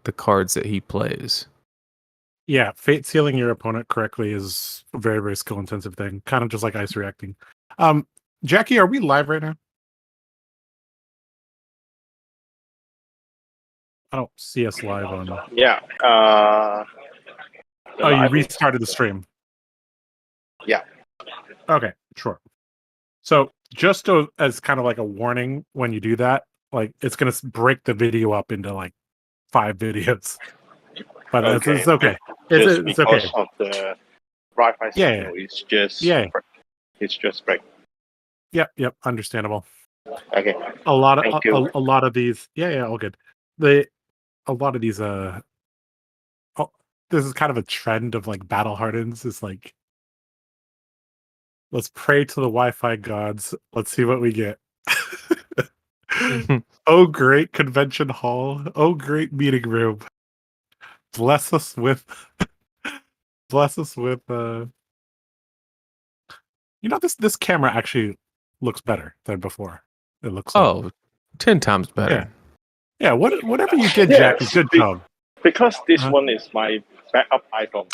the cards that he plays. Yeah, fate sealing your opponent correctly is a very, very skill intensive thing. Kind of just like ice reacting. Jackie, are we live right now? I don't see us live on. Yeah. Oh, you restarted the stream. Yeah. Okay, sure. So just as kind of like a warning, when you do that, like it's gonna break the video up into like 5 videos. But Okay. it's okay. Just It's because okay. of the Wi-Fi signal, it's just break. Yep, understandable. Okay. A lot of Thank you. a lot of these, all good. A lot of these this is kind of a trend of like battle hardens. Is like, let's pray to the Wi-Fi gods. Let's see what we get. Oh, great convention hall. Oh, great meeting room. Bless us with this camera actually looks better than before. It looks like 10 times better. Yeah, whatever you did, Jackie, good job. Because this one is my backup iPhone.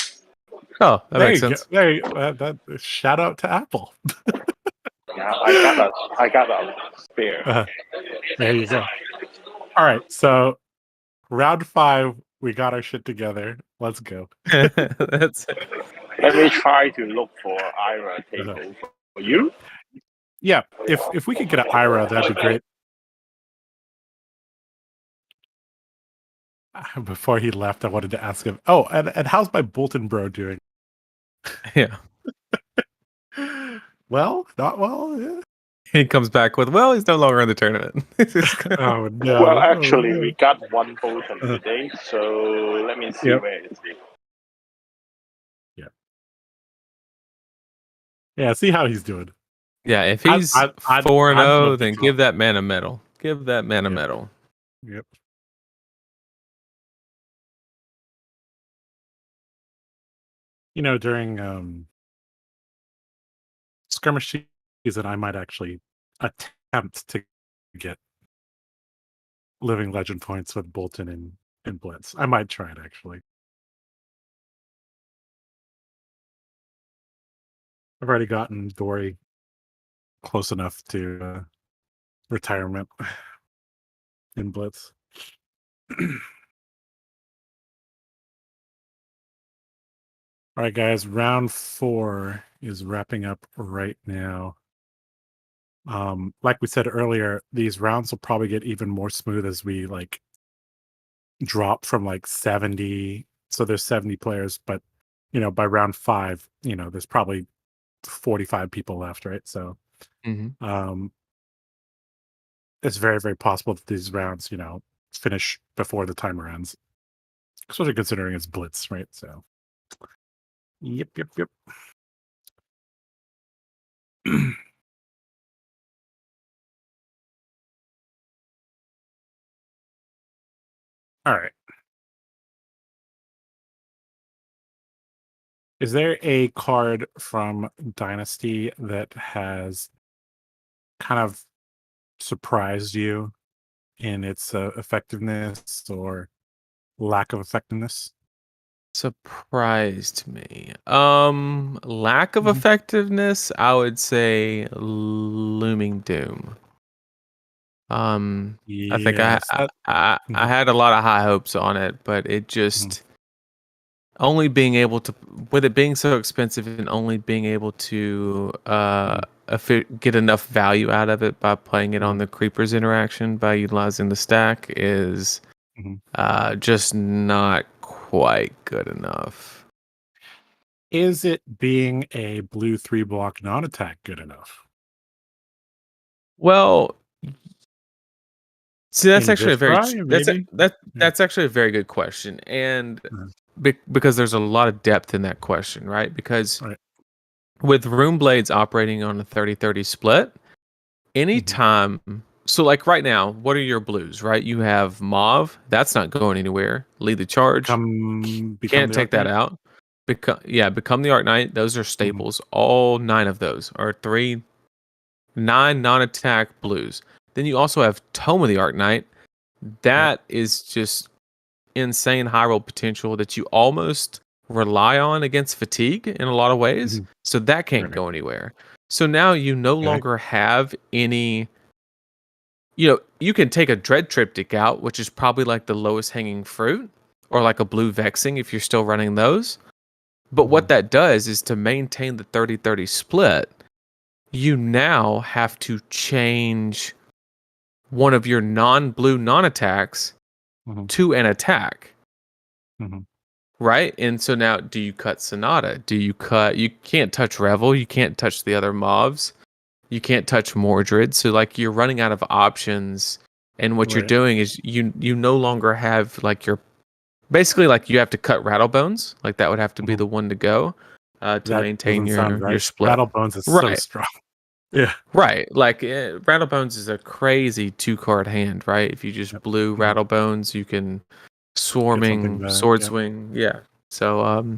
Oh, that makes sense. Shout out to Apple. Yeah, I got a spare. There you go. All right, so round 5, we got our shit together. Let's go. That's it. Let me try to look for Ira table for you. Yeah, if we could get an Ira, that'd be great. Before he left, I wanted to ask him. Oh, and how's my Bolton bro doing? Yeah. Well, not well. Yeah. He comes back with, well, he's no longer in the tournament. Oh no. Well, actually, we got one Bolton today, so let me see where is he. Yeah, see how he's doing. Yeah, if he's 4-0, then give that man a medal. Give that man a medal. Yep. You know, during skirmish season, I might actually attempt to get living legend points with Bolton and Blitz. I might try it actually. I've already gotten Dory close enough to retirement in Blitz. All right, guys, round 4 is wrapping up right now. Like we said earlier, these rounds will probably get even more smooth as we like drop from like 70. So there's 70 players, but by round 5, there's probably 45 people left, right? So it's very, very possible that these rounds, finish before the timer ends. Especially considering it's Blitz, right? So Yep. All right. Is there a card from Dynasty that has kind of surprised you in its effectiveness or lack of effectiveness? Surprised me. Lack of effectiveness, I would say Looming Doom. I think I had a lot of high hopes on it, but it just only being able to, with it being so expensive and only being able to get enough value out of it by playing it on the Creepers interaction by utilizing the stack is just not quite good enough. Is it being a blue 3-block non-attack good enough? Well, see, that's actually that's actually a very good question, and because there's a lot of depth in that question, right? Because with Rune Blades operating on a 30-30 split, anytime. So, like right now, what are your blues, right? You have Mauve, that's not going anywhere. Lead the charge. Can't take that out. Become the Arc Knight. Those are staples. All 9 of those are 9 non-attack blues. Then you also have Tome of the Arc Knight. That is just insane high roll potential that you almost rely on against fatigue in a lot of ways. So that can't go anywhere. So now you no longer have any. You can take a Dread Triptych out, which is probably like the lowest hanging fruit, or like a blue Vexing if you're still running those. But what that does is to maintain the 30-30 split, you now have to change one of your non-blue non-attacks to an attack. Right? And so now, do you cut Sonata? You can't touch Revel, you can't touch the other mobs, you can't touch Mordred. So like you're running out of options, and what you're doing is you no longer have like basically like you have to cut Rattlebones. Like that would have to be the one to go to maintain your split. Rattlebones is so strong. Yeah. Right. Like Rattlebones is a crazy 2-card hand, right? If you just blue Rattlebones, you can Swarming, Sword Swing. Yeah. So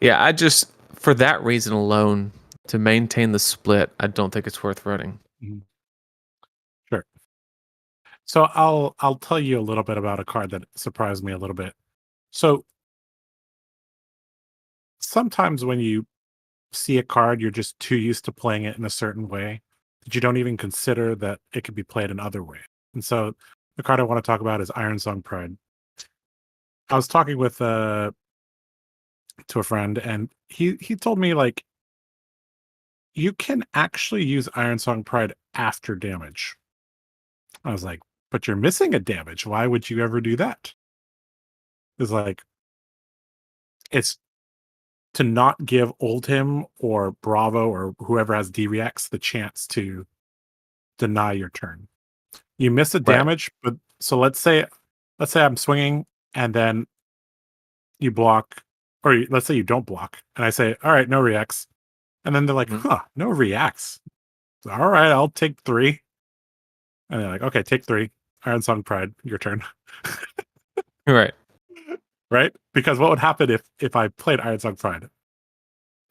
yeah, I just for that reason alone, to maintain the split, I don't think it's worth running. Sure. So I'll tell you a little bit about a card that surprised me a little bit. So sometimes when you see a card, you're just too used to playing it in a certain way that you don't even consider that it could be played in other ways. And so the card I want to talk about is Ironsong Pride. I was talking with to a friend, and he told me like you can actually use Ironsong Pride after damage. I was like, but you're missing a damage. Why would you ever do that? It's like it's to not give Oldhim or Bravo or whoever has D-Reacts the chance to deny your turn. You miss a damage, but so let's say I'm swinging and then you block, or let's say you don't block, and I say, all right, no reacts. And then they're like, no reacts. All right, I'll take 3. And they're like, okay, take 3. Ironsong Pride, your turn. Right. Right? Because what would happen if I played Ironsong Pride?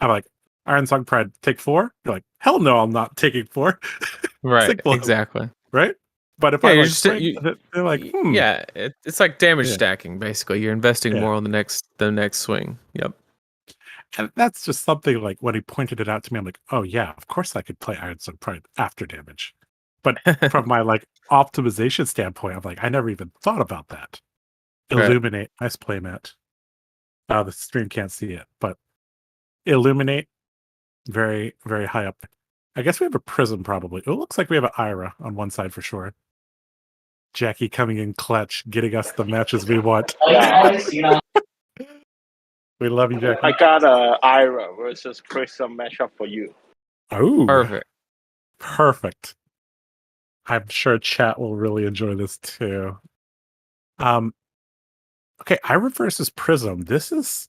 I'm like, Ironsong Pride, take 4? You're like, hell no, I'm not taking 4. Right, exactly. Right? But if I swing, they're like, yeah, it's like damage stacking. Basically, you're investing more on the next swing. Yep. And that's just something like when he pointed it out to me, I'm like, oh yeah, of course I could play Ironsong Pride after damage. But from my like optimization standpoint, I'm like, I never even thought about that. Illuminate, nice play, Matt. The stream can't see it, but Illuminate, very, very high up. I guess we have a Prism probably. It looks like we have an Ira on one side for sure. Jackie coming in clutch, getting us the matches we want. We love you, Jackie. I got a Ira versus Prism matchup for you. Oh, perfect. I'm sure chat will really enjoy this too. Okay, Ira versus Prism. This is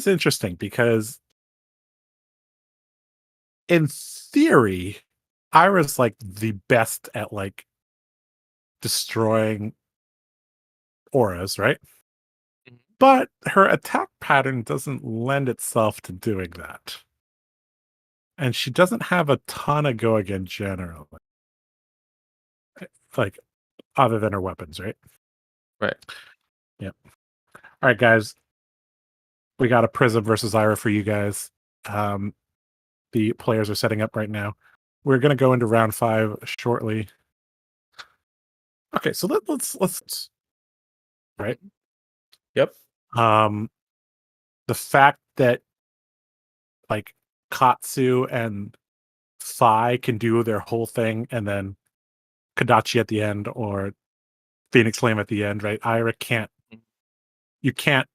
interesting because in theory, Ira's like the best at like destroying auras, right? But her attack pattern doesn't lend itself to doing that. And she doesn't have a ton of go again generally. Like, other than her weapons, right? Right. Yep. All right, guys. We got a Prism versus Ira for you guys. The players are setting up right now. We're going to go into round 5 shortly. Okay, so let's right. Yep. The fact that like Katsu and Phi can do their whole thing, and then Kadachi at the end or Phoenix Flame at the end, right? Ira can't. You can't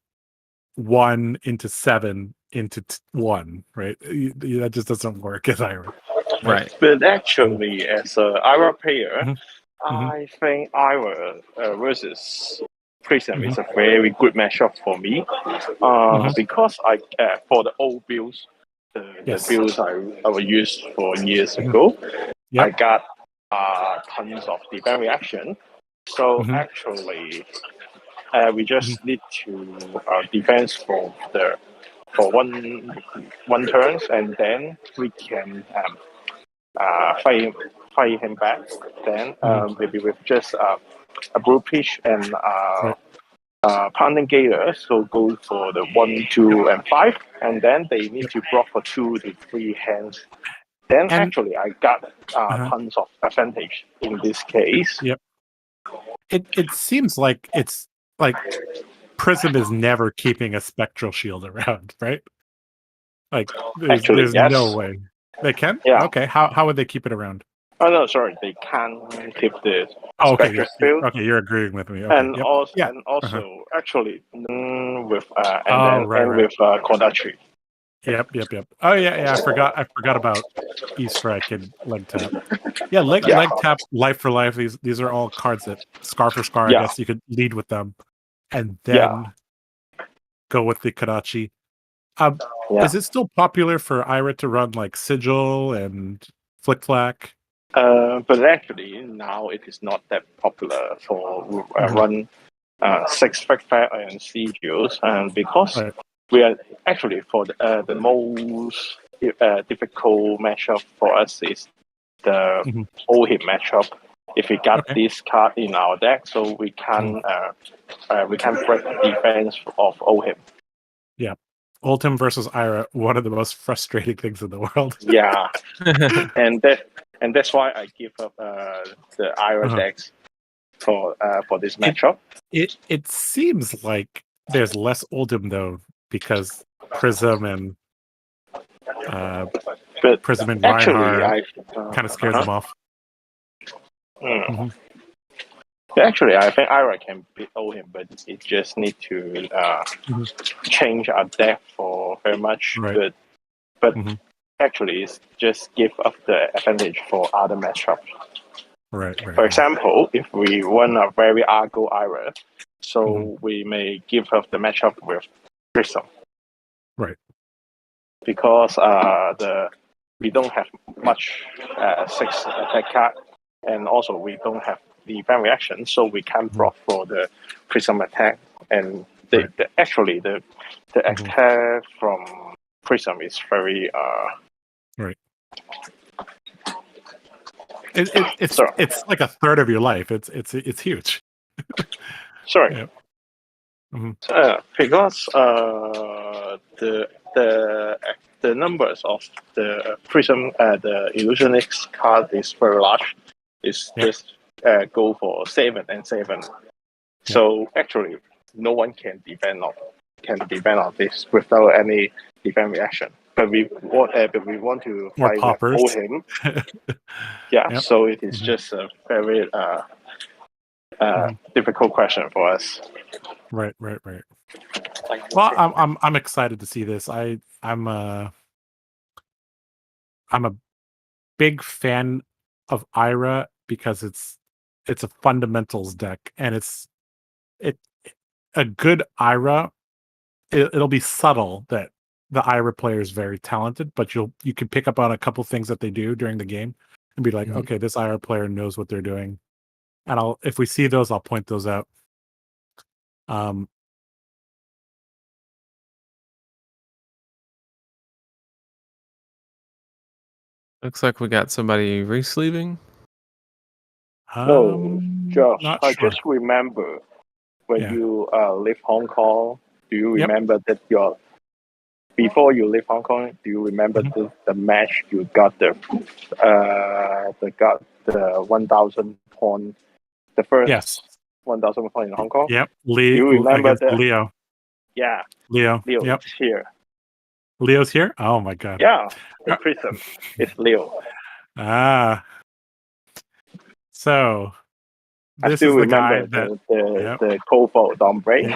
1 into 7 into 1, right? That just doesn't work as Ira. Right. But actually, as an Ira player, I think Ira versus Prism is a very good matchup for me. Because I for the old builds, the builds I will use for years ago, I got tons of defense reaction. So actually, we just need to defense for one turns, and then we can fight him back. Then maybe with just a blue pitch and pounding gator, so go for the 1, 2, and 5, and then they need to block for 2 to 3 hands. Then actually, I got tons of advantage in this case. Yep. It seems like it's like Prism is never keeping a spectral shield around, right? Like there's yes. no way they can. Yeah. Okay. How would they keep it around? Oh no, sorry, they can't keep the okay. spectral shield. Okay, you're agreeing with me. Okay. And also, actually, with with Kodachi. Yep. Oh yeah. I forgot about E-Strike and Leg Tap. Yeah, leg tap, life for life. These are all cards that scar for scar. I guess you could lead with them, and then go with the Kodachi. Is it still popular for Ira to run like Sigil and Flick Flack? But actually, now it is not that popular for run 6 Flick Flack and Sigils, and because we are actually for the most difficult matchup for us is the Ohim matchup. If we got this card in our deck, so we can break the defense of Ohim. Yeah, Oldhim versus Ira, one of the most frustrating things in the world. Yeah, and that's why I give up the Ira decks for this matchup. It seems like there's less Oldhim though, because Prism and Reinhardt kind of scares them off. Actually, I think Ira can beat Ohim, but it just need to change our deck for very much. But actually, it's just give up the advantage for other matchups. Right. For example, if we run a very Argo Ira, so we may give up the matchup with Prism. Right. Because we don't have much 6 attack card, and also we don't have the fan reaction, so we can't block for the Prism attack. And the attack from Prism is very It's like a third of your life. It's huge. Sorry. Yeah. Because the numbers of the Prism the Illusionist card is very large. It's just go for 7 and 7. So actually, no one can defend on this without any defense reaction. But we want to fight him. So it is just a very difficult question for us. Right. Well, I'm excited to see this. I'm a big fan of Ira because it's a fundamentals deck, and it's a good Ira. It'll be subtle that the Ira player is very talented, but you can pick up on a couple things that they do during the game and be like, okay, this Ira player knows what they're doing. And if we see those, I'll point those out. Looks like we got somebody re-sleeving. No, Josh, I just remember when you leave Hong Kong. Do you remember that before you leave Hong Kong? Do you remember the match you got the 1,000 point, the first 1,000 point in Hong Kong? Yep. Do you remember that? Leo. Yeah. Leo. Yep. Here. Leo's here? Oh my god. Yeah. The Prism. It's Leo. So I still remember the Kobo don't break,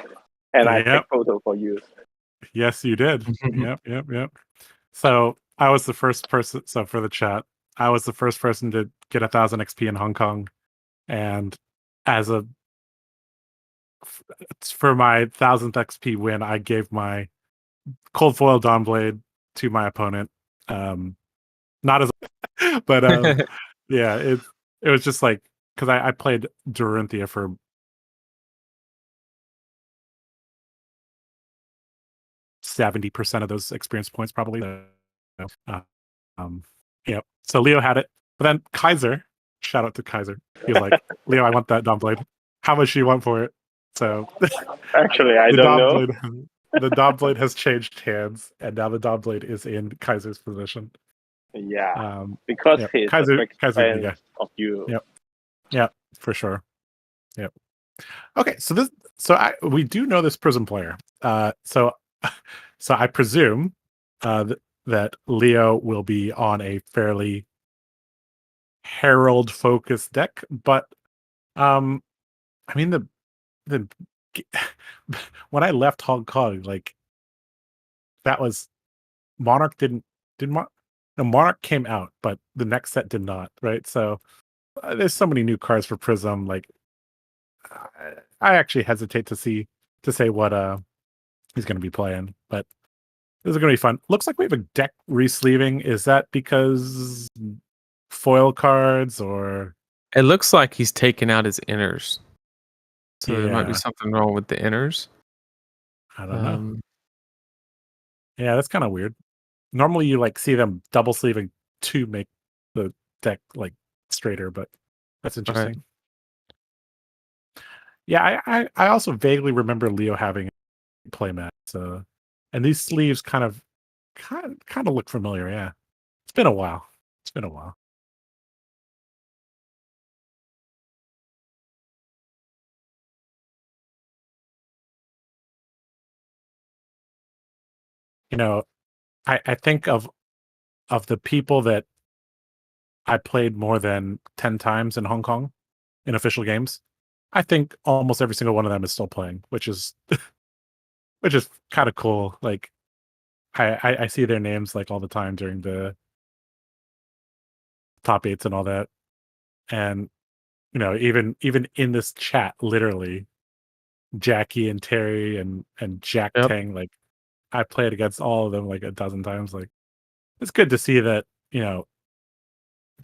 and I took photo for you. Yes, you did. Yep. So I was the first person. So for the chat, I was the first person to get 1,000 XP in Hong Kong, and for my 1,000th XP win, I gave my cold foil Dawnblade to my opponent. Not as, but yeah, it was just like, because I played Dorinthia for %70 of those experience points, probably. So Leo had it, but then Kaiser, shout out to Kaiser, he was like, Leo, I want that Dawnblade. how much you want for it. So actually, I don't know. The Dawn Blade has changed hands, and now the Dawn Blade is in Kaiser's position. Yeah, because he's Kaiser, a big fan of you. Yep, for sure. Yep. Okay, so we do know this Prism player. So I presume that Leo will be on a fairly Herald focused deck, but I mean the when I left Hong Kong, like that was Monarch Monarch came out, but the next set did not, right? So there's so many new cards for Prism. Like I actually hesitate to say what he's going to be playing, but this is going to be fun. Looks like we have a deck resleeving. Is that because foil cards or? It looks like he's taken out his inners. So there might be something wrong with the inners. I don't know. Yeah, that's kind of weird. Normally you like see them double sleeving to make the deck like straighter, but that's interesting. Right. Yeah, I also vaguely remember Leo having a playmat. So, and these sleeves kind of look familiar. Yeah, it's been a while. You know, I think of the people that I played more than 10 times in Hong Kong in official games. I think almost every single one of them is still playing, which is kind of cool. Like I see their names like all the time during the top 8s and all that. And even in this chat, literally Jackie and Terry and Jack Tang, like I played against all of them like a dozen times. Like it's good to see that, the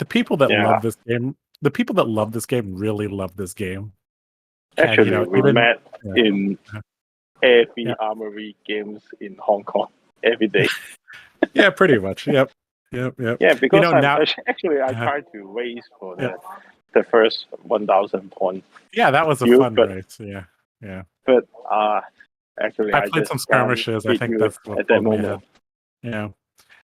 people that love this game, really love this game. Actually, and, we met in every Armory games in Hong Kong every day. Yeah, pretty much. Yep. Yeah, because now actually I tried to raise for the first 1,000 points. Yeah, that was a fun race. Yeah. But actually, I played some skirmishes. I think that's what at that moment. Yeah.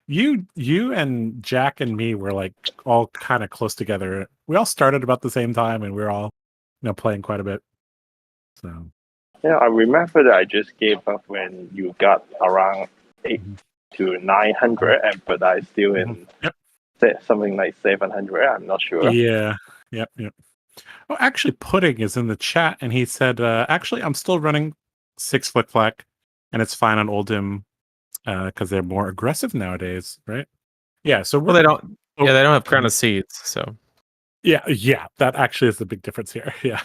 You and Jack and me were like all kind of close together. We all started about the same time, and we were all playing quite a bit. So yeah, I remember that I just gave up when you got around 800 to 900, but I still in something like 700. I'm not sure. Yeah. Yep. Oh, actually, Pudding is in the chat, and he said, "Actually, I'm still running 6 Flick Flack, and it's fine on Oldhim because they're more aggressive nowadays, right?" Yeah. So they don't. They don't have Crown of Seeds, so. Yeah, that actually is the big difference here. Yeah,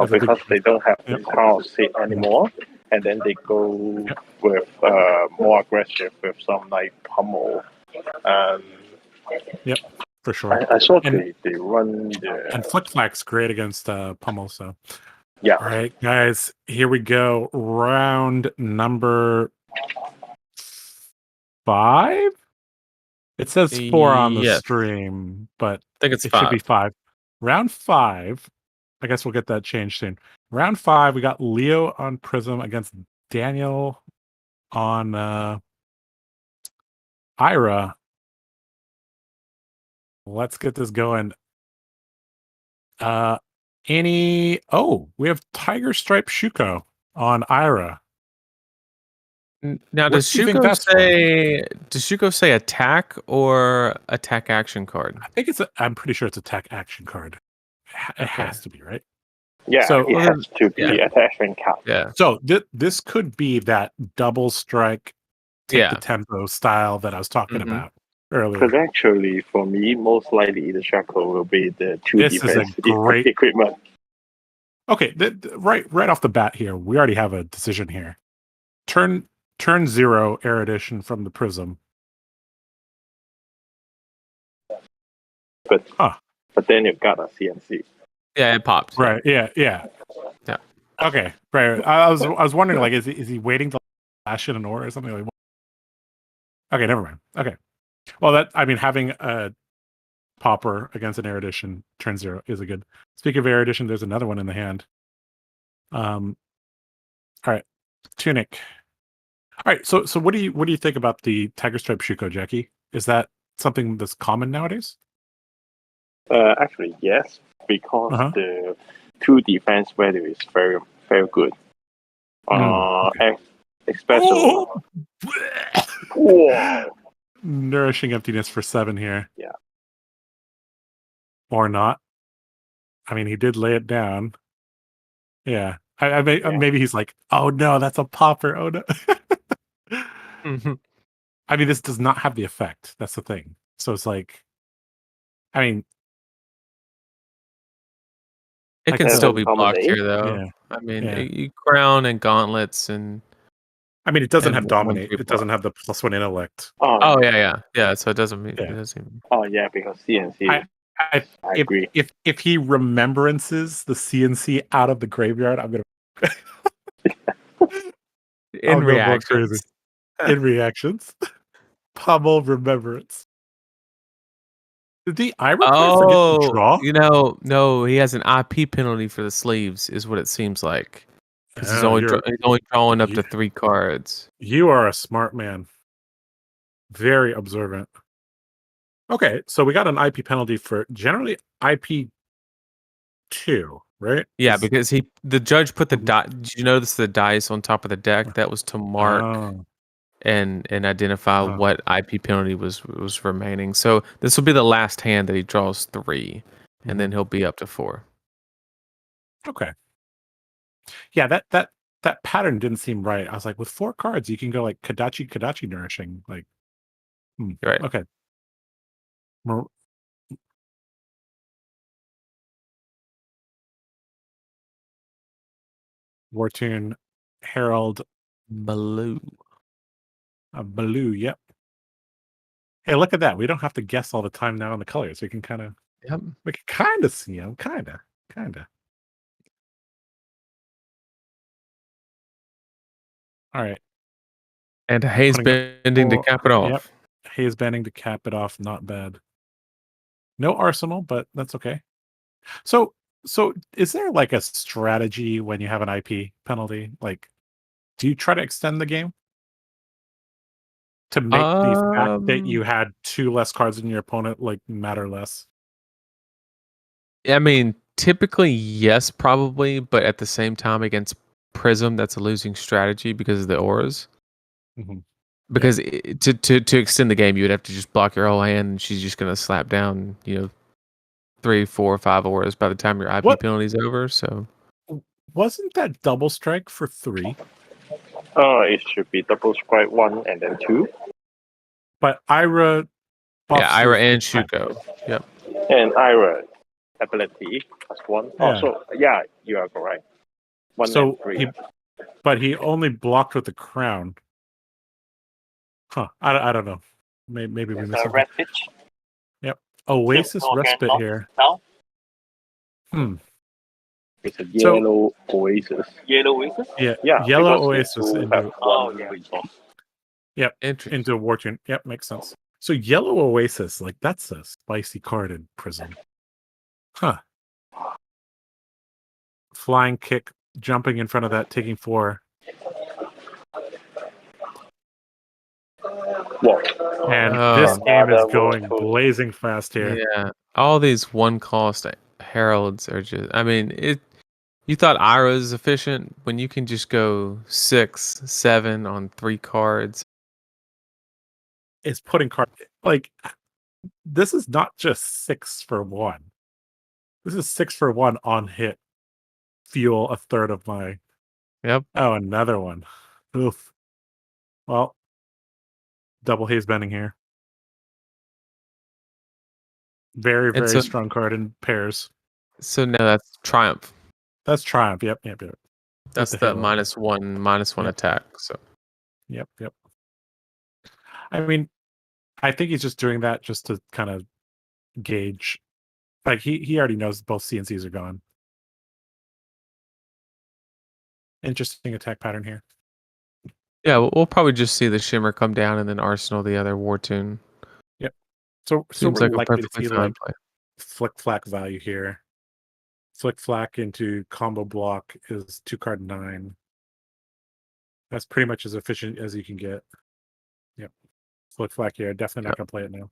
because they don't have the Crown of Seed anymore, and then they go with more aggressive with some like Pummel. Yep, for sure. I saw they run the... And Flick Flack's great against Pummel, so... Yeah. All right, guys, here we go. Round number 5? It says 4 on the stream, but I think it's 5. Should be 5. Round 5, I guess we'll get that changed soon. Round 5, we got Leo on Prism against Daniel on Ira. Let's get this going. We have Tiger Stripe Shuko on Ira. Now, does Shuko say attack or attack action card? I think I'm pretty sure it's attack action card. It has to be, right? Yeah, so it has to be attack card. Yeah. So this could be that double strike, take the tempo style that I was talking about earlier. Because actually, for me, most likely the Shuko will be the 2 defense equipment. Okay, right off the bat here, we already have a decision here. Turn 0 erudition from the Prism. But then you've got a CNC. Yeah, it popped. Right. Yeah. Okay. Right. I was wondering, like, is he waiting to flash in an ore or something like? Okay, never mind. Okay. Well, having a popper against an erudition turn 0 is a good. Speaking of erudition, there's another one in the hand. All right, Tunic. All right, so what do you think about the Tiger Stripe Shuko, Jackie? Is that something that's common nowadays? Actually, yes, because the 2 defense value is very, very good. Okay. Especially. Whoa! Nourishing Emptiness for 7 here. Yeah. Or not. I mean, he did lay it down. Yeah. Maybe he's like, oh no, that's a popper. Oh no. I mean, this does not have the effect. That's the thing. So it's like, I mean, it can still be blocked here, though. Yeah. I mean, you crown and gauntlets and. I mean, it doesn't have dominate. It doesn't have the +1 intellect. Oh yeah. So it doesn't mean. It doesn't. Oh yeah, because CNC. I agree. If he remembrances the CNC out of the graveyard, I'm gonna. In reactions. In reactions. Pummel remembrance. Did the Ira forget to draw? No, he has an IP penalty for the sleeves, is what it seems like. Because he's only drawing up to 3 cards. You are a smart man. Very observant. Okay, so we got an IP penalty for generally IP 2, right? Yeah, because the judge put the die. Did you notice the dice on top of the deck? That was to mark and identify what IP penalty was remaining. So this will be the last hand that he draws 3, and then he'll be up to 4. Okay. Yeah, that pattern didn't seem right. I was like, with 4 cards, you can go like Kadachi nourishing. Like, right. Okay. Wartune, Herald, Blue. Blue, yep. Hey, look at that. We don't have to guess all the time now on the colors. We can kind of see them. Kind of. All right. And Haze bending to cap it off. Yep. Haze bending to cap it off. Not bad. No arsenal, but that's okay. So is there like a strategy when you have an IP penalty? Like, do you try to extend the game to make the fact that you had 2 less cards than your opponent like matter less? I mean, typically yes, probably, but at the same time against Prism, that's a losing strategy because of the auras. Because to extend the game, you would have to just block your whole hand, and she's just gonna slap down, 3, 4, 5 auras by the time your IP penalty's over. So, wasn't that double strike for 3? It should be double strike 1 and then 2. But Ira. Ira and Shuko. Yep. And Ira ability +1. Also, you are correct. 1 and 3. But he only blocked with the crown. Huh. I don't know. Maybe we missed something. Red pitch. Yep. Oasis respite here. It's a yellow oasis. Yellow oasis? Yeah. Yellow oasis. Yep. Into a Wartune. Yep, makes sense. So yellow oasis, like that's a spicy card in Prism. Huh. Flying kick, jumping in front of that, taking 4. And this game is going blazing fast here. Yeah. All these 1-cost heralds are just, I mean, you thought Ira is efficient when you can just go 6, 7 on 3 cards. It's putting cards like this is not just 6 for 1. This is 6 for 1 on hit. Fuel a third of my. Yep. Oh, another one. Oof. Well, double haze bending here. Very, very strong card in pairs. So now that's Triumph. That's Triumph. Yep. That's the -1 attack. So. Yep. I mean, I think he's just doing that just to kind of gauge. Like he already knows both CNCs are gone. Interesting attack pattern here. Yeah, we'll probably just see the Shimmer come down and then Arsenal the other Wartune. Yep. So seems we're like a likely to perfectly see fine like play. flick flack value here. Flick Flack into combo block is 2-card 9. That's pretty much as efficient as you can get. Yep. Flick Flack here. Definitely not going to play it now.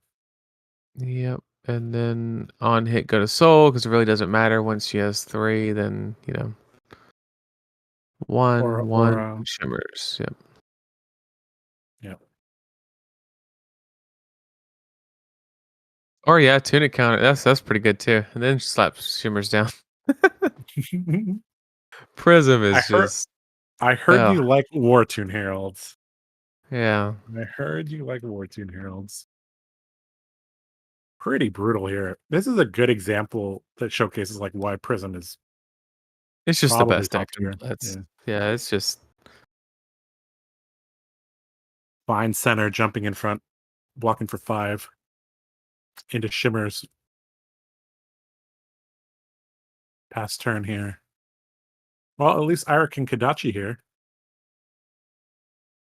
Yep. And then on hit, go to Soul, because it really doesn't matter. Once she has 3, then, one Shimmers. Yep. Yep. Or yeah, Tunic counter. That's pretty good too. And then slap Shimmers down. Prism is I heard you like War Tune Heralds. Yeah. I heard you like War Tune Heralds. Pretty brutal here. This is a good example that showcases like why Prism is. It's just the best deck. Yeah, it's just fine center, jumping in front, blocking for 5 into Shimmers. Pass turn here. Well, at least Ira can Kadachi here.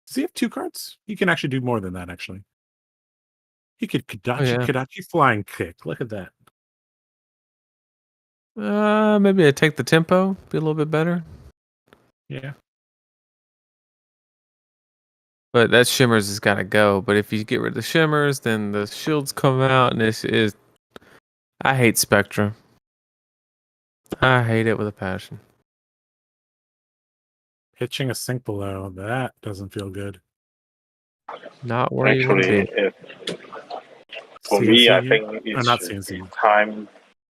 Does he have 2 cards? He can actually do more than that, actually. He could Kadachi flying kick. Look at that. Maybe I take the tempo, be a little bit better. Yeah. But that Shimmers has got to go. But if you get rid of the Shimmers, then the shields come out, and this is. I hate Spectra. I hate it with a passion. Pitching a sink below, that doesn't feel good. Not where you want to be. For me, I think it's time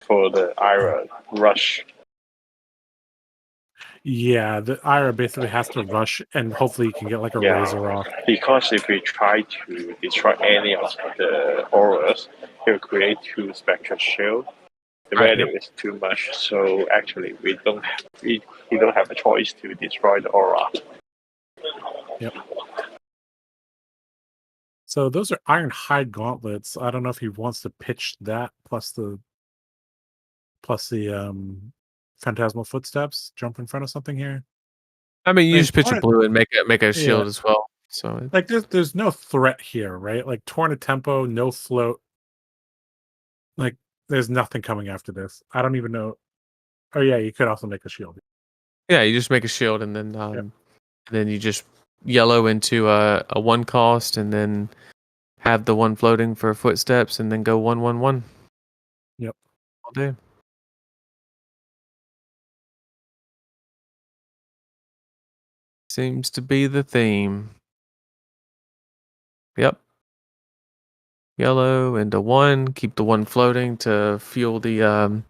for the Ira rush. Yeah, the Ira basically has to rush, and hopefully you can get like a razor off. Because if we try to destroy any of the auras, it will create 2 Spectral Shield. The value is too much, so actually we don't have a choice to destroy the aura. Yep. So those are Iron Hide gauntlets. I don't know if he wants to pitch that plus the Phantasmal Footsteps, jump in front of something here. I mean, you just pitch a blue and make a shield as well. So like there's no threat here, right? Like Torn of Tempo, no float. Like there's nothing coming after this. I don't even know. Oh yeah, you could also make a shield. Yeah, you just make a shield and then you just yellow into a 1 cost and then have the 1 floating for footsteps and then go 1/1/1. Yep. All day. Seems to be the theme. Yep. Yellow into 1, keep the 1 floating to fuel the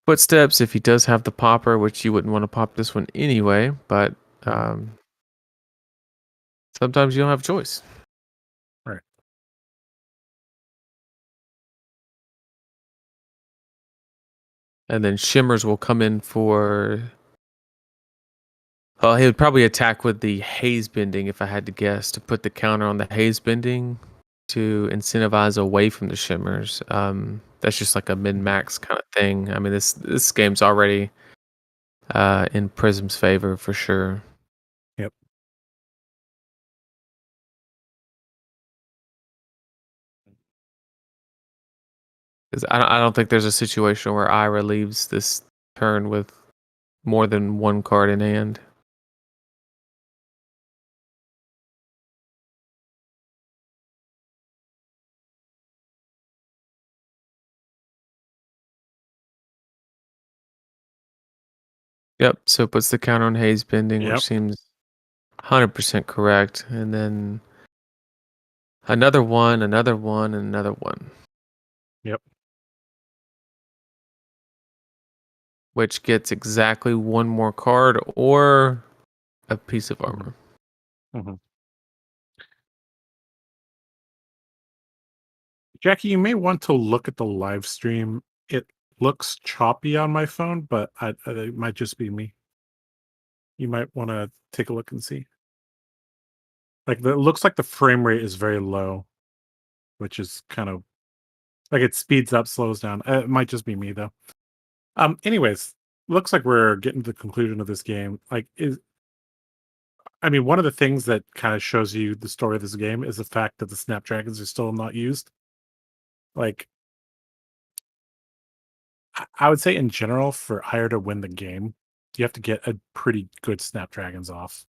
footsteps if he does have the popper, which you wouldn't want to pop this one anyway, but sometimes you don't have a choice. Right. And then Shimmers will come in for. Well, he would probably attack with the Haze Bending, if I had to guess, to put the counter on the Haze Bending to incentivize away from the Shimmers. That's just like a min-max kind of thing. I mean, this game's already in Prism's favor for sure. Yep. Because I don't think there's a situation where Ira leaves this turn with more than 1 card in hand. Yep, so it puts the counter on Haze Bending, which seems 100% correct. And then another 1, another 1, and another 1. Yep. Which gets exactly 1 more card or a piece of armor. Mm-hmm. Jackie, you may want to look at the live stream. It looks choppy on my phone, but it might just be me. You might want to take a look and see. Like it looks like the frame rate is very low, which is kind of like it speeds up, slows down. It might just be me though. Anyways, looks like we're getting to the conclusion of this game. One of the things that kind of shows you the story of this game is the fact that the Snapdragons are still not used. Like, I would say in general, for Ire to win the game, you have to get a pretty good Snapdragons off.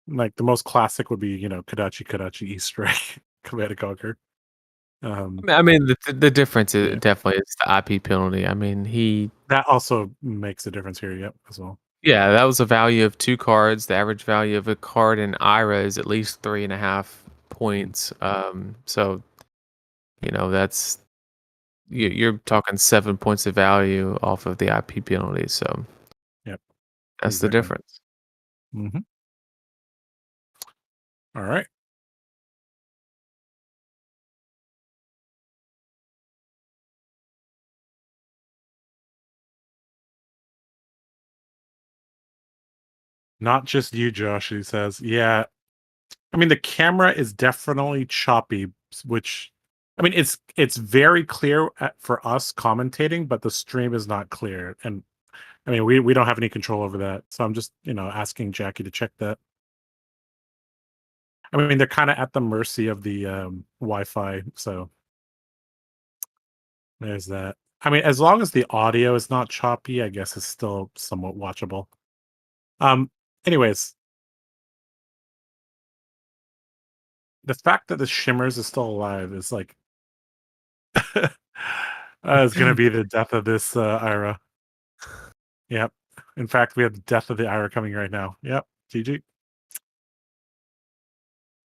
Like the most classic would be, Kodachi Easter egg, Command and Conquer. I mean, the difference is Yeah. definitely it's the IP penalty. I mean, that also makes a difference here, yep, as well. Yeah, that was a value of 2 cards. The average value of a card in Ira is at least 3.5 points. So that's you're talking 7 points of value off of the IP penalty. So Yep, that's the exactly. difference. Mm-hmm. All right. Not just you, Josh, he says. Yeah. I mean, the camera is definitely choppy, which, I mean, it's very clear for us commentating, but the stream is not clear. And I mean, we don't have any control over that. So I'm just, asking Jackie to check that. I mean, they're kind of at the mercy of the Wi-Fi. So there's that. I mean, as long as the audio is not choppy, I guess it's still somewhat watchable. Anyways, the fact that the Shimmers is still alive is like it's gonna be the death of this Ira. Yep. In fact, we have the death of the Ira coming right now. Yep. GG.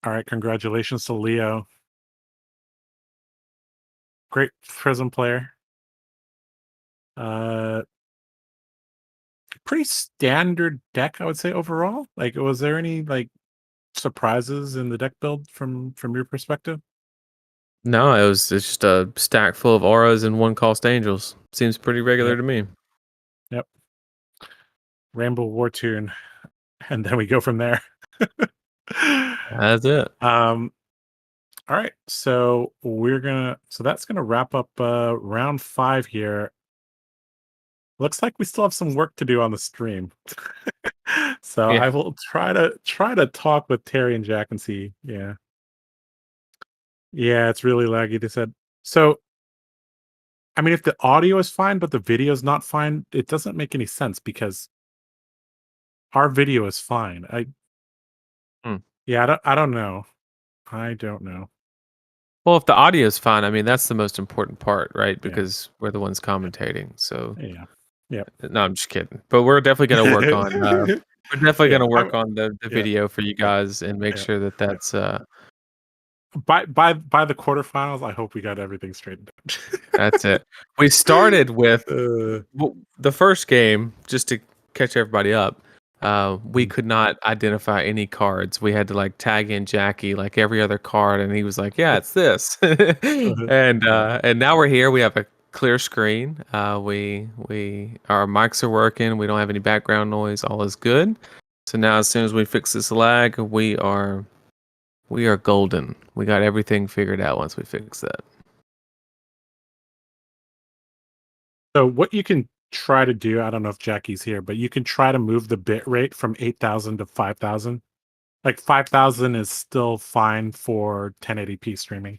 All right. Congratulations to Leo. Great Prism player. Pretty standard deck, I would say overall. Like, was there any surprises in the deck build from your perspective? No, it's just a stack full of auras and 1 cost angels. Seems pretty regular to me. Yep. Rainbow War Tune, and then we go from there. That's it. All right, so that's gonna wrap up round 5 here. Looks like we still have some work to do on the stream. So Yeah. I will try to talk with Terry and Jack and see. Yeah. Yeah, it's really laggy, they said. So I mean, if the audio is fine, but the video is not fine, it doesn't make any sense because our video is fine. Yeah, I don't know. I don't know. Well, if the audio is fine, I mean, that's the most important part, right? Yeah. Because we're the ones commentating. So Yeah. Yep. no, I'm just kidding. But we're definitely gonna work on the Yeah. video for you guys and make sure that that's By the quarterfinals, I hope we got everything straightened out. that's it. We started with Uh, the first game, just to catch everybody up. We Mm. could not identify any cards. We had to tag in Jackie like every other card, and he was like, "Yeah, it's this." And now we're here. We have a clear screen. We our mics are working. We don't have any background noise. All is good. So now, as soon as we fix this lag, we are golden. We got everything figured out once we fix that. So what you can try to do, I don't know if Jackie's here, but you can try to move the bit rate from 8,000 to 5,000. Like 5,000 is still fine for 1080p streaming.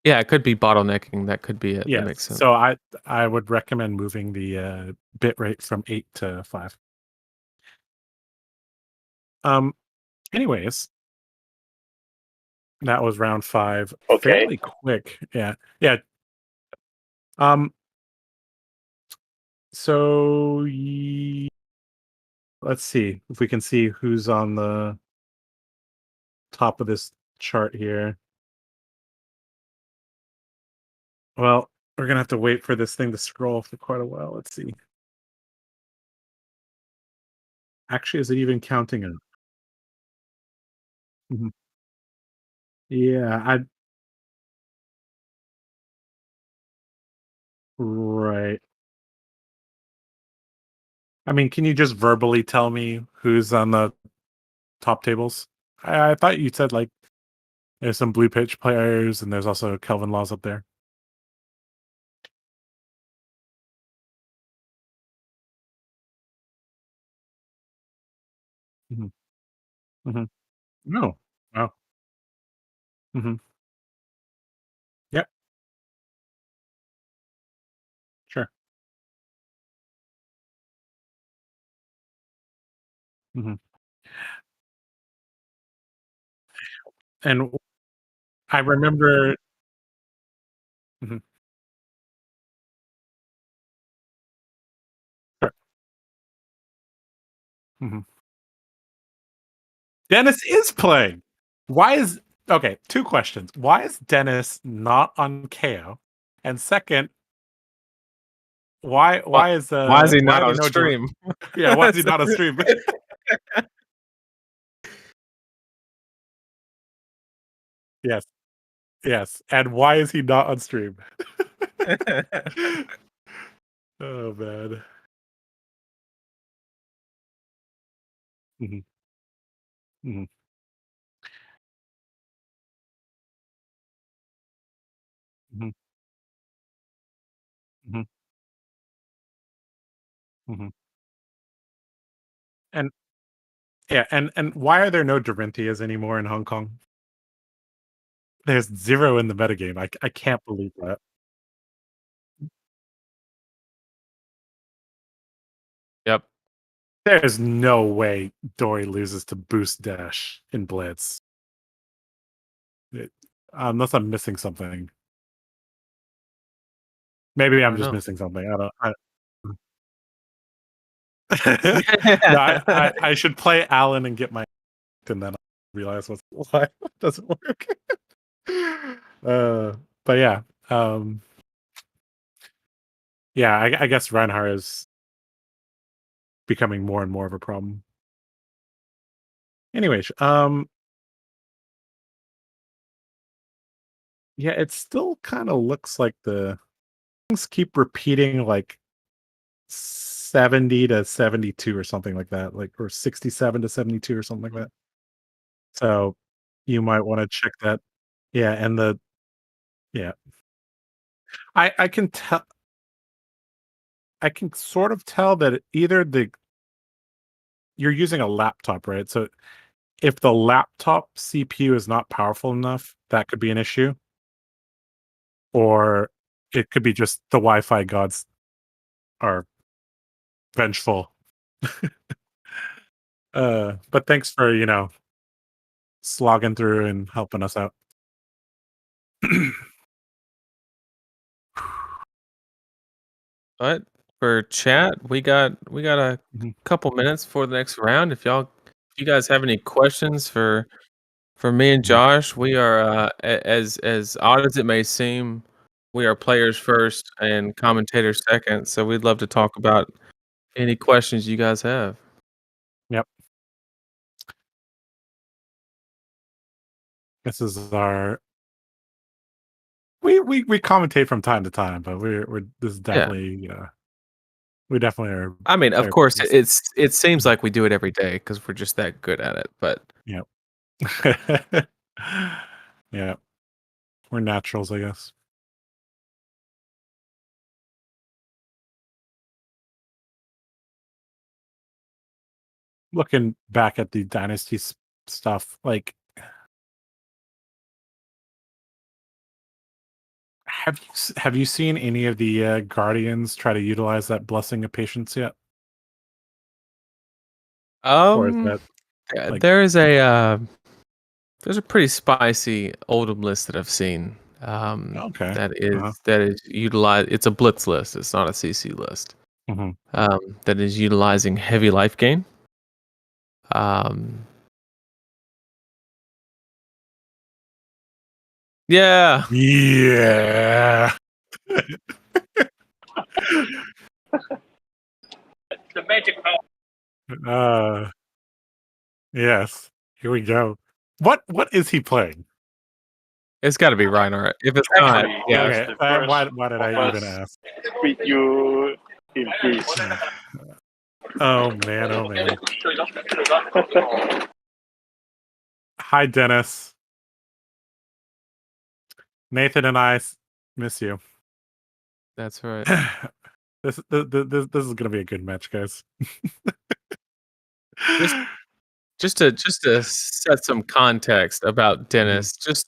Yeah, it could be bottlenecking. That could be it. Yeah, That makes sense. so I would recommend moving the bit rate from 8 to 5. Anyways, that was round 5. Okay. Fairly quick. Yeah. Yeah. So let's see if we can see who's on the top of this chart here. Well, we're gonna have to wait for this thing to scroll for quite a while. Let's see. Actually, is it even counting it? Mhm. Yeah, right. I mean, can you just verbally tell me who's on the top tables? I thought you said there's some blue pitch players and there's also Kelvin Laws up there. Mhm. Mhm. No. Wow. Mhm. Yep. Sure. Mhm. And I remember. Mhm. Sure. Mhm. Dennis is playing. Why is okay? 2 questions. Why is Dennis not on KO? And second, why Why, why is why is he why not are there on no stream? yeah? Why is he not on stream? Yes, yes. And why is he not on stream? Oh man. Mhm, mhm, mhm, mhm, mhm. And yeah, and why are there no Dorintheas anymore in Hong Kong? There's 0 in the metagame. I can't believe that. Yep. There's no way Dory loses to Boost Dash in Blitz. It unless I'm missing something. Maybe I I'm don't just know. missing something. I don't No, I should play Alan and get my and then I'll realize why it doesn't work. Uh, but yeah, um, yeah, I guess Reinhardt is becoming more and more of a problem. Anyways, yeah, it still kind of looks like the things keep repeating like 70 to 72 or something like that, like or 67 to 72 or something like that. So you might want to check that. Yeah, and the yeah. I can tell I can sort of tell that either the you're using a laptop, right? So if the laptop CPU is not powerful enough, that could be an issue. Or it could be just the Wi-Fi gods are vengeful. But thanks for, slogging through and helping us out. But for chat, we got a Mhm, couple minutes for the next round. If you guys have any questions for me and mhm. Josh, we are as odd as it may seem, we are players first and commentators second. So we'd love to talk about any questions you guys have. Yep. This is our we commentate from time to time, but we're this is Yeah. definitely we definitely are I mean, of player course, first. it seems Mhm. like we do it every day because we're just that good at it. But Yep. Yeah. We're naturals, I guess. Looking back at the Dynasty stuff, like, have you seen any of the, Guardians try to utilize that blessing of patience yet? Or is um, that, like there is there's a pretty spicy Oldham list that I've seen. okay. That Uh-huh. is utilized. It's a blitz list. It's not a CC list. Mhm. That is utilizing heavy life gain. Um, yeah, Yeah. The magic power. Uh, yes. Here we go. What is he playing? it's got to be Reinhardt. If it's not, Actually, yeah, he's Okay, the first why did of I even us ask? with you in peace. Oh, man, oh, man. Hi, Dennis. Nathan and I miss you. that's right. This is gonna be a good match, guys. Just just to set some context about Mhm. Dennis, just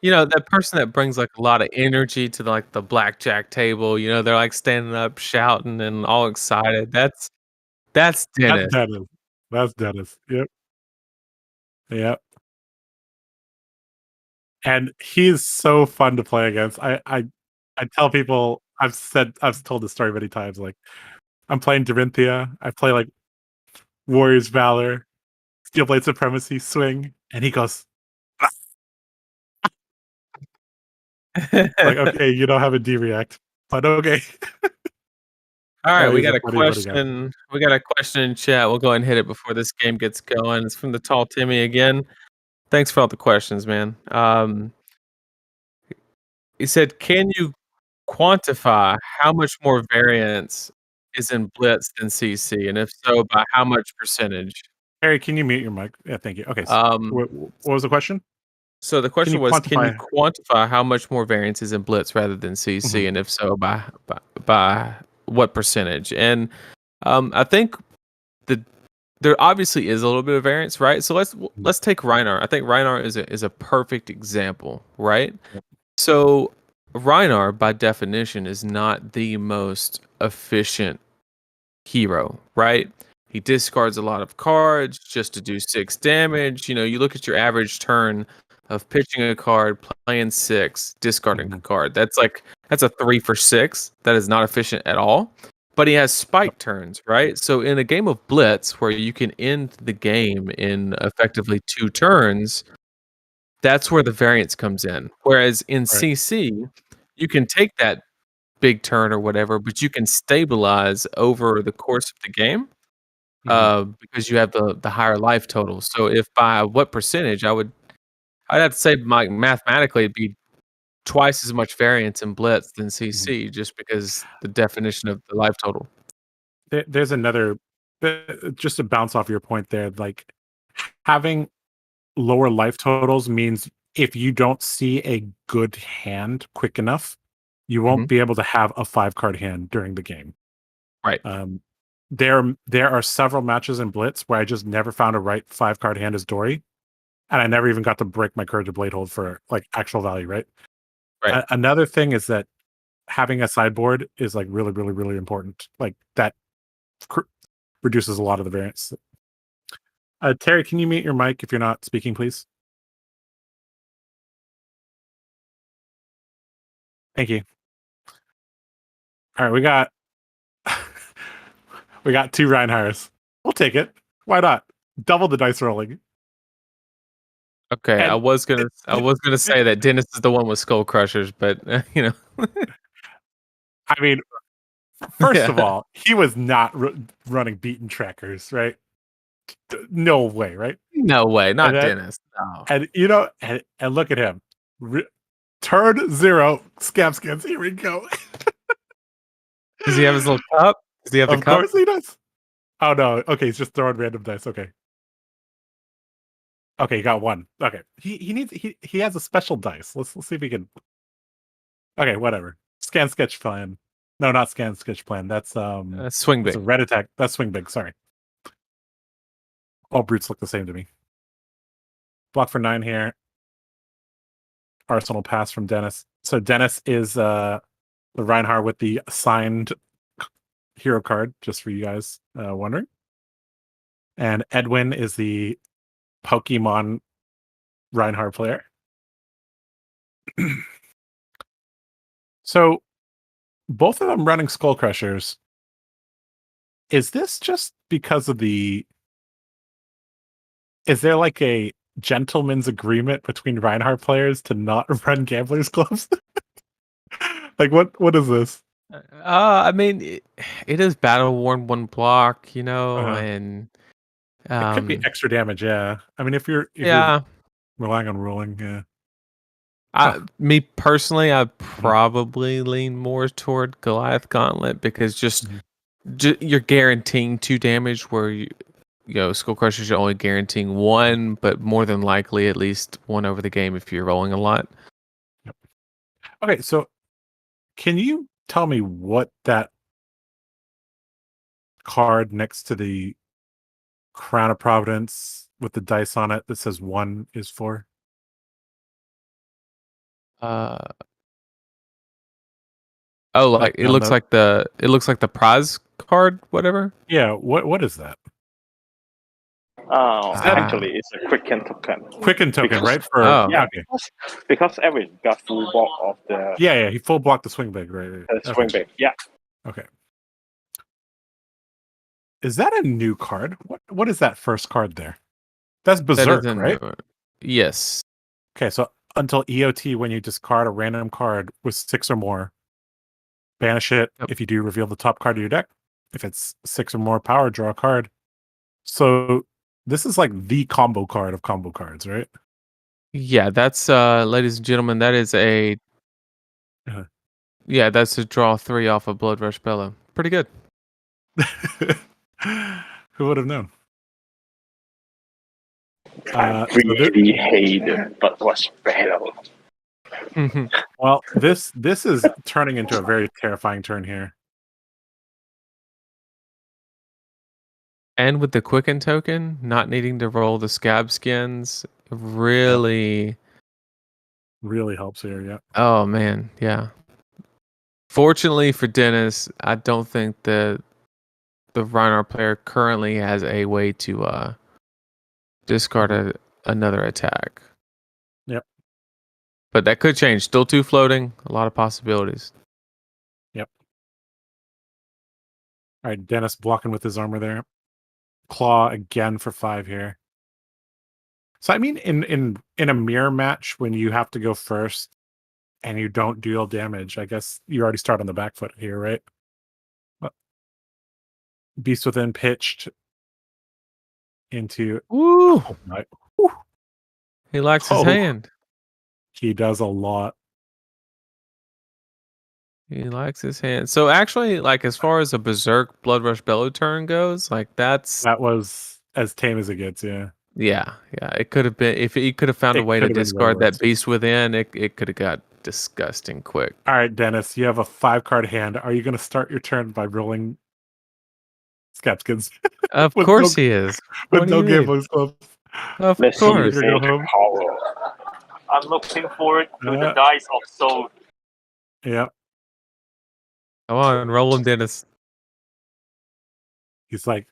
that person that brings like a lot of energy to the blackjack table. They're like standing up, shouting, and all excited. That's That's Dennis. Dennis. That's Dennis. Yep. Yep. And he's so fun to play against. I tell people I've told this story many times. Like I'm playing Dorinthia. I play like Warriors Valor, Steel Blade Supremacy, Swing, and he goes like, okay, you don't have a D react, but okay. All right, we He's got a a funny guy. question. We got a question in chat. We'll go ahead and hit it before this game gets going. It's from the Tall Timmy again. Thanks for all the questions, man. He said, "Can you quantify how much more variance is in Blitz than CC, and if so, by how much percentage?" Harry, can you mute your mic? Yeah, thank you. Okay, so Um, what was the question? so the question was, can you quantify? quantify how much more variance is in Blitz rather than CC, and if so, by what percentage? And I think the there obviously is a little bit of variance, right? So let's take Reinar. I think Reinar is a perfect example, right? Yep. So Reinar, by definition, is not the most efficient hero, right? He discards a lot of cards just to do 6 damage. You know, you look at your average turn of pitching a card, playing 6, discarding a card. That's a 3 for 6. That is not efficient at all. But he has spike turns, right? So in a game of Blitz, where you can end the game in effectively 2 turns, that's where the variance comes in. Whereas in CC, you can take that big turn or whatever, but you can stabilize over the course of the game because you have the higher life total. So if by what percentage, I'd have to say mathematically it'd be twice as much variance in Blitz than CC, just because the definition of the life total. There's another, just to bounce off your point there, like having lower life totals means if you don't see a good hand quick enough, you won't be able to have a 5-card hand during the game. Right. There are several matches in Blitz where I just never found a right 5-card hand as Dory, and I never even got to break my Courage of Bladehold for like actual value, right? Right. Another thing is that having a sideboard is like really, really, really important. Like that reduces a lot of the variance. Terry, can you mute your mic if you're not speaking, please? Thank you. All right, we got 2 Reinhardts. We'll take it. Why not? Double the dice rolling. Okay, And I was gonna say that Dennis is the one with Skull Crushers, but you know. I mean, first of all, he was not running beaten trackers, right? No way, right? No way, not Dennis. No. And you know, and look at him. Turn 0 scab skins. Here we go. Does he have his little cup? Does he have the cup? Of course he does. Oh no. Okay, he's just throwing random dice. Okay. Okay, he got 1. Okay. He has a special dice. Let's see if we can. Okay, whatever. Scan sketch plan. No, not scan sketch plan. That's Swing big. It's a red attack. That's swing big, sorry. All brutes look the same to me. Block for 9 here. Arsenal pass from Dennis. So Dennis is the Reinhardt with the signed hero card, just for you guys wondering. And Edwin is the Pokemon Reinhardt player. So both of them running Skull Crushers. Is this just because of is there like a gentleman's agreement between Reinhardt players to not run Gamblers Clubs? Like what is this? I mean, it is battle worn 1 block, you know, and it could be extra damage, yeah. I mean, if you're relying on rolling, yeah. Me personally, I probably lean more toward Goliath Gauntlet because just you're guaranteeing 2 damage, where you know Skull Crushers are only guaranteeing 1, but more than likely at least 1 over the game if you're rolling a lot. Yep. Okay, so can you tell me what that card next to the Crown of Providence with the dice on it that says 1 is for? It looks like the prize card, whatever. Yeah, what is that? Actually, it's a quicken token. Quicken token, right? Yeah, because Edwin got full block of the. Yeah, he full blocked the swing big, right? Swing big, yeah. Okay. Is that a new card? What is that first card there? That's Berserk, right? Yes. Okay, so until EOT, when you discard a random card with 6 or more, banish it. Yep. If you do, reveal the top card of your deck. If it's 6 or more power, draw a card. So this is like the combo card of combo cards, right? Yeah, that's ladies and gentlemen, that is a yeah, that's a draw 3 off of Blood Rush Bellow. Pretty good. Who would have known? I really hate it, but was better. Well, this is turning into a very terrifying turn here. And with the Quicken token, not needing to roll the Scab Skins, really helps here, yeah. Oh, man, yeah. Fortunately for Dennis, I don't think the Reinhardt player currently has a way to discard another attack. Yep. But that could change. Still 2 floating, a lot of possibilities. Yep. All right, Dennis blocking with his armor there. Claw again for 5 here. So I mean, in a mirror match, when you have to go first and you don't deal damage, I guess you already start on the back foot here, right? Beast Within pitched into. Woo! Oh my. He likes his hand. He does a lot. He likes his hand. So actually, like as far as a Berserk Blood Rush Bellow turn goes, like that was as tame as it gets. Yeah. Yeah. It could have been if he could have found a way to discard that Beast Within. It could have got disgusting quick. All right, Dennis, you have a 5-card hand. Are you going to start your turn by rolling Scabskins? Of course he is. With no Gambler's Club. Of course. Go home. I'm looking forward to the Dice of Soul. Yeah. Come on, roll him, Dennis. He's like,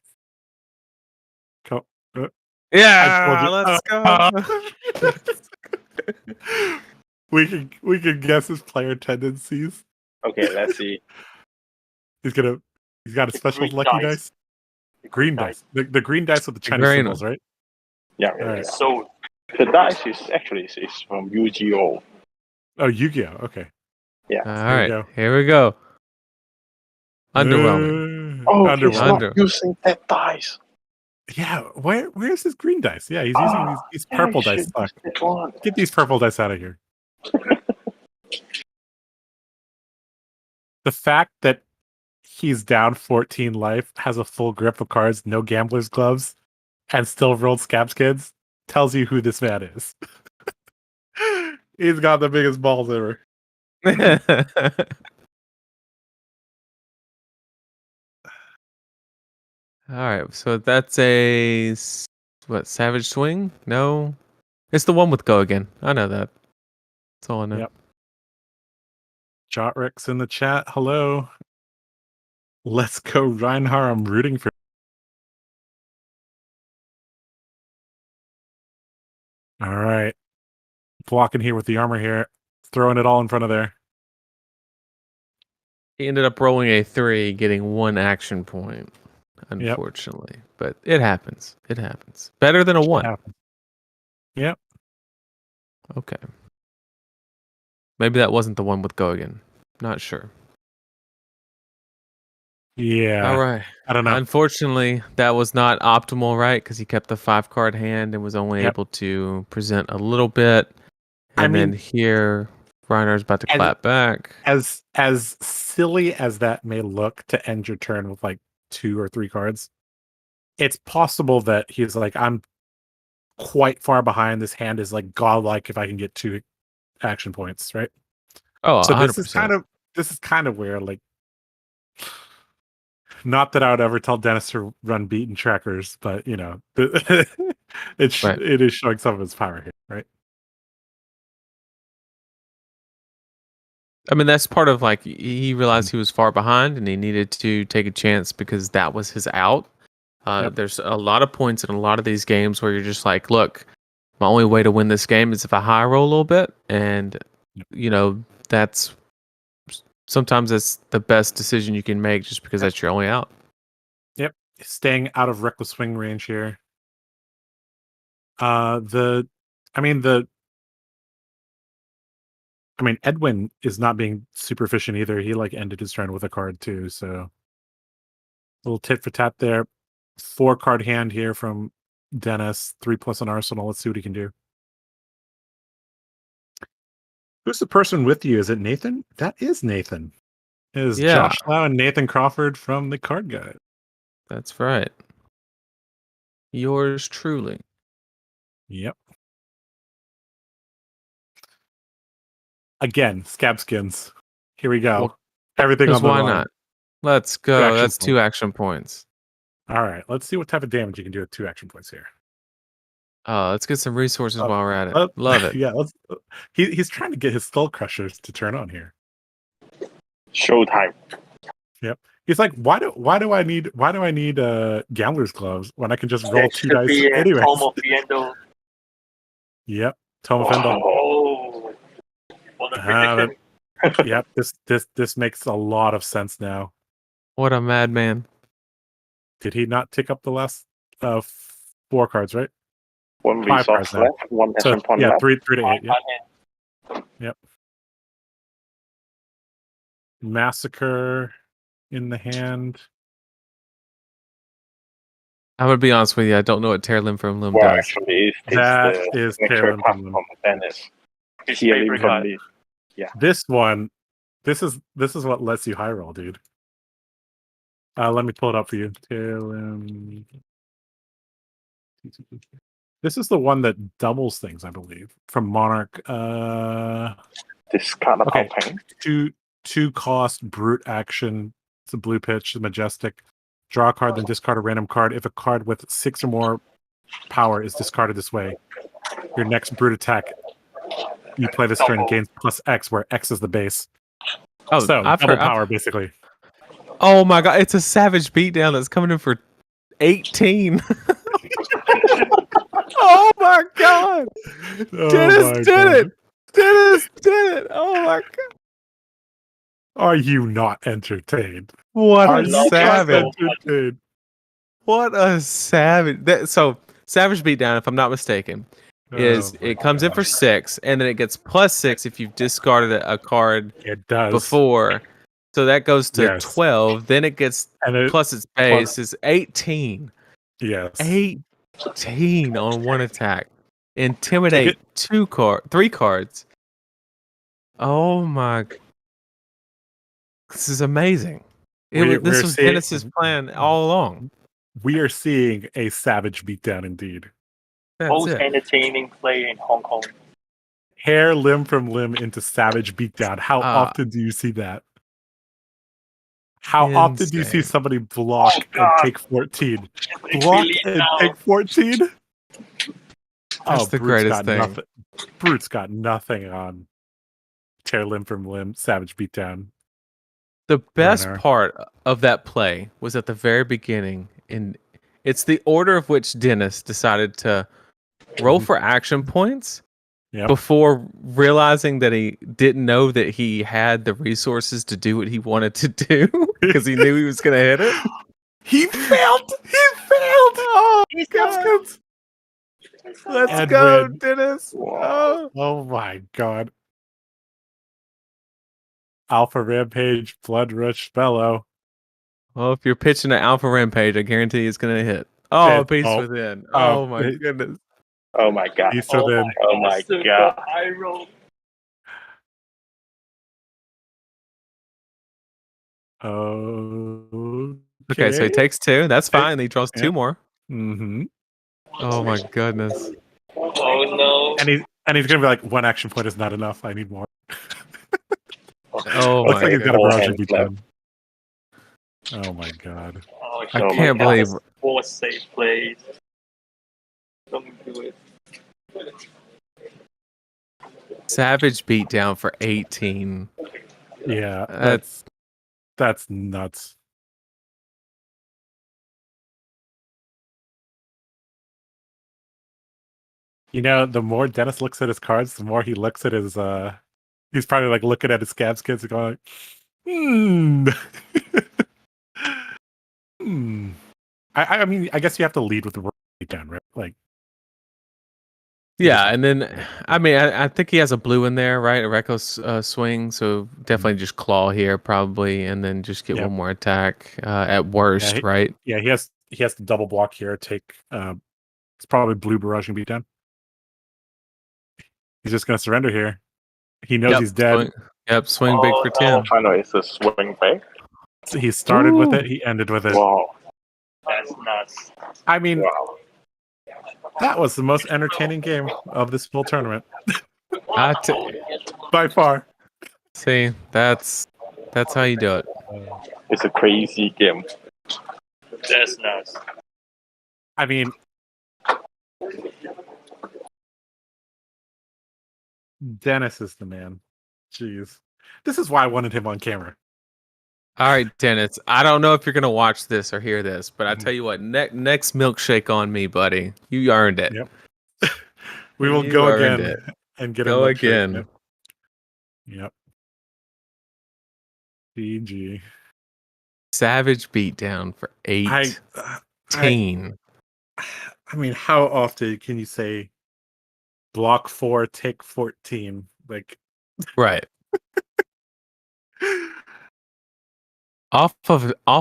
yeah, let's go. we can guess his player tendencies. Okay, let's see. He's got a special lucky dice. Green dice. The green dice with the Chinese symbols, right? Yeah. Right. So the dice is actually from Yu-Gi-Oh. Oh, Yu-Gi-Oh. Okay. Yeah. All right. Here we go. Underwhelming. He's not using that dice. Yeah, where's his green dice? Yeah, he's using these purple dice. Get these purple dice out of here. The fact that he's down 14 life, has a full grip of cards, no gambler's gloves, and still rolled Scabs Kids tells you who this man is. He's got the biggest balls ever. All right, so that's a Savage Swing? No, it's the one with Go Again. I know that. That's all I know. Yep. Jotrix in the chat. Hello. Let's go, Reinhardt. I'm rooting for. All right, blocking here with the armor here, throwing it all in front of there. He ended up rolling a 3, getting 1 action point. Unfortunately, but it happens. It happens. Better than a 1. Yep. Okay. Maybe that wasn't the one with Go Again. Not sure. Yeah. All right. I don't know. Unfortunately, that was not optimal, right? Because he kept the 5-card hand and was only able to present a little bit. And then here, Reiner's about to clap back. As silly as that may look to end your turn with like 2 or 3 cards, it's possible that he's like, I'm quite far behind. This hand is like godlike if I can get 2 action points, right? Oh, so 100%. This is kind of where, like, not that I would ever tell Dennis to run beaten trackers, but you know, it is showing some of his power here, right? I mean, that's part of like he realized he was far behind and he needed to take a chance because that was his out. There's a lot of points in a lot of these games where you're just like, look, my only way to win this game is if I high roll a little bit, and that's sometimes that's the best decision you can make, just because that's your only out. Yep, staying out of reckless swing range here. Edwin is not being super efficient either. He ended his turn with a card too, so a little tit for tat there. 4-card hand here from Dennis, 3+ on Arsenal. Let's see what he can do. Who's the person with you? Is it Nathan? That is Nathan. It is Josh Lau and Nathan Crawford from the Card Guide. That's right. Yours truly. Yep. Again, scab skins. Here we go. Everything on the line. Why not? Let's go. That's 2 action points. All right. Let's see what type of damage you can do with 2 action points here. Let's get some resources while we're at it. Love it. Yeah. He's trying to get his Skull Crushers to turn on here. Showtime. Yep. He's like, why do I need Gambler's Gloves when I can just roll 2 dice anyway? Yep. Tome of Fendel. Oh. Yep. This makes a lot of sense now. What a madman. Did he not tick up the last 4 cards, right? 1 resource left, 1 action point left. 3 to 8. Yep. Massacre in the hand. I'm gonna be honest with you. I don't know what Tear Limb from Limb does. Actually, that is Tear Limb from Limb. Dennis. Yeah. This one, this is what lets you high roll, dude. Let me pull it up for you. Tear Limb. This is the one that doubles things, I believe, from Monarch. This kind of campaign. 2 cost brute action. It's a blue pitch, majestic. Draw a card, then discard a random card. If a card with 6 or more power is discarded this way, your next brute attack you play this turn gains +X, where X is the base. Oh, so double power, basically. Oh my god, it's a savage beatdown that's coming in for 18. Oh my god! Dennis did it! Dennis did it! Oh my god! Are you not entertained? What a savage! What a savage! So savage beatdown, if I'm not mistaken, is it comes in for 6, and then it gets +6 if you've discarded a card before. So that goes to 12. Then it gets plus its base is 18. Yes. 18 on 1 attack. Intimidate 3 cards. Oh my! This is amazing. This was Dennis's plan all along. We are seeing a savage beatdown indeed. Most entertaining play in Hong Kong. Hair limb from limb into savage beatdown. How often do you see that? How often do you see somebody block and take 14? Block and take 14? That's the greatest thing. Brute's got nothing on tear limb from limb, savage beatdown. The best part of that play was at the very beginning, and it's the order of which Dennis decided to roll for action points before realizing that he didn't know that he had the resources to do what he wanted to do because he knew he was going to hit it. He failed! Oh, God. Let's go, Dennis! Oh my god. Alpha Rampage, Blood Rush, Bellow. Well, if you're pitching an Alpha Rampage, I guarantee it's going to hit. Oh, Beast Within. Oh my goodness. Oh my god. Beast Within. Oh my god. I rolled. Okay, so he takes 2. That's fine. He draws 2 more. Mm-hmm. Oh my goodness. Oh no. And he's gonna be like, 1 action point is not enough. I need more. Oh looks my like he's got a god. barrage beat done. Oh my god. I can't believe 4 safe plays. Don't do it. savage beatdown for 18. Yeah, that's nuts. You know, the more Dennis looks at his cards, the more he looks at his he's probably like looking at his scabs kids and going, I mean, I guess you have to lead with the down, right? Like, yeah, and then I mean, I think he has a blue in there, right? A reckless swing, so definitely just claw here, probably, and then just get one more attack at worst, right? Yeah, he has to double block here. Take it's probably blue barrage and beat down. He's just gonna surrender here. He knows he's dead. Swing big for 10. Final is a swing big. So he started with it, he ended with it. Wow. That's nuts. I mean, that was the most entertaining game of this full tournament. By far. See, that's how you do it. It's a crazy game. That's nuts. I mean, Dennis is the man. Jeez. This is why I wanted him on camera. All right, Dennis. I don't know if you're gonna watch this or hear this, but I tell you what, next milkshake on me, buddy. You earned it. Yep. We will go again and get go again. Yep. GG. Savage beatdown for 18. I mean, how often can you say block 4, take 14? Like, right. off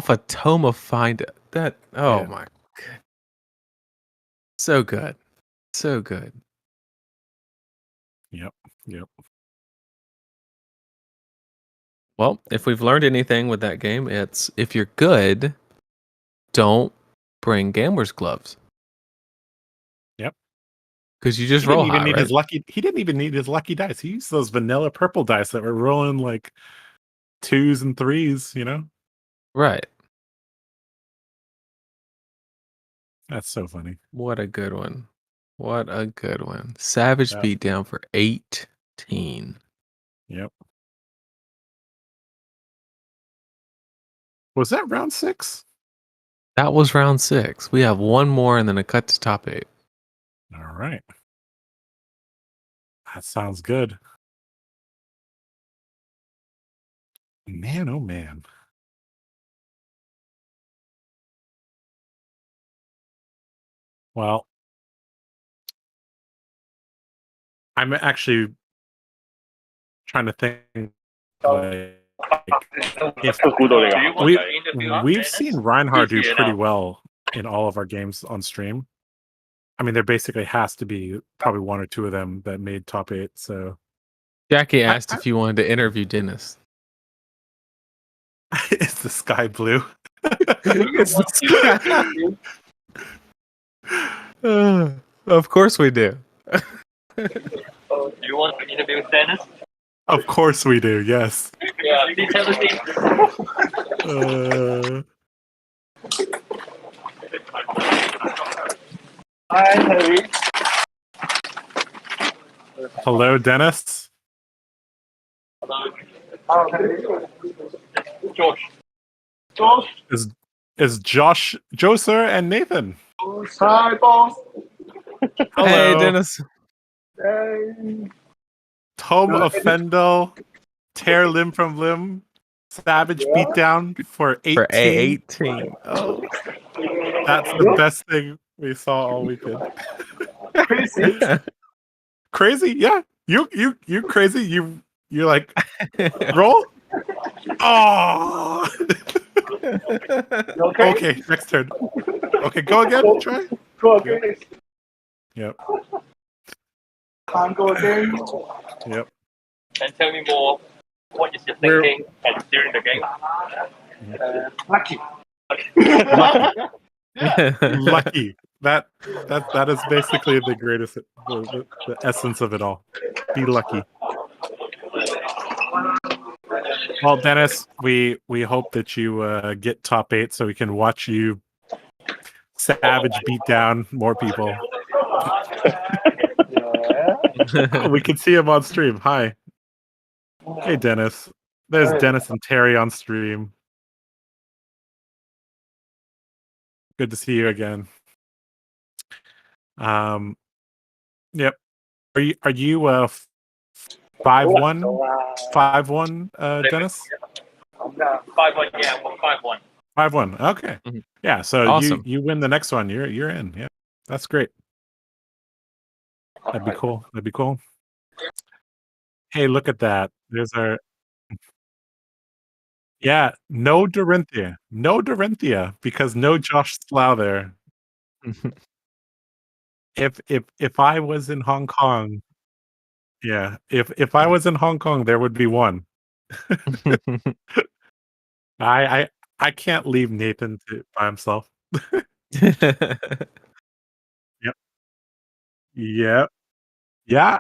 a Toma find that. Oh my god. So good. So good. Yep. Well, if we've learned anything with that game, it's if you're good, don't bring gambler's gloves. Yep. Because you just roll high, right? He didn't even need his lucky dice. He used those vanilla purple dice that were rolling like 2s and 3s, you know? Right. That's so funny. What a good one. Savage beatdown for 18. Yep. Was that round 6? That was round 6. We have one more and then a cut to top 8. All right. That sounds good. Man, oh man. Well, I'm actually trying to think we've seen Reinhardt do pretty well in all of our games on stream. I mean, there basically has to be probably 1 or 2 of them that made top 8. So Jackie asked if you wanted to interview Dennis. Is the sky blue? Of course we do. Do you want to interview Dennis? Of course we do, yes. Yeah, please have a seat. Hi, Harry. Hello, Dennis. Hello. Josh. Is Josh, Joser, and Nathan? Hi, boss. Hello. Hey, Dennis. Hey. Tom of Fendel, tear limb from limb, savage beatdown for 18. For 18. Oh, that's the best thing we saw all weekend. Crazy. Crazy, yeah. You crazy. You're like roll. Oh. Okay, next turn. Okay, go again. Try. Go again. Yep. Can't go again. Yep. And tell me more. What is your thinking and during the game? Lucky. Lucky. That is basically the greatest, the essence of it all. Be lucky. Well, Dennis, we hope that you get top 8 so we can watch you savage beat down more people. We can see him on stream. Hi. Hey, Dennis. There's Dennis and Terry on stream. Good to see you again. Yep. Are you 5-1? 5-1, Dennis? 5-1, yeah, 5-1. 5-1. Okay. Mhm. Yeah, so Awesome. you win the next one. You're in. Yeah. That's great. That'd be cool. That'd be cool. Hey, look at that. There's our yeah, no Dorinthia. No Dorinthia because no Josh Slough there. If I was in Hong Kong, yeah, if I was in Hong Kong, there would be one. I I I can't leave Nathan by himself. Yep. Yep. Yeah.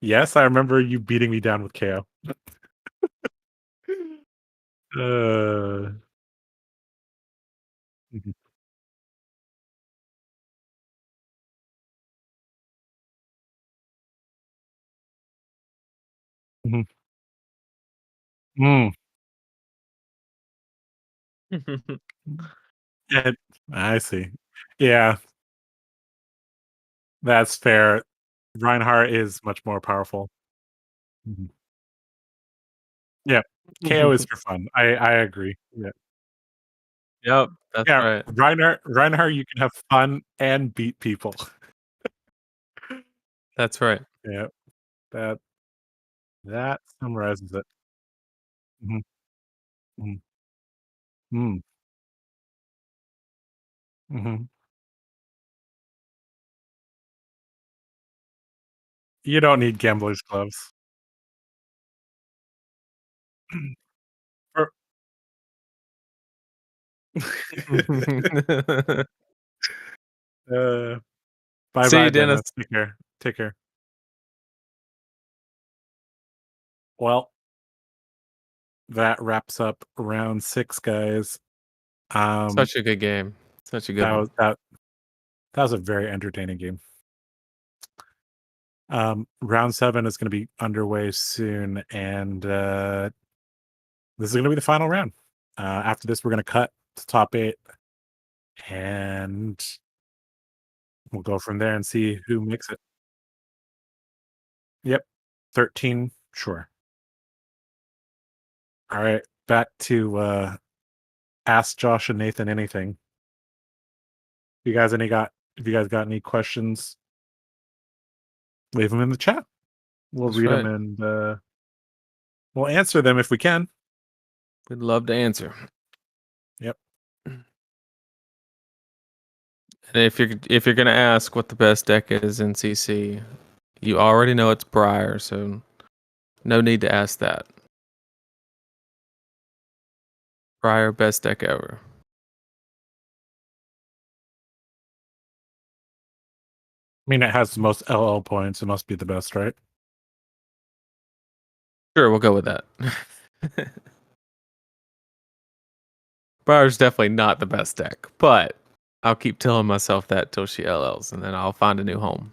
Yes, I remember you beating me down with KO. Uh, mhm, mhm. Mm. And I see. Yeah, that's fair. Reinhardt is much more powerful. Mhm. Yeah, KO is for fun. I agree. Yeah. Yep, that's Yeah, right. Reinhardt, you can have fun and beat people. That's right. Yeah, that that summarizes it. Mhm, mhm, mm, mhm. You don't need gambler's gloves. For uh, See you, bye-bye, Dennis. Dennis. Take care. Take care. Well, that wraps up round 6, guys. Such a good game. Such a good That one. was that was a very entertaining game. Round 7 is gonna be underway soon, and, this is gonna be the final round. After this, we're gonna cut to top 8, and we'll go from there and see who makes it. Yep, 13, sure. Alright, back to, Ask Josh and Nathan anything. If you guys got any questions, leave them in the chat. We'll That's read them right. and, we'll answer them if we can. We'd love to answer. Yep. And if you're gonna ask what the best deck is in CC, you already know it's Briar, so no need to ask that. Briar, best deck ever. I mean, it has the most LL points. It must be the best, right? Sure, we'll go with that. Briar's definitely not the best deck, but I'll keep telling myself that till she LLs, and then I'll find a new home.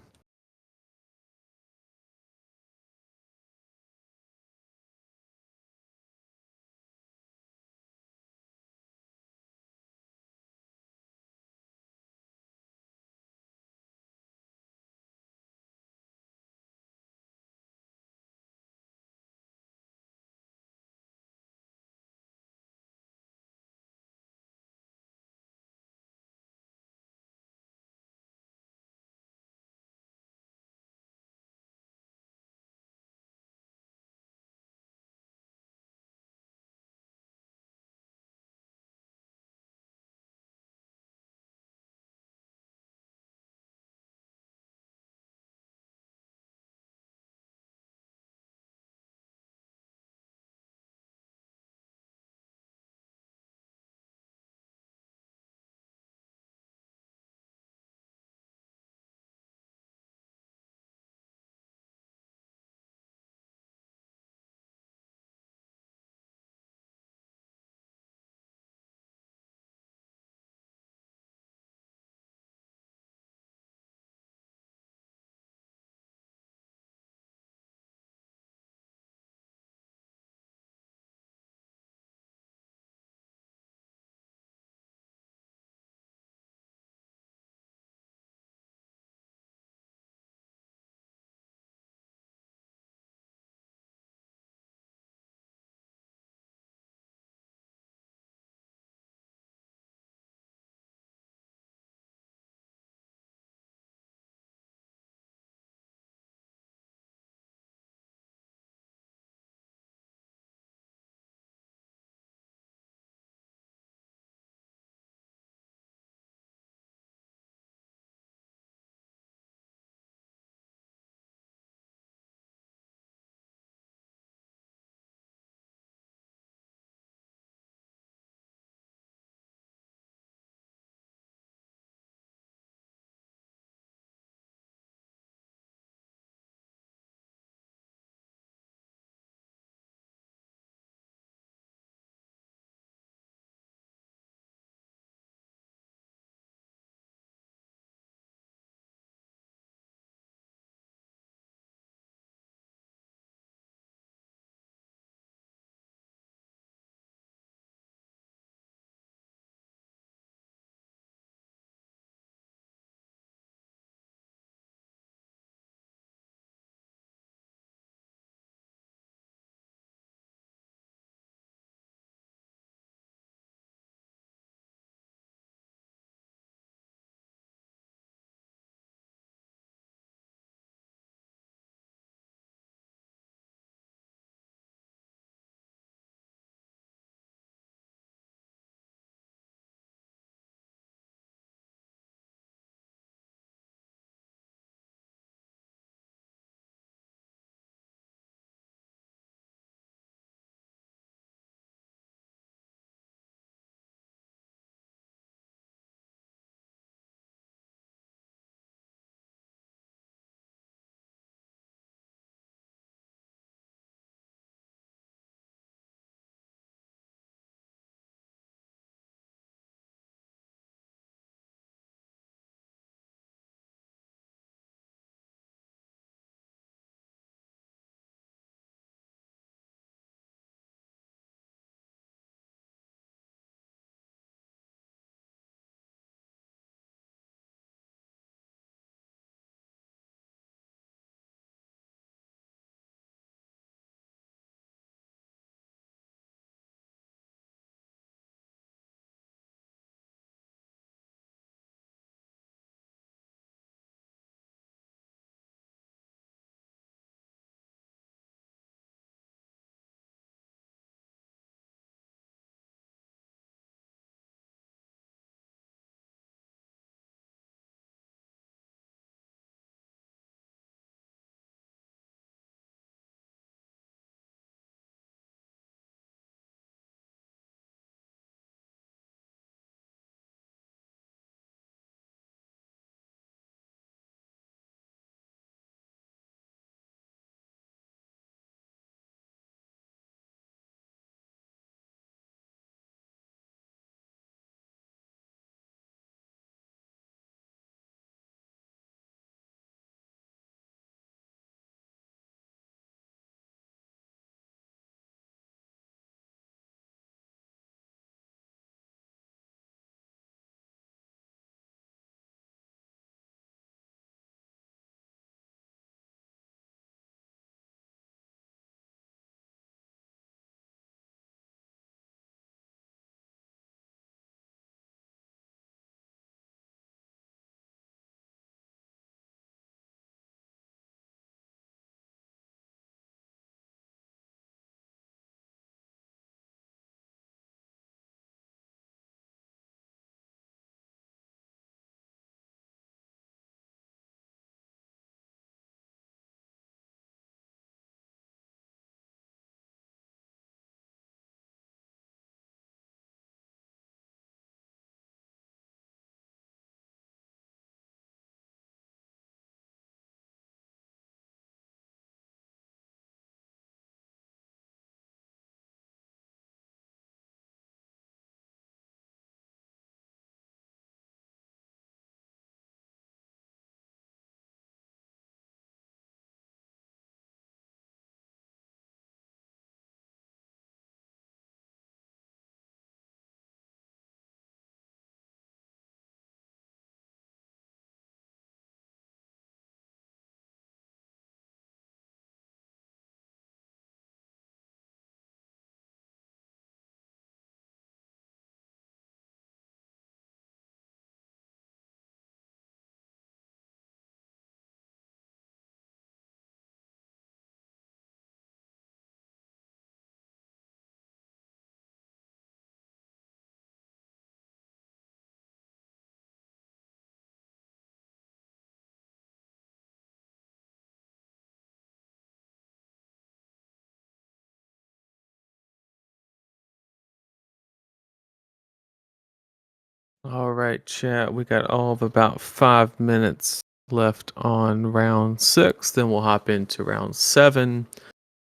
All right, chat. We got all of about 5 minutes left on round 6. Then we'll hop into round 7,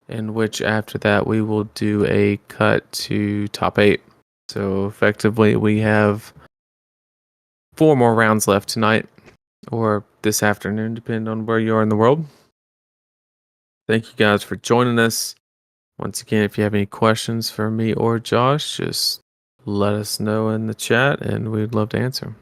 in which after that we will do a cut to top 8. So effectively, we have 4 more rounds left tonight or this afternoon, depending on where you are in the world. Thank you guys for joining us. Once again, if you have any questions for me or Josh, just let us know in the chat and we'd love to answer them.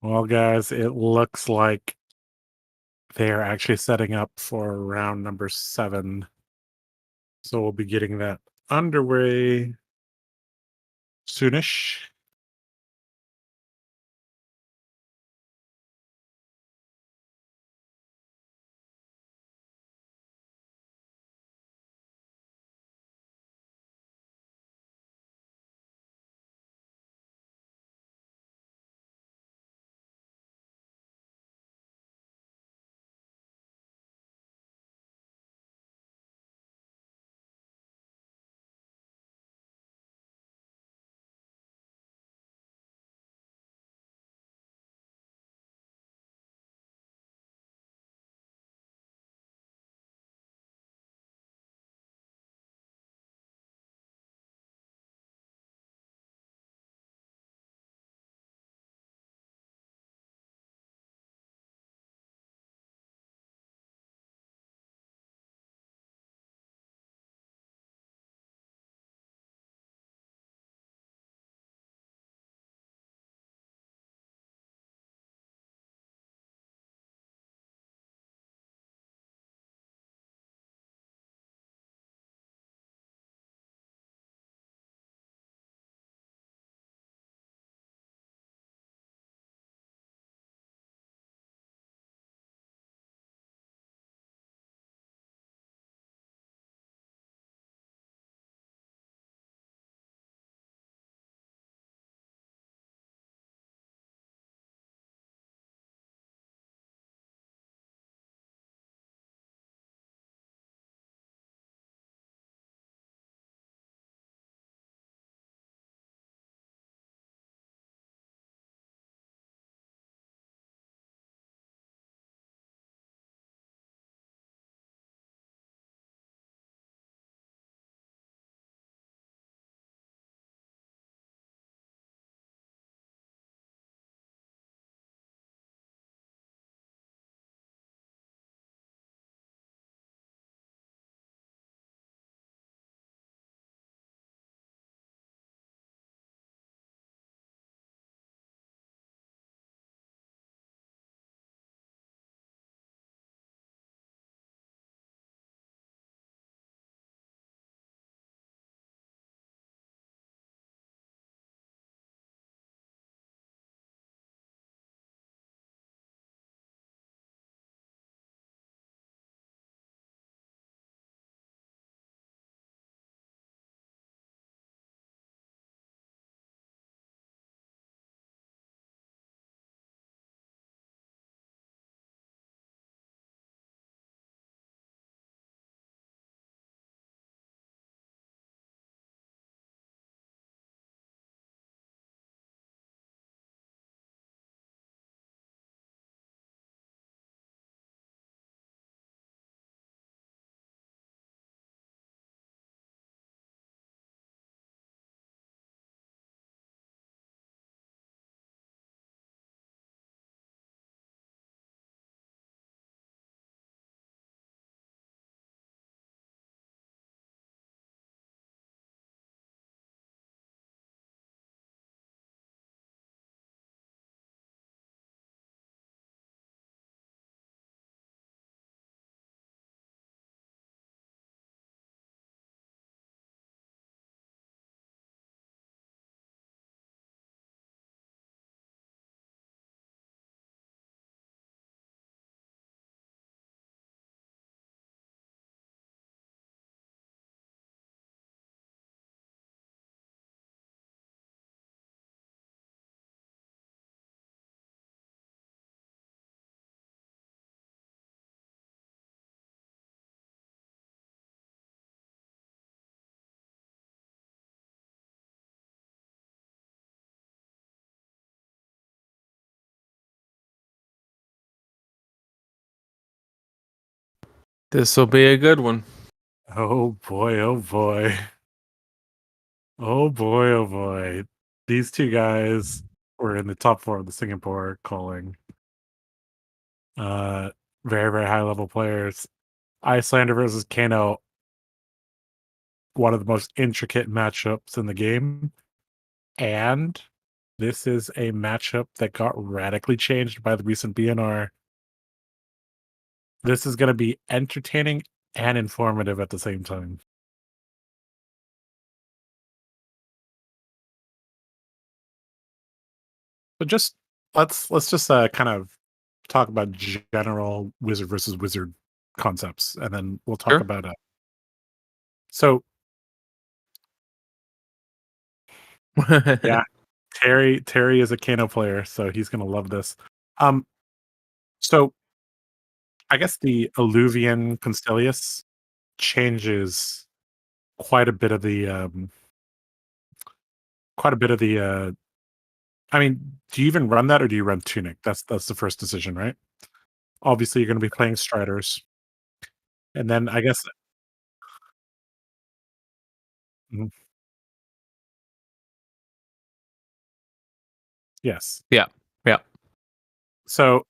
Well, guys, it looks like they are actually setting up for round number 7. So we'll be getting that underway soonish. This will be a good one. Oh boy, oh boy. Oh boy, oh boy. These two guys were in the top 4 of the Singapore calling. Very, very high level players. Icelander versus Kano. One of the most intricate matchups in the game. And This is a matchup that got radically changed by the recent BNR. This is going to be entertaining and informative at the same time. But just let's just kind of talk about general wizard versus wizard concepts, and then we'll talk about so yeah, Terry is a Kano player, so he's gonna love this. So I guess the Alluvian Constellius changes quite a bit of the I mean, do you even run that or do you run Tunic? That's the first decision, right? Obviously you're gonna be playing Striders. And then I guess Mhm. Yes. Yeah. So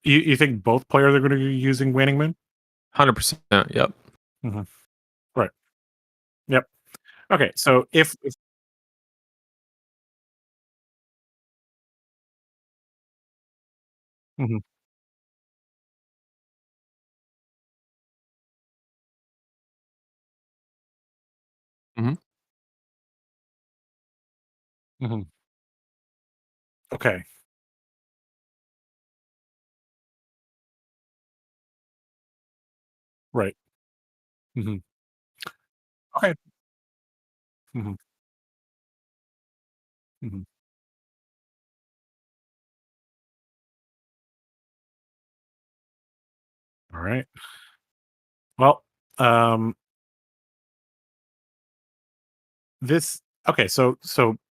you think both players are gonna be using Waning Moon? 100%. Yep. Right. Yep. Okay, so if Mhm. Mhm. Mhm. Okay. Right. Mhm. Okay. Mhm. Mhm. Alright. Well, um, this okay, so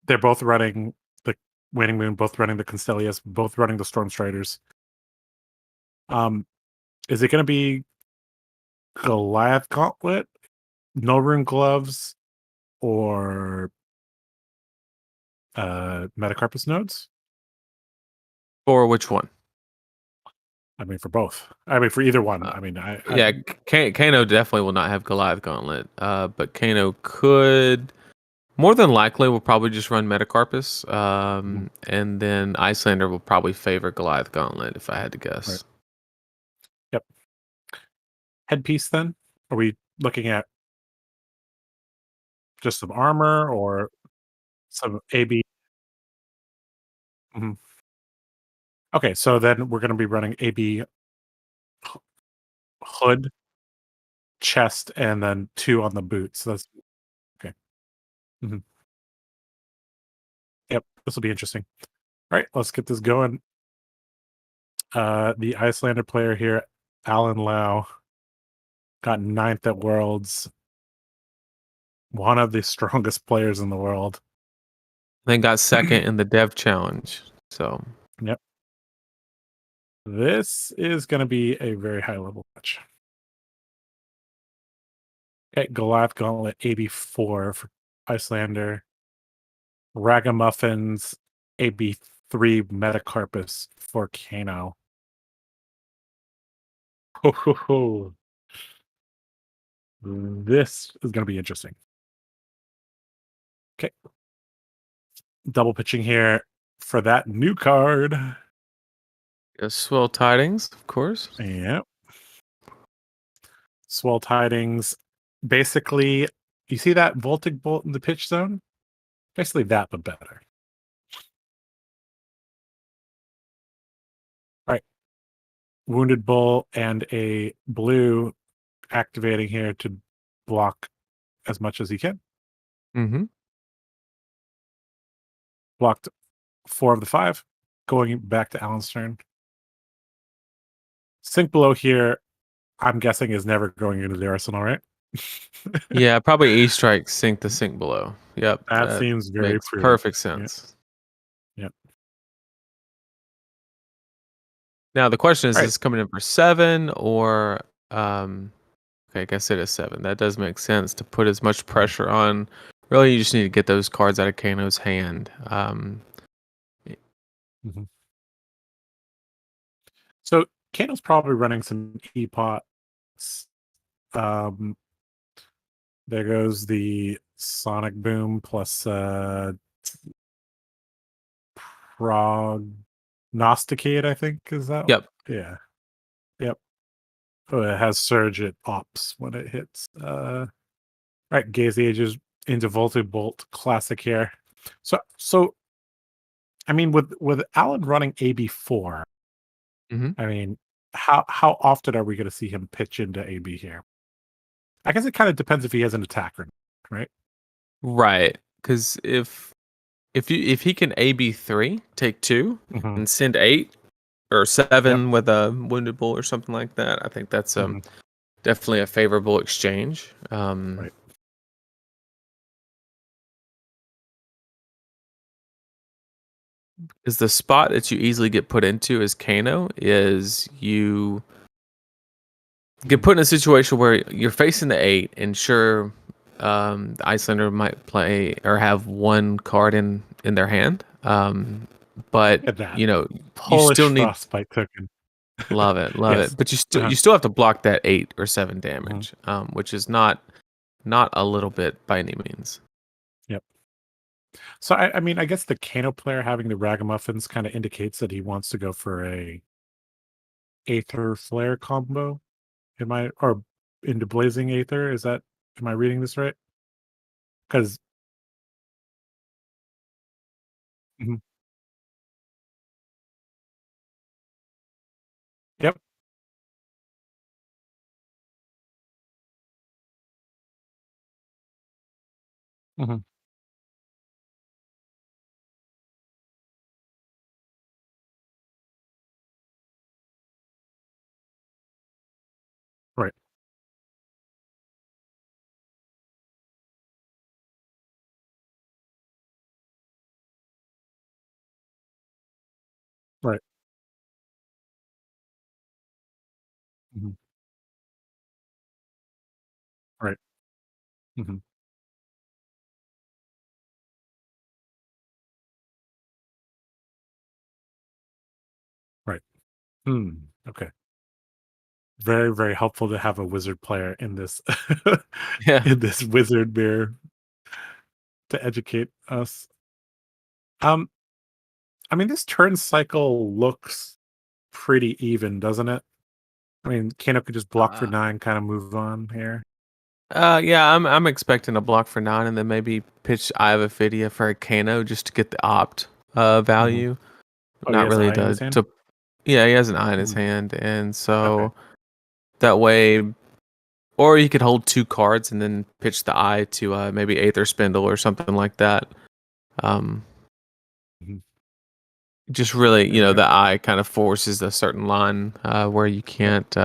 they're both running the Waning Moon, both running the Constellius, both running the Storm Striders. Is it gonna be Goliath Gauntlet, No Rune Gloves, or Metacarpus Nodes? For which one? I mean, for both. I mean, for either one. Uh, I mean, Yeah, Kano definitely will not have Goliath Gauntlet. But Kano could more than likely will probably just run Metacarpus. And then Icelander will probably favor Goliath Gauntlet if I had to guess. Right. Yep. Headpiece then? Are we looking at just some armor or some AB? Mhm. Okay, so then we're gonna be running AB hood, chest, and then 2 on the boots. So that's okay. Mhm. Yep, this will be interesting. Alright, let's get this going. The Icelander player here, Alan Lau, got 9th at Worlds. One of the strongest players in the world. Then got second in the Dev Challenge. So Yep. This is gonna be a very high level match. Okay, Goliath Gauntlet AB4 for Icelander. Ragamuffins AB3 Metacarpus for Kano. Ho, ho, ho. This is going to be interesting. Okay. Double pitching here for that new card. Swell Tidings, of course. Yep. Swell Tidings. Basically, you see that Voltic Bolt in the pitch zone? Basically that, but better. All right. Wounded Bull and a blue activating here to block as much as he can. Mm-hmm. Blocked 4 of the 5. Going back to Alan's turn. Sink Below here, I'm guessing, is never going into the arsenal, right? Yeah, probably E-Strike sink the sink below. Yep. That seems very makes prudent. perfect sense. Yep. Now the question is, Right. is this coming in for 7 or okay, I guess it is 7. That does make sense to put as much pressure on. Really, you just need to get those cards out of Kano's hand. Mm-hmm. So Kano's probably running some E-Pots. There goes the Sonic Boom plus Prognosticate, I think, is that? Yep. Yeah. Yep. Oh, it has surge at ops when it hits. Right, Gaze the Ages into Voltage Bolt, classic here. So I mean, with Alan running AB4, I mean, how often are we going to see him pitch into AB here? I guess it kind of depends if he has an attacker, right? Right, because if he can AB3, take 2, and send 8 or 7 with a wounded bull or something like that, I think that's definitely a favorable exchange. Right. Is the spot that you easily get put into as Kano is you get put in a situation where you're facing the 8, and sure, the Icelander might play or have 1 card in their hand, but you Polish still need Frostbite token. love it, Yes. it. But you still have to block that 8 or 7 damage, which is not a little bit by any means. Yep. So I mean, I guess the Kano player having the Ragamuffins kind of indicates that he wants to go for a Aether Flare combo. Or into Blazing Aether? Am I reading this right? Because Yep. Mhm. Right. Right. Mhm. Right. Mhm. Right. Okay. Very, very helpful to have a wizard player in this Yeah. in this wizard mirror to educate us. Um, I mean, this turn cycle looks pretty even, doesn't it? I mean, Kano could just block for 9, kind of move on here. Yeah, I'm expecting a block for 9, and then maybe pitch Eye of Ophidia for a Kano just to get the opt value. Oh, he Not has an really eye in his hand? yeah, he has an eye in his hand, and so that way, or he could hold 2 cards and then pitch the eye to maybe Aether Spindle or something like that. Just really, the eye kind of forces a certain line where you can't.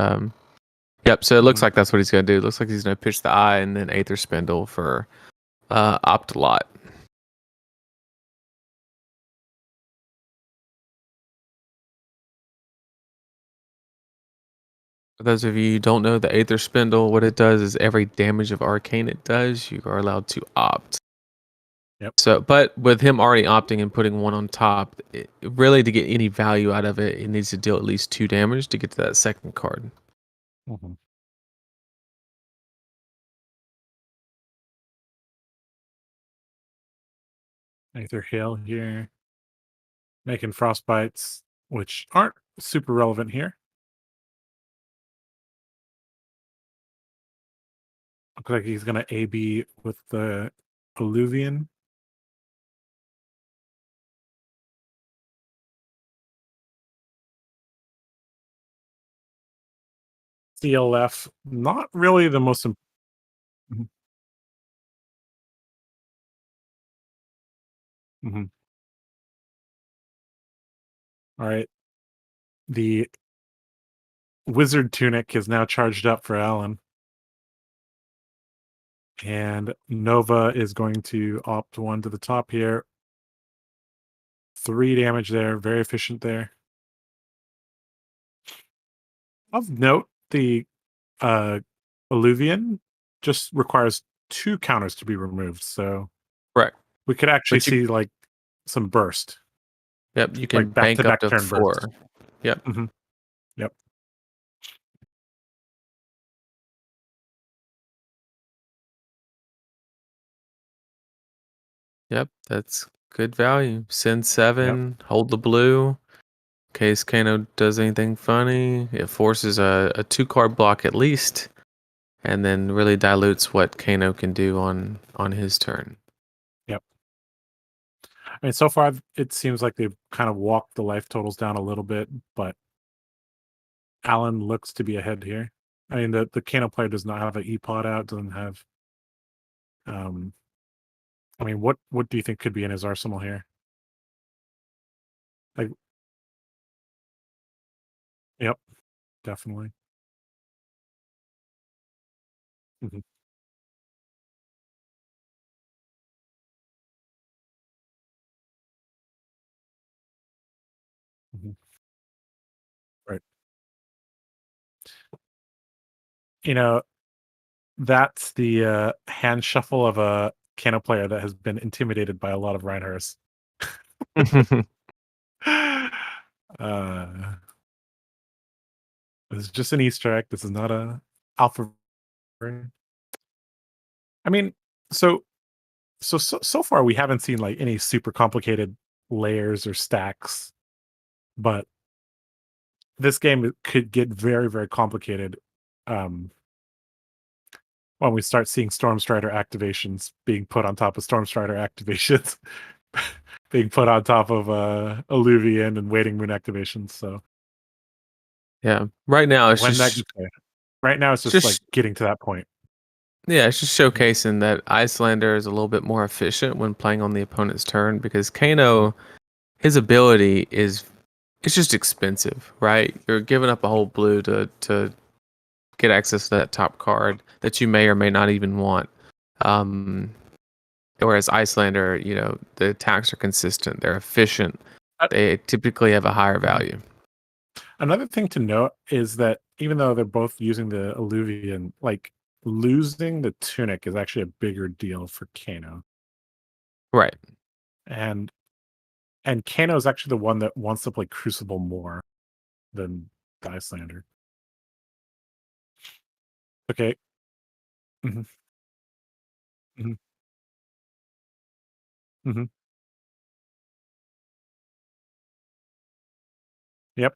Yep. So it looks like that's what he's going to do. It looks like he's going to pitch the eye and then Aether Spindle for opt a lot. For those of you who don't know, the Aether Spindle, what it does is every damage of Arcane it does, you are allowed to opt. Yep. So, but with him already opting and putting 1 on top, really to get any value out of it, it needs to deal at least 2 damage to get to that second card. Aether Hail here. Making Frostbites, which aren't super relevant here. Looks like he's going to AB with the Alluvian. CLF, not really the most All right. The Wizard Tunic is now charged up for Alan. And Nova is going to opt 1 to the top here. 3 damage there. Very efficient there. Of note, the Alluvian just requires 2 counters to be removed. So Correct. we could actually see like some burst. Yep. You can like bank up back-to-back to turn 4. burst. Yep. Yep. Yep. That's Good value. Send 7, hold the blue. In case Kano does anything funny, it forces a 2-card block at least, and then really dilutes what Kano can do on his turn. Yep. I mean, so far it seems like they've kind of walked the life totals down a little bit, but Alan looks to be ahead here. I mean, the Kano player does not have an E-Pod out, doesn't have. I mean, what do you think could be in his arsenal here? Like, yep, definitely. Mhm. Mhm. Right. You know, that's the hand shuffle of a Kano player that has been intimidated by a lot of Reinhardts. uh, this is just an Easter egg. This is not a alpha. I mean, so far we haven't seen like any super complicated layers or stacks, but this game could get very, very complicated when we start seeing Storm Strider activations being put on top of Storm Strider activations, being put on top of Illuvian and Waiting Moon activations. So yeah, right now it's right now it's just like getting to that point. Yeah, it's just showcasing that Icelander is a little bit more efficient when playing on the opponent's turn, because Kano, his ability is, it's just expensive, right? You're giving up a whole blue to get access to that top card that you may or may not even want. Whereas Icelander, the attacks are consistent, they're efficient, they typically have a higher value. Another thing to note is that even though they're both using the Illuvian, like losing the Tunic is actually a bigger deal for Kano. Right. And Kano is actually the one that wants to play Crucible more than the Icelander. Okay. Mhm. Mhm. Mhm. Yep.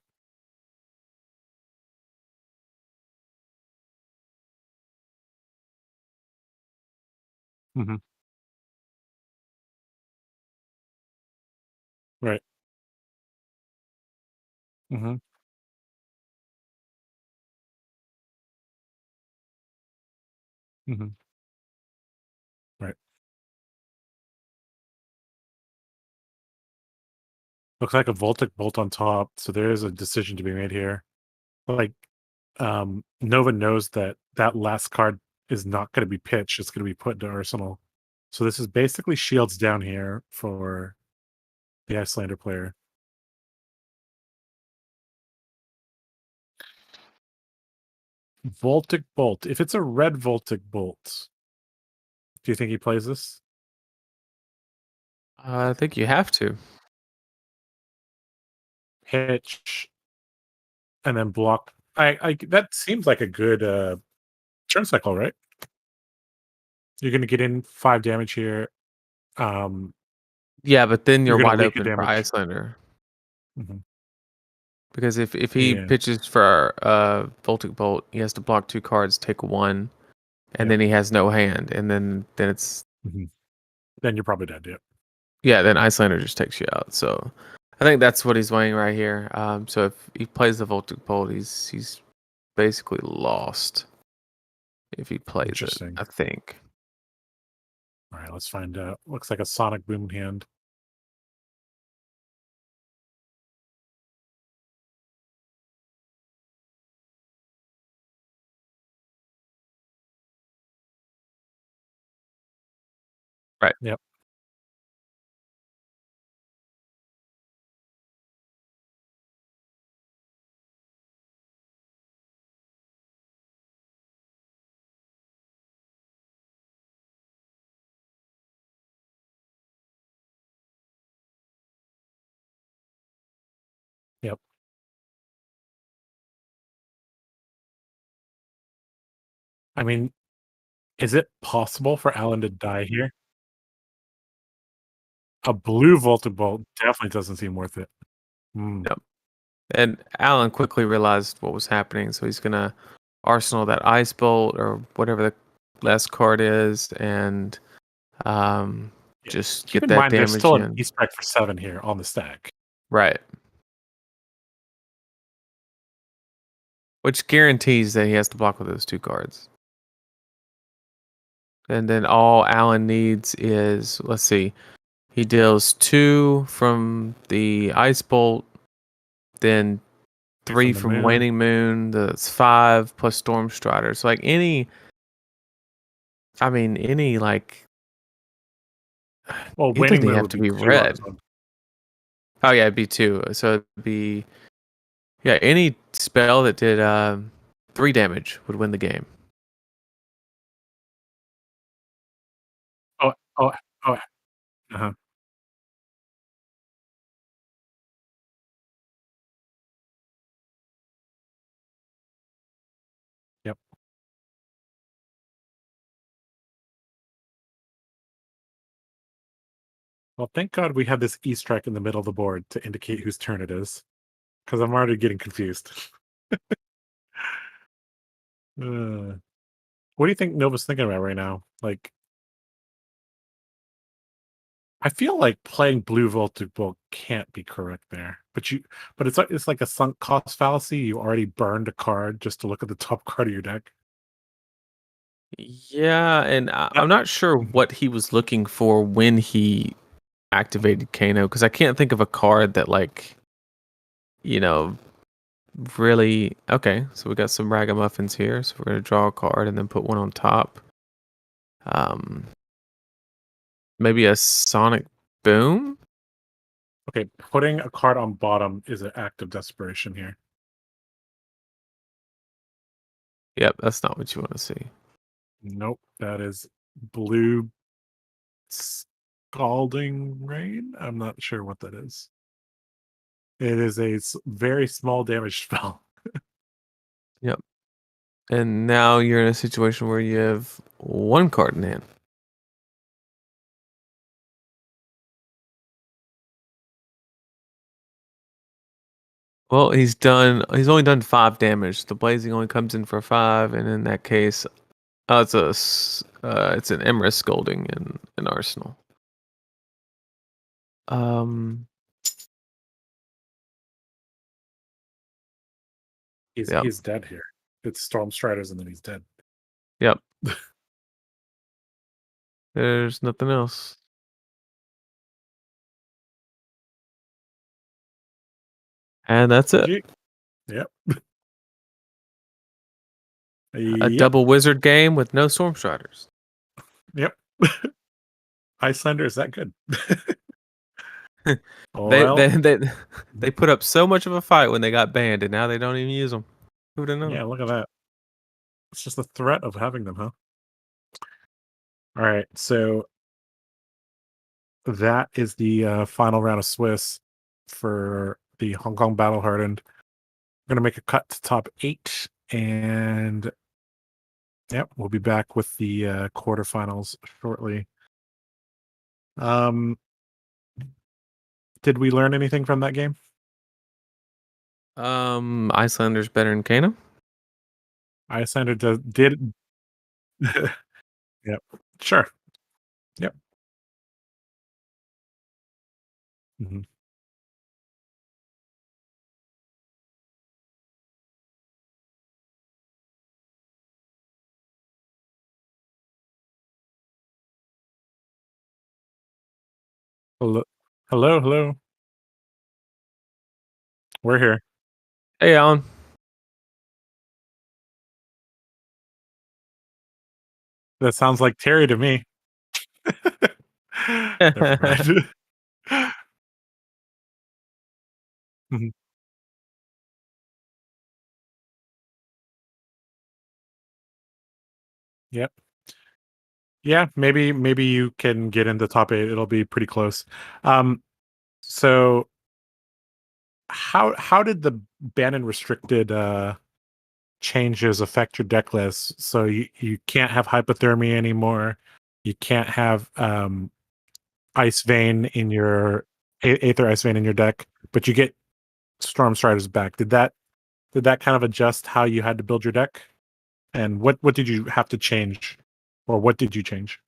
Mhm. Right. Mhm. Mhm. Right. Looks like a Voltic Bolt on top, so there is a decision to be made here. Like, Nova knows that that last card is not gonna be pitched, it's gonna be put into Arsenal. So this is basically shields down here for the Icelander player. Voltic Bolt. If it's a red Voltic Bolt, do you think he plays this? I think you have to. Pitch and then block. I that seems like a good turn cycle, right? You're gonna get in 5 damage here. Yeah, but then you're You're gonna wide leak a open for damage. Icelander. Mhm. Because if he Yeah. pitches for Voltic Bolt, he has to block 2 cards, take 1, and then he has no hand, and then it's Mhm. Then you're probably dead, then Icelander just takes you out. So I think that's what he's weighing right here. So if he plays the Voltic Bolt, he's basically lost if he plays it, Interesting. I think. All right, let's find out. Looks like a Sonic Boom hand. Right. Yep. Yep. I mean, is it possible for Alan to die here? A blue Voltic Bolt definitely doesn't seem worth it. Yep. And Alan quickly realized what was happening, so he's gonna arsenal that Ice Bolt or whatever the last card is, and just Keep get in that mind, there's damage still in. an E-Spec for 7 here on the stack. Right. Which guarantees that he has to block with those 2 cards. And then all Alan needs is, let's see, he deals 2 from the Ice Bolt, then 3 from Waning Moon, that's 5 plus Storm Strider. So like any like, well, it doesn't have to be red. Oh yeah, it'd be 2. So it'd be, yeah, any spell that did 3 damage would win the game. Oh. Uh-huh. Yep. Well, thank God we have this E-Strike in the middle of the board to indicate whose turn it is, because I'm already getting confused. What do you think Nova's thinking about right now? Like, I feel like playing blue Voltic Bolt can't be correct there, but it's like a sunk cost fallacy. You already burned a card just to look at the top card of your deck. Yeah, and I'm not sure what he was looking for when he activated Kano, because I can't think of a card that, like, really. Okay, so we got some ragamuffins here, so we're gonna draw a card and then put one on top. Maybe a Sonic Boom. Okay, putting a card on bottom is an act of desperation here. Yep, that's not what you want to see. Nope, that is blue Scalding Rain. I'm not sure what that is. It is a very small damage spell. Yep. And now you're in a situation where you have 1 card in hand. Well, he's only done 5 damage. The blazing only comes in for 5, and in that case, it's an Emrys Scolding in an arsenal. He's dead here. It's Storm Striders and then he's dead. Yep. There's nothing else. And that's it. Yep. A double wizard game with no Storm Striders. Yep. Icelander is that good? They put up so much of a fight when they got banned, and now they don't even use them. Who'd have known? Yeah, look at that. It's just the threat of having them, huh? All right, so that is the final round of Swiss for the Hong Kong Battle Hardened. We're gonna make a cut to top 8, and yep, we'll be back with the quarterfinals shortly. Did we learn anything from that game? Icelander's better than Kano. Icelander did. Yep. Sure. Yep. Mm-hmm. Hello. We're here. Hey, Alan. That sounds like Terry to me. Never mind. Mhm. Yep. Yeah, maybe you can get into top 8. It'll be pretty close. So how did the ban and restricted changes affect your deck list? So you can't have hypothermia anymore. You can't have Ice Vein in your Aether Ice Vein in your deck, but you get Storm Striders back. Did that kind of adjust how you had to build your deck? And what did you have to change, or what did you change?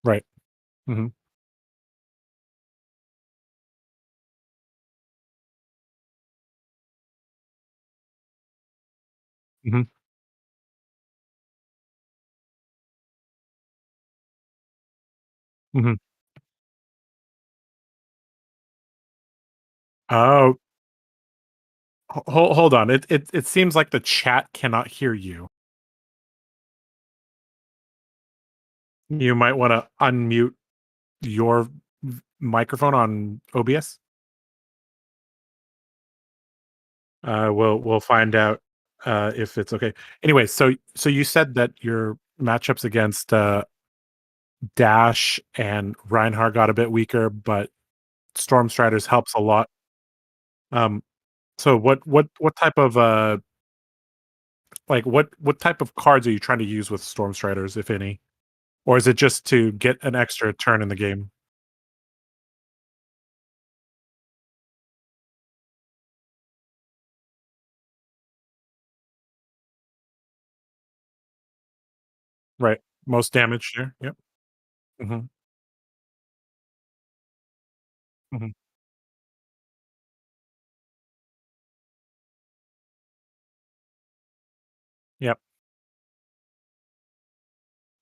Right. Mm-hmm. Mm-hmm. Mm-hmm. Oh, hold on. It seems like the chat cannot hear you. You might want to unmute your microphone on OBS. We'll find out if it's okay. Anyway, so you said that your matchups against Dash and Reinhardt got a bit weaker, but Storm Striders helps a lot. So what type of what type of cards are you trying to use with Storm Striders, if any? Or is it just to get an extra turn in the game? Right. Most damage there. Yep. Hmm. Hmm. Yep.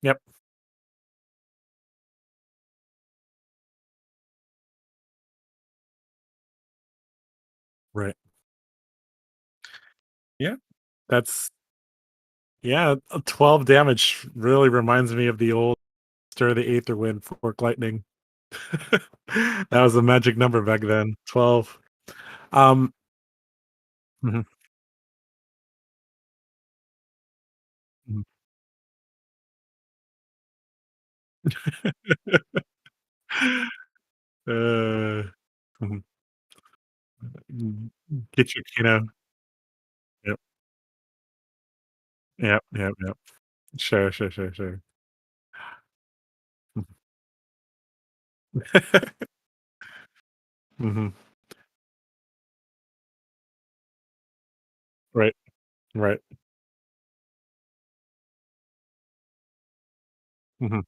Yep. Right. Yeah. That's Yeah, 12 damage really reminds me of the old Stir the Aether Wind Fork Lightning. That was a magic number back then, 12. Um, mhm, mhm. Uh, mhm, get your Kano. Yep, yep, yep, yep. Sure, sure, sure, sure. Mhm. Right, right. Mhm.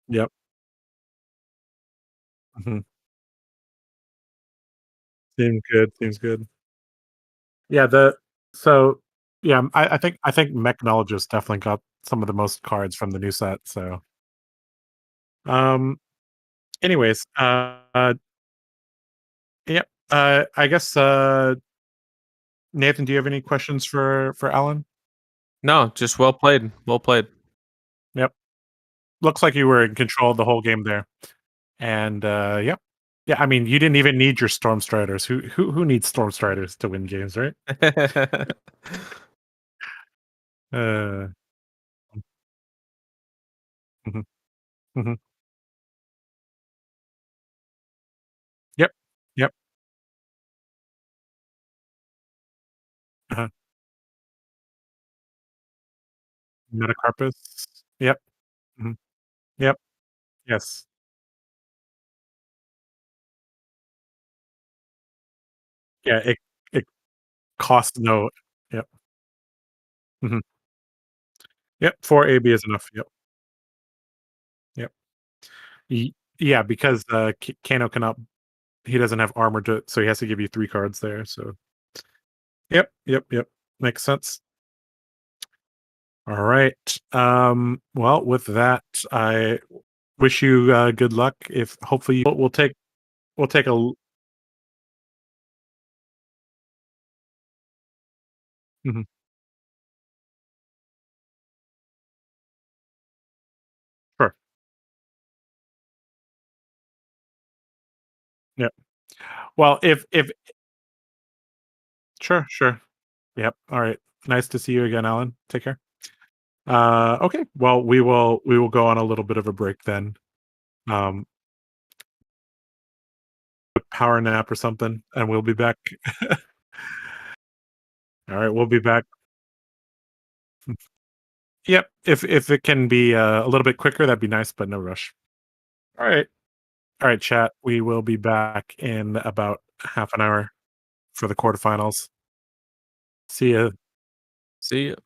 Yep. Mhm. Seems good, seems good. Yeah, so, yeah, I think Mechnologist definitely got some of the most cards from the new set, so, um, anyways, yep, I guess, Nathan, do you have any questions for Alan? No, just well played. Well played. Yep. Looks like you were in control of the whole game there, and, yep. Yeah, I mean, you didn't even need your Storm Striders. Who needs Storm Striders to win games, right? Uh, mhm, mhm. Yep, yep, uh-huh. Metacarpus. Yep, mhm, yep, yes. Yeah, it costs no. Yep, mhm. Yep, 4 AB is enough, yep, yep. Ye Yeah, because, Kano cannot he doesn't have armor to so he has to give you 3 cards there, so yep, yep, yep, makes sense. Alright, well, with that, I wish you, good luck. If hopefully we'll take a l Mhm, sure, yep. Well, if sure, sure. Yep, alright. Nice to see you again, Alan. Take care. Okay, well, we will go on a little bit of a break then. Um power nap or something, and we'll be back. All right, we'll be back. Yep, if it can be a little bit quicker, that'd be nice, but no rush. All right, chat. We will be back in about half an hour for the quarterfinals. See ya. See ya.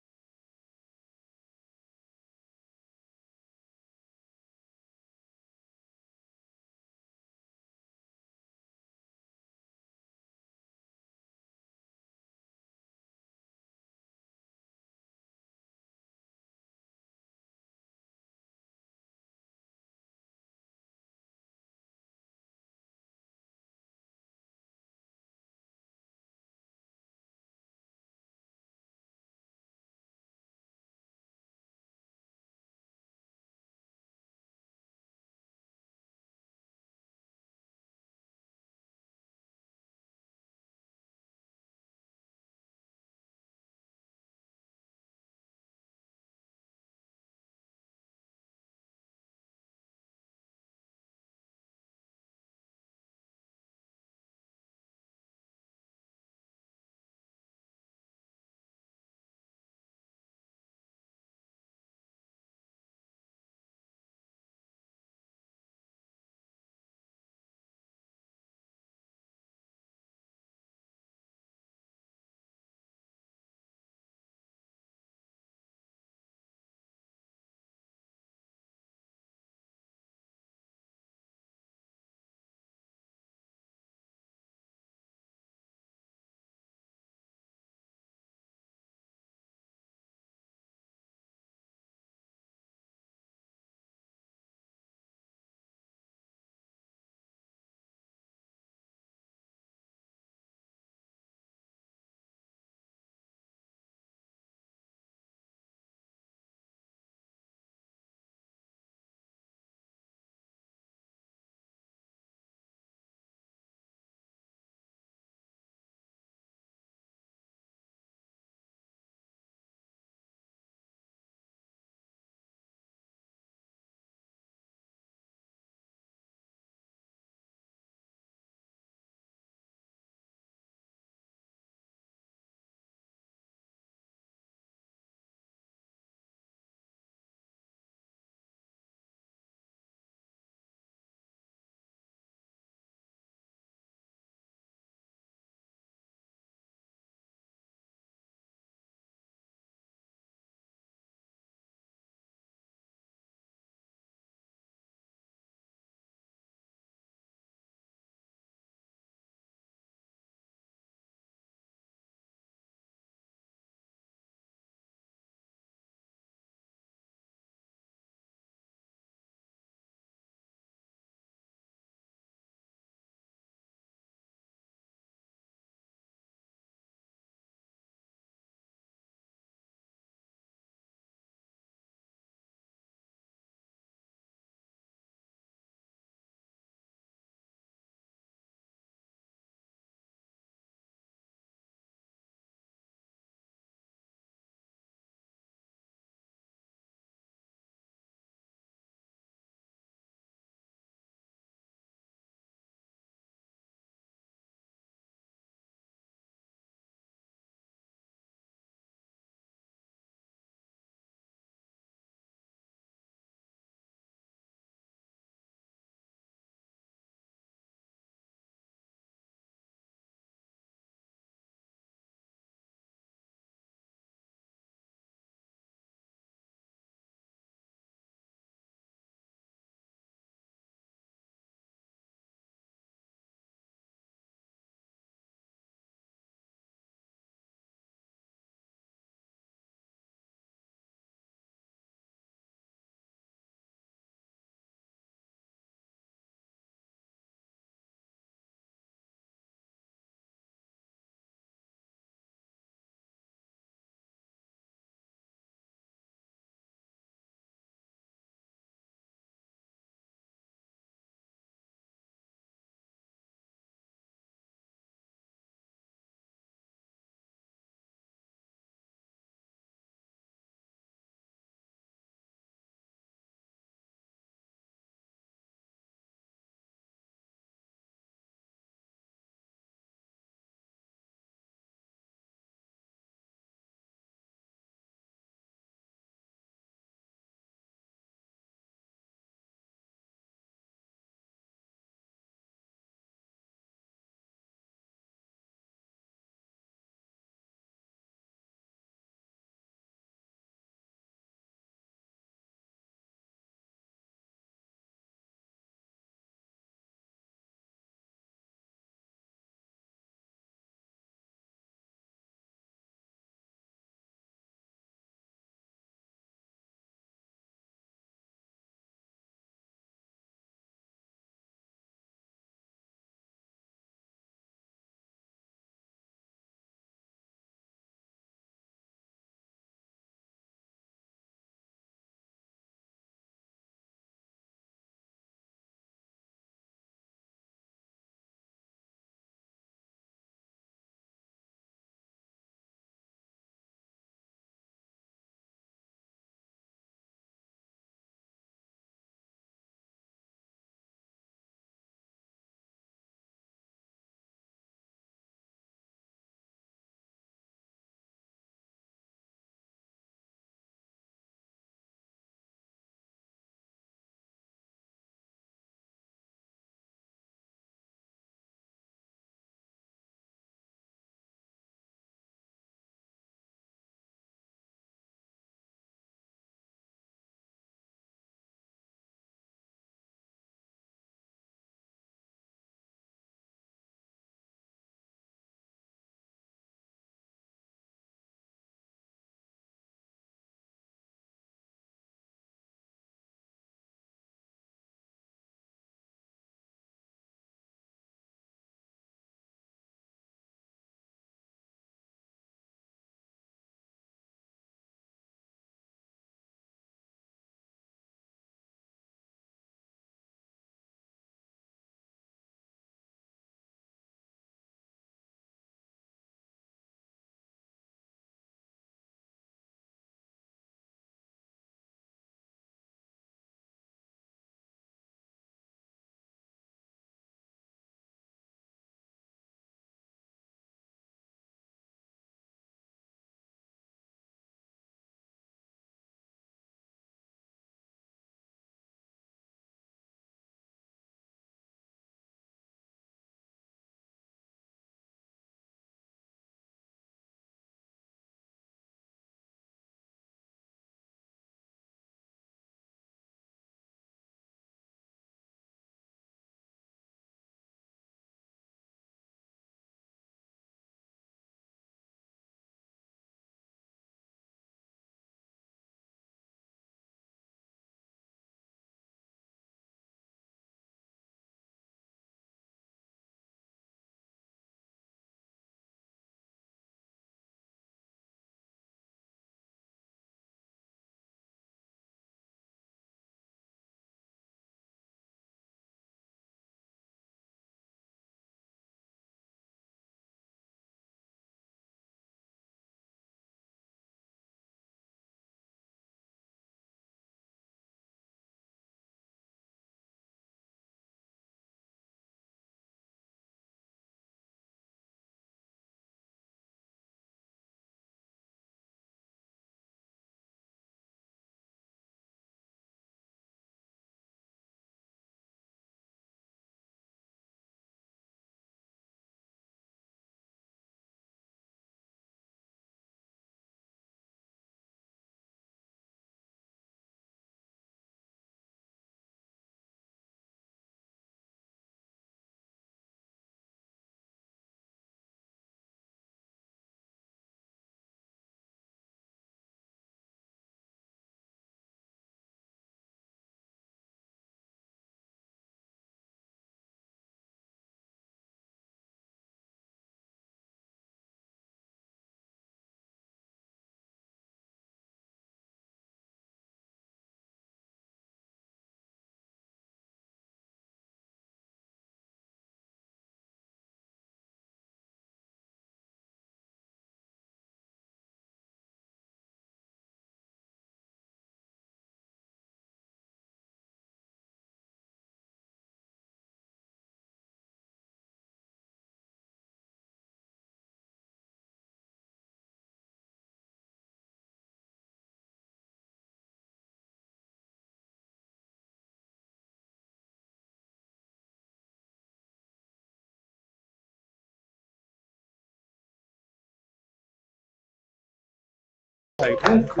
係講翻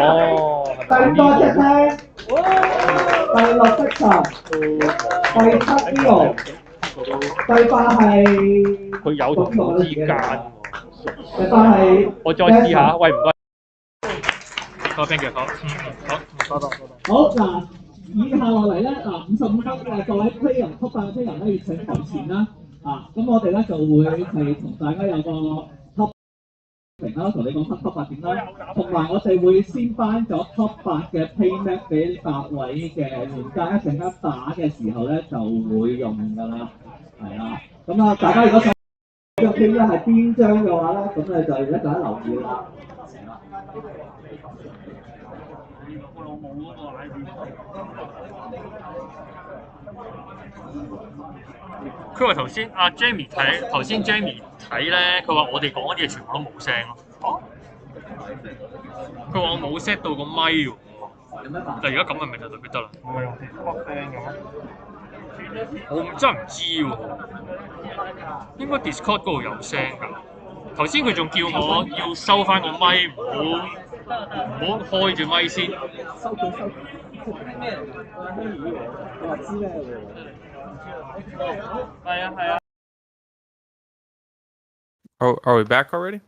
哦，第多隻聽，第六色場，第七呢個，第八係佢有同冇之間喎。第八係我再試下，喂唔該。好 ，thank you， 好，好嗱，以下落嚟咧嗱55分嘅各位 player top 8嘅 player 咧要請台前啦，咁我哋咧就會係同大家有個 top 評啦，同你講 top 8點啦，同埋我哋會先頒咗 top 8嘅 payback 俾8位嘅玩家，一陣間打嘅時候咧就會用㗎啦，係啦，咁啊大家如果想呢個 payback 係邊張嘅話咧，咁你就一陣留意啦。佢話頭先阿 Jamie 睇，頭先 Jamie 睇咧，佢話我哋講嗰啲嘢全部都冇聲咯。佢話我冇 set 到個咪喎，但而家咁係咪就代表得啦？唔係用 Discord 聲嘅咩？我真係唔知喎，應該 Discord 嗰度有聲㗎。頭先佢仲叫我要收翻個咪，唔好開住咪先。收。咩？我話知咩喎？係啊。Are we back already?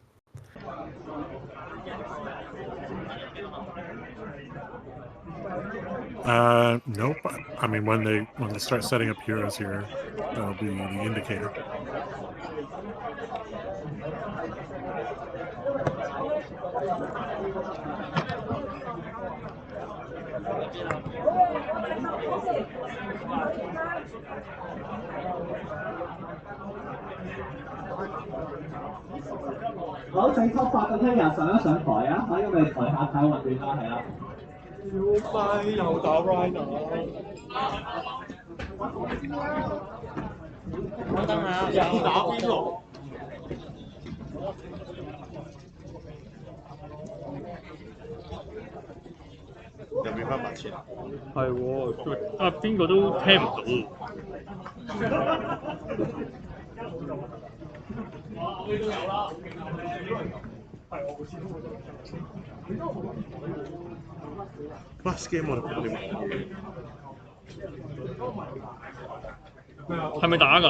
Nope. I mean, when they start setting up heroes here, that'll be the indicator.好，請top 8嘅 player 上台啊！因為台下太混亂啦，係啦。小咪又打 Rhino。等等下，又打邊爐。又變翻8,000。係喎，邊個都聽唔到。佢都有啦。係我好似都會。Last game 我哋講點？係咪打㗎？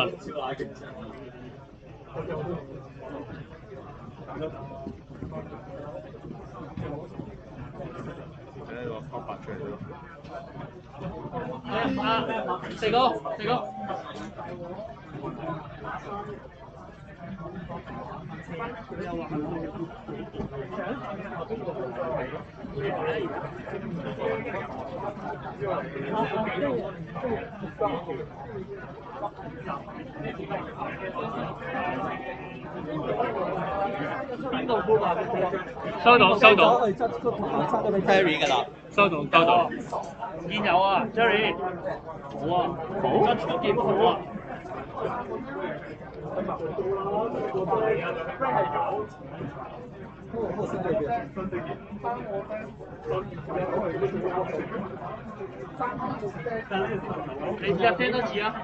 四哥。收到。Carry 㗎啦。收到。見有啊 ，Jerry。好啊，好。我見到好啊。你試下聽多次啊！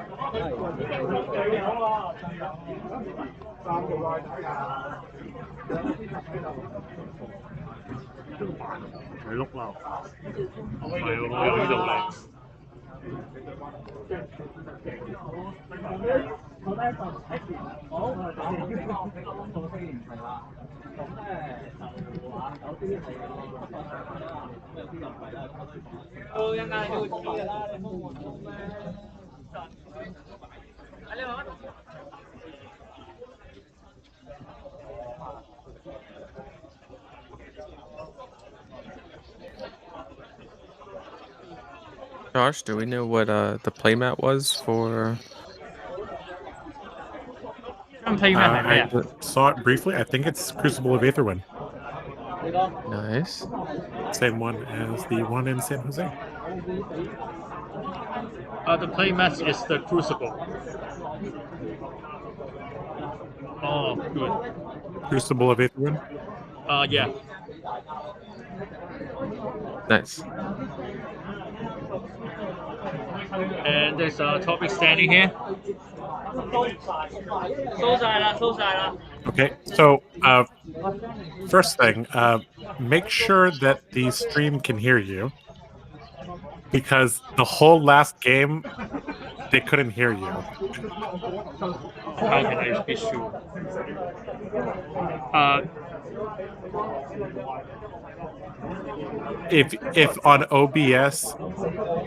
你碌啦！係喎，我有呢度嚟。一間都會知㗎啦，你冇運動咩？你慢慢。Josh, do we know what the playmat was for? I saw it briefly. I think it's Crucible of Aetherwind. Nice. Same one as the one in San Jose. The playmat is the Crucible. Oh, good. Crucible of Aetherwind? Yeah. Nice. And there's a topic standing here. 收晒啦。Okay, so first thing, make sure that the stream can hear you, because the whole last game they couldn't hear you. How can I be sure? If on OBS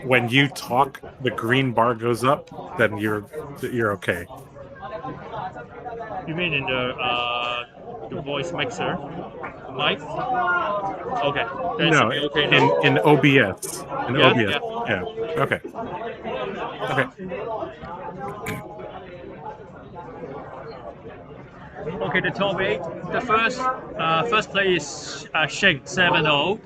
when you talk the green bar goes up, then you're okay. You mean in the voice mixer mic? Okay. No, Okay in OBS. In yeah, OBS. Yeah. Yeah. Okay. Okay. Okay, the top 8. The first place is Shake 7-0,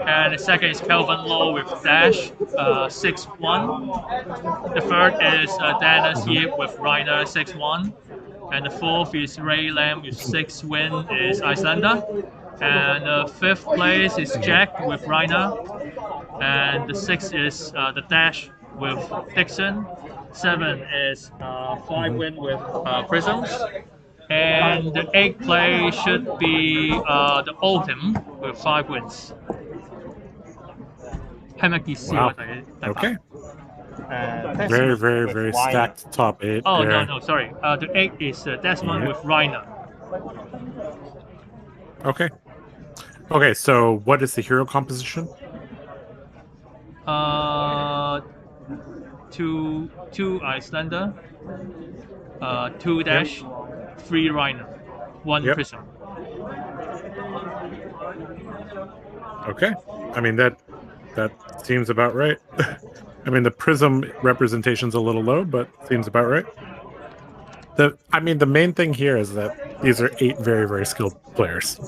and the second is Kelvin Low with Dash 6-1. The third is Dynasty with Reiner 6-1, and the fourth is Ray Lamb with 6 win is Icelander, and the fifth place is Jack with Reiner, and the sixth is the Dash with Dixon. 7 is 5 win with Prisms. And the 8th place should be the Autumn with 5 wins. Wow. Okay. Very, very, very stacked top 8. Oh, there. no, sorry. The 8th is Desmond with Reiner. Okay. Okay, so what is the hero composition? 2 Icelander, 2 Dash, 3 Reiner, 1 Prism. Okay. I mean that seems about right. I mean the Prism representation's a little low, but seems about right. The main thing here is that these are 8 very, very skilled players.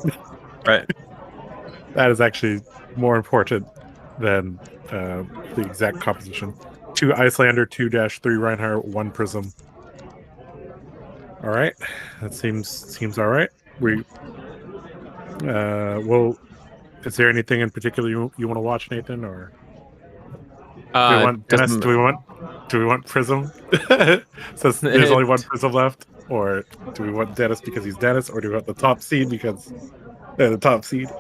Right. That is actually more important than the exact composition. 2 Icelander, 2 Dash, 3 Reinhardt, 1 Prism. All right, that seems all right. We well, is there anything in particular you want to watch, Nathan, or do we want Dennis? Do we want Prism? Since there's only 1 Prism left, or do we want Dennis because he's Dennis, or do we want the top seed because they're the top seed?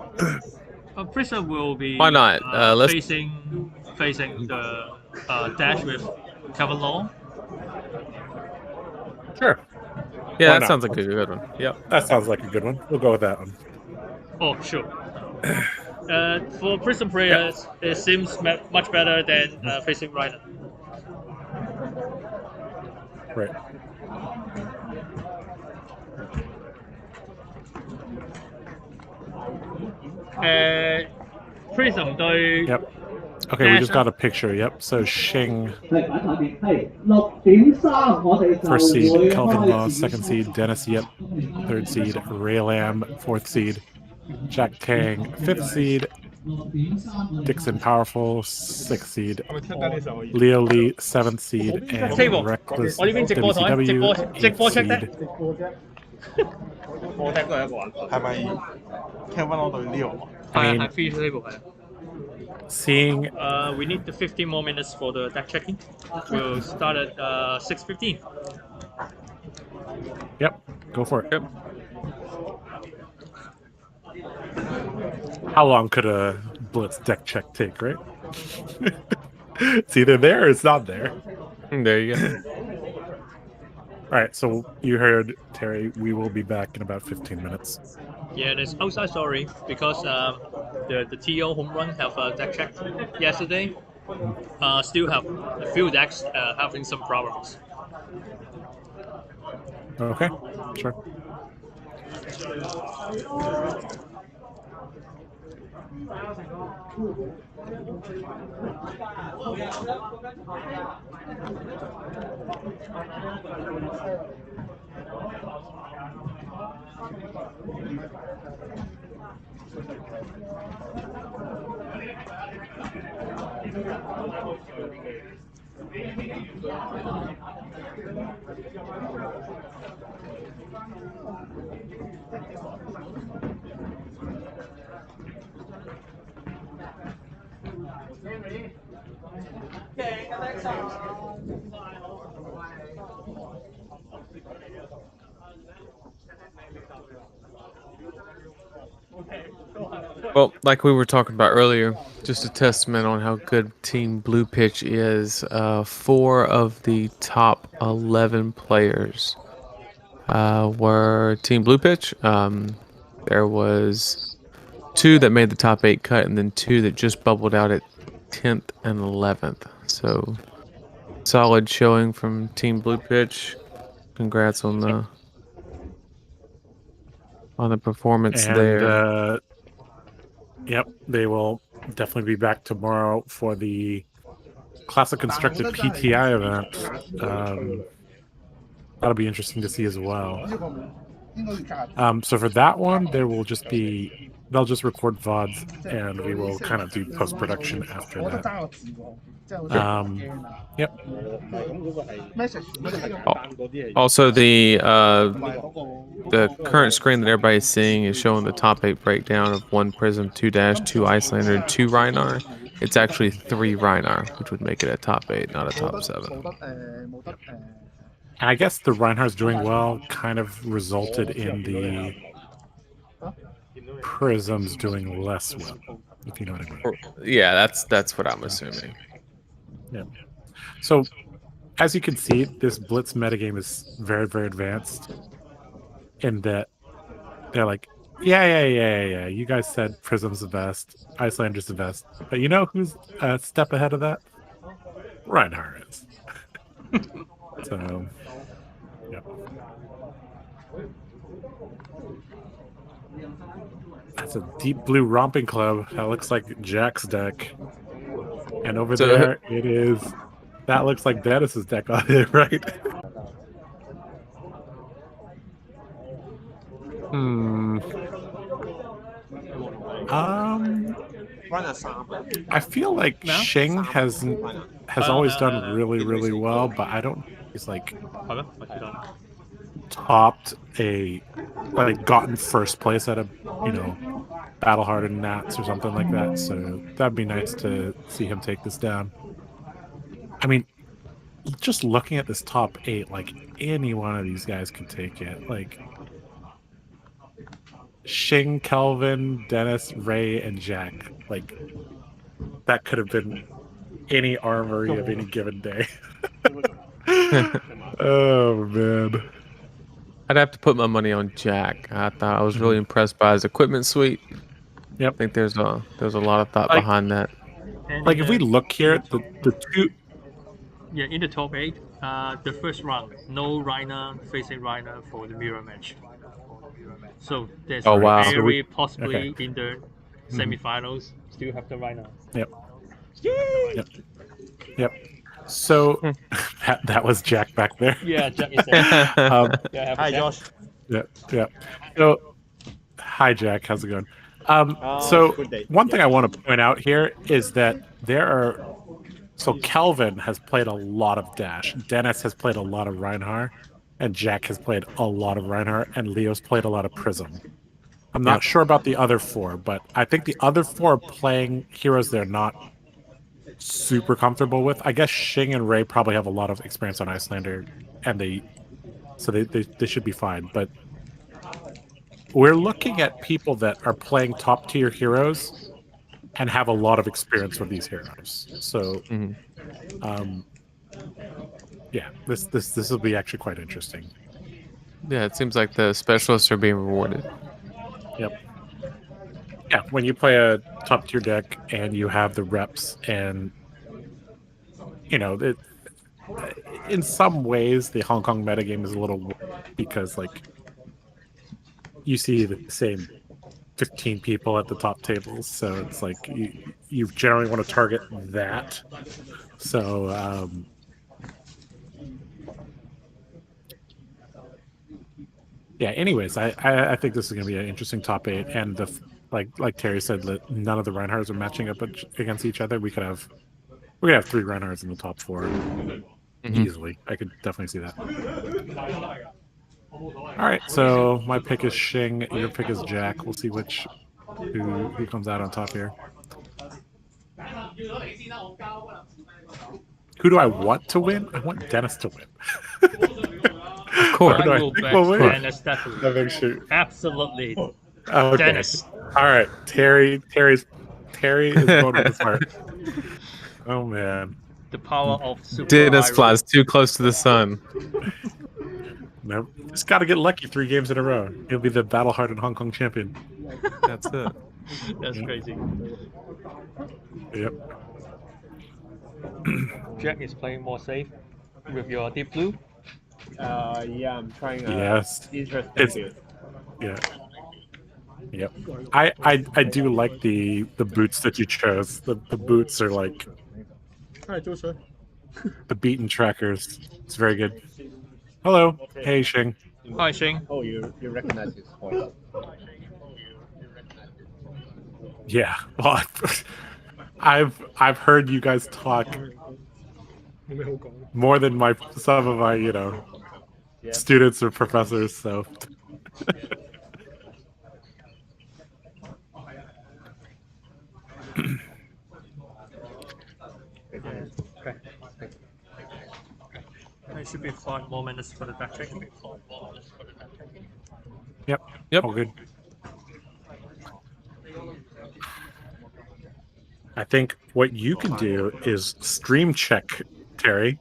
Prism will be why not? facing the Dash with Kelvin Law. Sure. Yeah, that sounds like a good one. Yep. That sounds like a good one. We'll go with that one. Oh, sure. For Prism players, it seems much better than facing Reiner. Right. Prism 對 Yep. Okay, we just got a picture. Yep. So Shing. First seed, Kelvin Law. Second seed, Dennis Yip. Third seed, Ray Lamb. Fourth seed, Jack Tang. Fifth seed, Dixon Powerful. Sixth seed, Leo Lee. Seventh seed, and Reckless WCW. Eighth seed. 我聽過一個人，係咪 Kelvin 我對 Leo？ 係 free table 係。 Seeing, we need the 15 more minutes for the deck checking. We'll start at 6:15. Yep, go for it. Yep. How long could a Blitz deck check take, right? It's either there or it's not there. There you go. All right, so you heard Terry. We will be back in about 15 minutes. Yeah, there's outside story because the TO home run have a deck check yesterday. Still have a few decks having some problems. Okay, sure. Well, like we were talking about earlier, just a testament on how good Team Blue Pitch is. 4 of the top 11 players were Team Blue Pitch. There was 2 that made the top 8 cut, and then 2 that just bubbled out at 10th and 11th. So solid showing from Team Blue Pitch. Congrats on the performance there. Yep, they will definitely be back tomorrow for the Classic Constructed PTI event. That'll be interesting to see as well. So for that one, they'll just record VODs, and we will kind of do post-production after that. Yep. Also, the current screen that everybody's seeing is showing the top 8 breakdown of 1 Prism, 2 Dash, 2 Icelander, and 2 Reinar. It's actually 3 Reinar, which would make it a top 8, not a top 7. And I guess the Reinhardt's doing well kind of resulted in the Prisms doing less well, if you know what I mean. Yeah, that's what I'm assuming. Yeah. So, as you can see, this Blitz metagame is very, very advanced in that they're like, yeah. You guys said Prism's the best, Icelander's the best. But you know who's a step ahead of that? Reinhardt is. So, yeah. That's a deep blue romping club. That looks like Jack's deck. And over there, it is. That looks like Dennis's deck on it, right? I feel like Shing has always done really, really well, but I don't. He's like topped gotten first place at a Battle Hardened Nats or something like that. So that'd be nice to see him take this down. I mean, just looking at this top 8, like any one of these guys could take it. Like Shing, Kelvin, Dennis, Ray, and Jack. Like that could have been any armory of any given day. Oh man. I'd have to put my money on Jack. I was really impressed by his equipment suite. Yep. I think there's a lot of thought behind that. Like if we look here, the 2. Yeah, in the top 8, the first round, no Reiner facing Reiner for the mirror match. So there's very possibly in the semifinals still have the Reiner. Yep. So that was Jack back there. Yeah, Jack is there. Hi, Josh. Yeah. So, hi, Jack. How's it going? So one thing I want to point out here is that so Kelvin has played a lot of Dash, Dennis has played a lot of Reinhardt, and Jack has played a lot of Reinhardt, and Leo's played a lot of Prism. I'm not sure about the other 4, but I think the other 4 are playing heroes they're not super comfortable with. I guess Shing and Ray probably have a lot of experience on Icelander, and they should be fine. But we're looking at people that are playing top tier heroes and have a lot of experience with these heroes. So, yeah, this will be actually quite interesting. Yeah, it seems like the specialists are being rewarded. Yep. Yeah, when you play a top tier deck and you have the reps, and in some ways the Hong Kong metagame is a little because like you see the same 15 people at the top tables, so it's like you generally want to target that. So yeah, anyways, I think this is going to be an interesting top 8, and like Terry said, that none of the Reinhardts are matching up against each other. We could have 3 Reinhardts in the top 4 easily. I could definitely see that. All right, so my pick is Shing, your pick is Jack. We'll see who comes out on top here. Who do I want to win? I want Dennis to win. Of course. I will bet Dennis definitely. Sure. Absolutely. Okay. Dennis. All right. Terry is going with his heart. Oh man. The power of super Dennis iron. flies too close to the sun. Nope. Just got to get lucky 3 games in a row. He'll be the battle-hardened Hong Kong champion. That's it. That's crazy. Yep. Jack is playing more safe with your deep blue. Yeah, I'm trying. Yes. Interesting. Yeah. Yep. I do like the boots that you chose. The boots are like Hi, Joseph. the beaten trackers. It's very good. Hello. Hey, Xing. Hi, Xing. Oh, you recognize his voice. Yeah. Well, I've heard you guys talk more than some of my students or professors. So. Okay. It should be 5 more minutes for the back checking. Yep. All good. I think what you can do is stream check, Terry.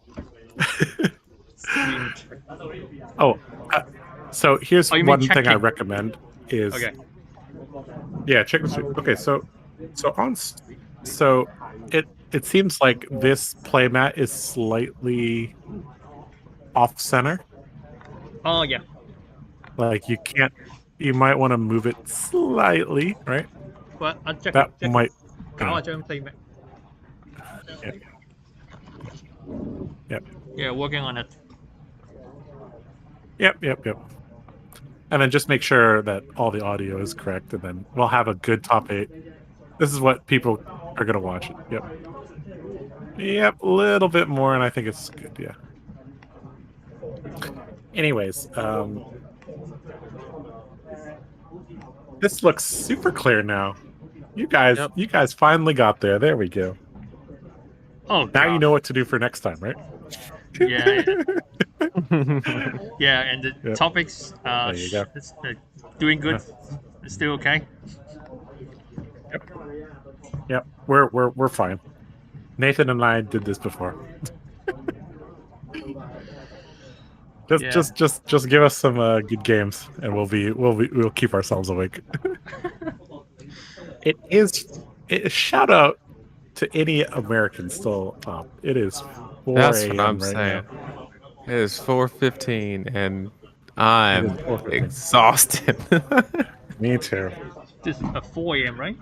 Oh, so here's one thing I recommend is yeah, check the stream. Okay, so it seems like this playmat is slightly off center. Oh yeah. Like you might want to move it slightly, right? Well, that might. Playmat. Yep. Yeah, working on it. Yep. And then just make sure that all the audio is correct, and then we'll have a good top 8. This is what people are going to watch. Yep, a little bit more, and I think it's good, yeah. Anyways, this looks super clear now. You guys finally got there. There we go. Oh, now you know what to do for next time, right? Yeah. Yeah, and the topics there you go. doing good. It's still okay. Yep. We're fine. Nathan and I did this before. Just give us some good games, and we'll keep ourselves awake. It is shout out to any American still up. It is 4 That's what I'm right saying. now. It is 4:15, and I'm exhausted. Me too. This is 4 a.m., right?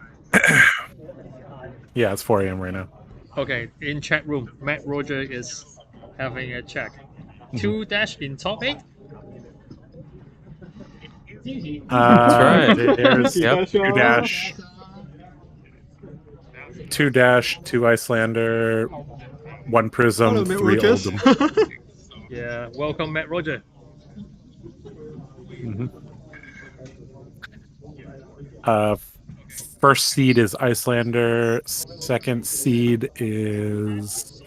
Yeah, it's 4 a.m. right now. Okay, in chat room, Matt Roger is having a check. 2 dash in top 8. That's right. There's 2 dash, 2 Icelander, 1 Prism, 3 Oldham. Yeah, welcome Matt Roger. First seed is Icelander. Second seed is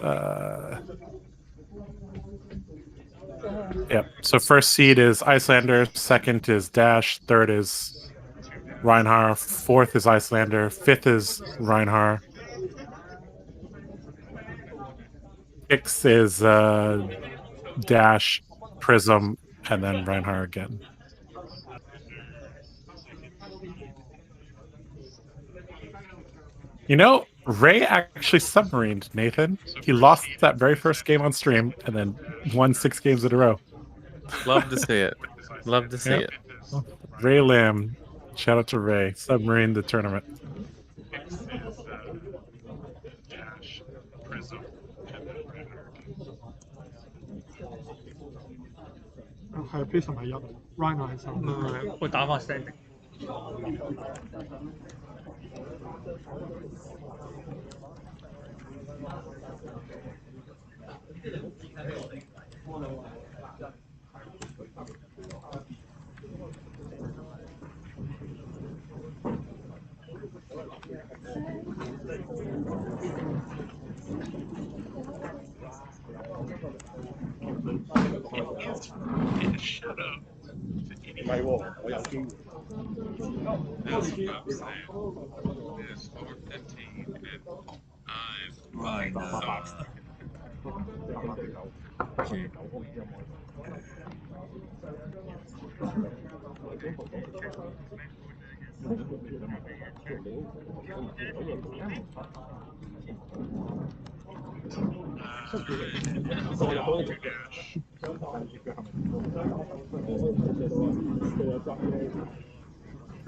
so first seed is Icelander, second is Dash, third is Reinhardt, fourth is Icelander, fifth is Reinhardt, sixth is Dash, Prism, and then Reinhardt again. You know, Ray actually submarined, Nathan. He lost that very first game on stream and then won 6 games in a row. Love to see it. Love to see it. Ray Lamb. Shout out to Ray. Submarined the tournament. Prism 係1 ，Rhino 係3。我打翻 standing。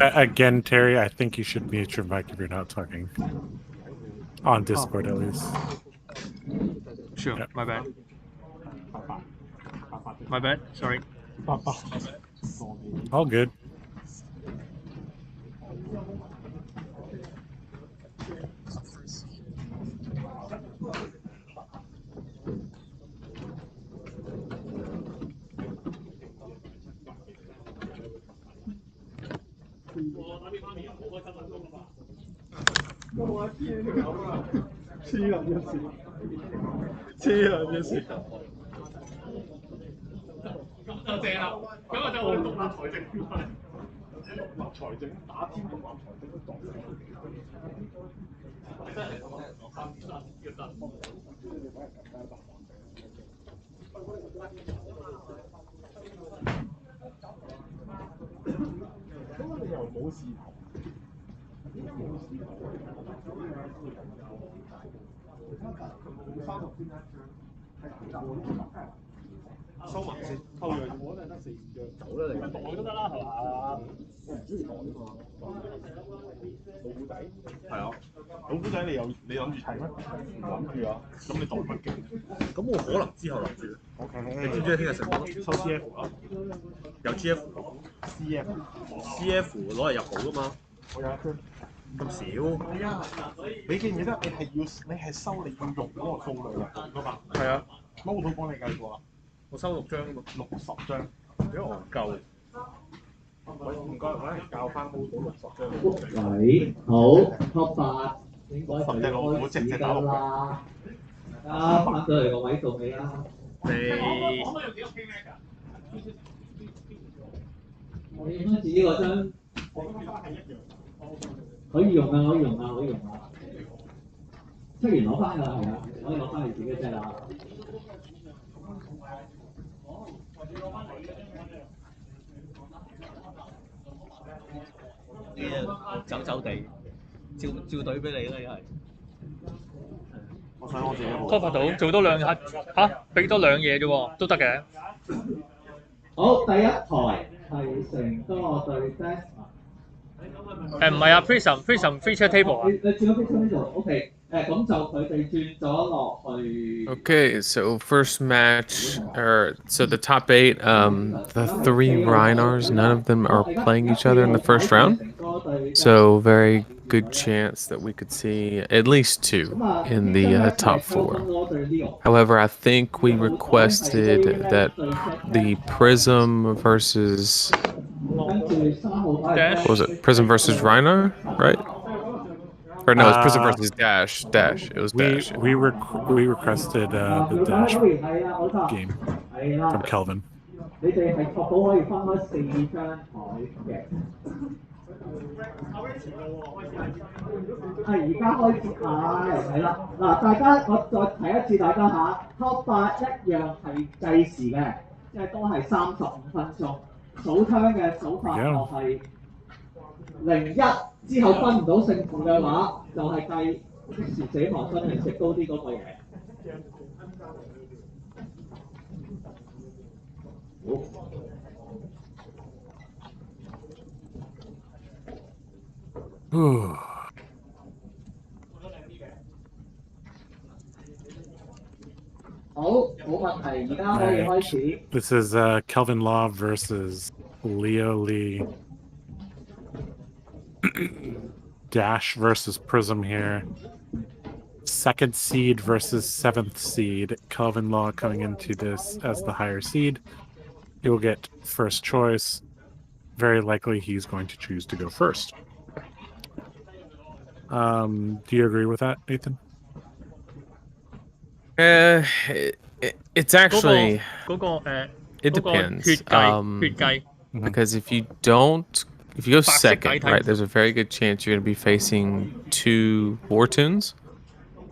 Again, Terry, I think you should mute your mic if you're not talking. On Discord, at least. Sure, Yep. my bad. My bad, sorry. All good. CF 攞嚟入寶噶嘛？我有一張咁少。你記唔記得你係收你要用嗰個數量入寶噶嘛？係啊，撈到幫你計過啦。我收6張啊嘛，60張，因為我唔夠。喂，唔該，我嚟教翻撈到60張。喂，好，top 8應該10隻老虎，隻隻打6啦。大家翻到嚟個位度未啊？我影翻自己嗰張，可以用啊，可以用啊，可以用啊。出完攞翻㗎啦，係啊，可以攞翻你自己隻啦。走走地，照隊俾你啦，又係。我想我自己拖發到做多2下嚇，俾多2嘢啫喎，都得嘅。好，第一台係成多對 Desmond。唔係啊 ，Prism feature table 啊。你轉咗 feature table，OK。咁就佢哋轉咗落去。Okay, so first match, so the top 8, the 3 Reinars, none of them are playing each other in the first round. So very good chance that we could see at least 2 in the top 4. However, I think we requested that the Prism versus, what was it? Prism versus Reinar, right? Or no, it's Prism versus Dash. Dash. It was Dash. We requested the Dash game from Kelvin. 你哋係確保可以分開4張台嘅。係而家開始係啦，嗱大家我再提一次大家下 ，top 8一樣係計時嘅，即係都係35分鐘。數槍嘅數法就係01之後分唔到勝負嘅話，就係計即時死亡分係食高啲嗰個贏。This is Kelvin Law versus Leo Lee. Dash versus Prism here. 2nd seed versus 7th seed. Kelvin Law coming into this as the higher seed. He will get first choice. Very likely he's going to choose to go first. Do you agree with that, Nathan? It's actually it depends. because if you go second, right, there's a very good chance you're going to be facing 2 War Tunes.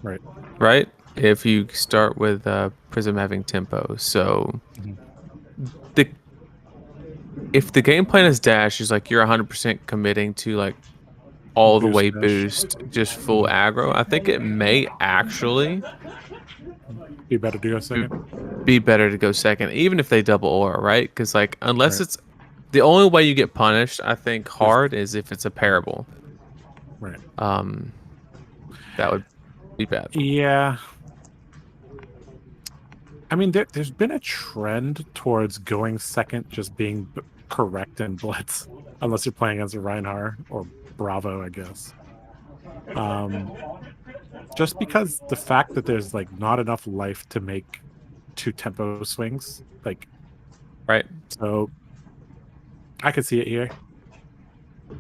Right. Right? If you start with Prism having tempo. So if the game plan is dash, is like you're 100% committing to like all the way boost, just full aggro, I think it may actually be better to go second. Be better to go second, even if they double aura, right? Because like unless it's the only way you get punished, I think hard is if it's a parable. Right. That would be bad. Yeah. I mean, there's been a trend towards going second, just being correct in blitz, unless you're playing as a Reinhardt or Bravo, I guess. Just because the fact that there's like not enough life to make 2 tempo swings, like, right. So I could see it here.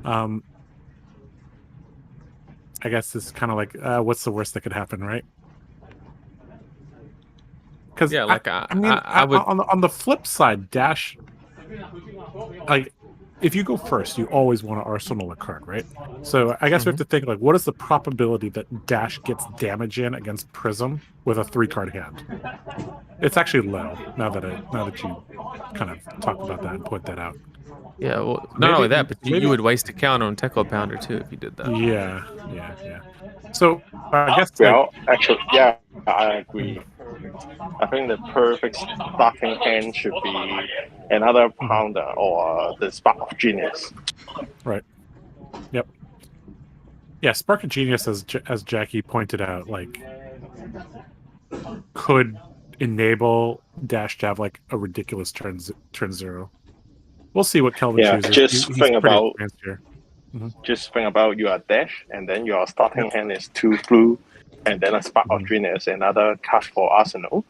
I guess it's kind of like, what's the worst that could happen, right? Because yeah, like I would on the flip side, dash, like if you go first, you always want to arsenal a card, right? So I guess we have to think like, what is the probability that dash gets damage in against Prism with a 3-card hand? It's actually low. Now that you kind of talk about that and point that out. Yeah, well, not only that, but you would waste a count on Techo Pounder too if you did that. Yeah. So I guess actually, yeah, I agree. I think the perfect starting hand should be another Pounder or the Spark of Genius. Right. Yep. Yeah, Spark of Genius, as Jackie pointed out, like could enable dash to have like a ridiculous turn 0. We'll see what Kelvin chooses. Just think about here. Just think about your dash, and then your starting hand is 2 blue, and then a Spark of Genius, another card for Arsenal,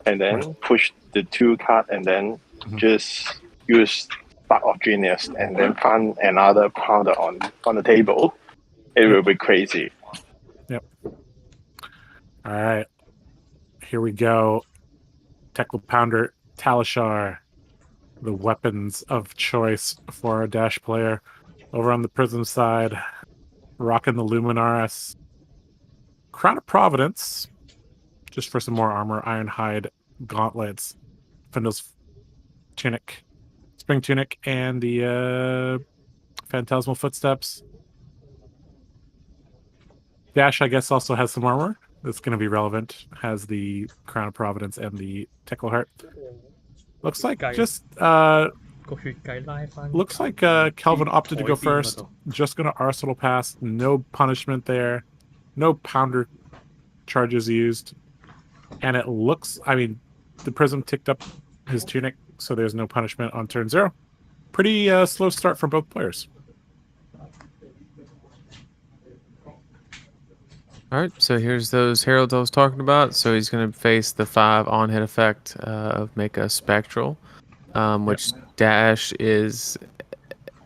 and then push the 2 card, and then just use Spark of Genius, and then find another Pounder on the table. It will be crazy. Yep. All right. Here we go. Tekla Pounder, Talishar, the weapons of choice for our dash player. Over on the Prism side, rocking the Luminaris. Crown of Providence, just for some more armor. Ironhide, gauntlets, Findle's tunic, spring tunic, and the Phantasmal Footsteps. Dash, I guess, also has some armor that's going to be relevant. Has the Crown of Providence and the Tickle Heart. Looks like just Kelvin opted to go first. Just going to Arsenal pass. No punishment there. No Pounder charges used. And it looks, I mean, the Prism ticked up his tunic, so there's no punishment on turn 0. Pretty slow start for both players. All right, so here's those heralds I was talking about. So he's going to face the 5 on-hit effect of make a spectral, which dash is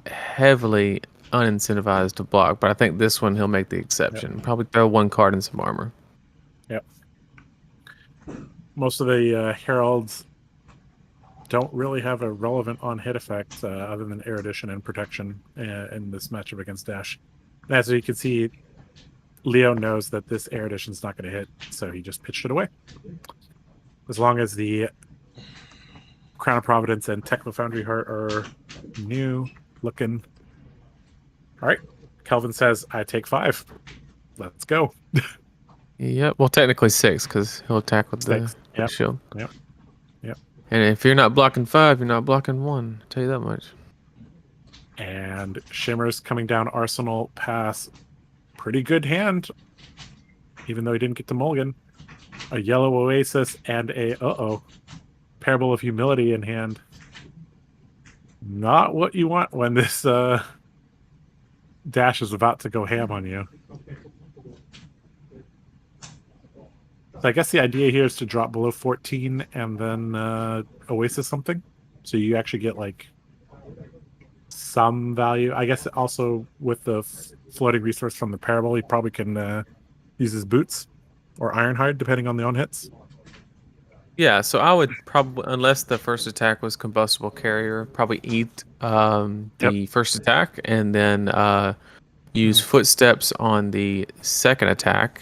heavily unincentivized to block. But I think this one he'll make the exception. Probably throw 1 card and some armor. Yep. Most of the heralds don't really have a relevant on-hit effect other than erudition and protection in this matchup against dash. And as you can see, Leo knows that this erudition is not going to hit, so he just pitched it away. As long as the Crown of Providence and Tekla Foundry Heart are new looking. All right. Kelvin says, I take 5. Let's go. Yeah, well, technically 6, because he'll attack with the shield. Yep. And if you're not blocking 5, you're not blocking 1. I'll tell you that much. And Shimmer's coming down Arsenal pass. Pretty good hand, even though he didn't get to mulligan. A yellow Oasis and a Parable of Humility in hand. Not what you want when this dash is about to go ham on you. So I guess the idea here is to drop below 14 and then Oasis something. So you actually get like some value. I guess also with the floating resource from the Parable, he probably can use his boots or Ironhide, depending on the on hits. Yeah, so I would probably, unless the first attack was combustible carrier, probably eat the first attack and then use footsteps on the second attack,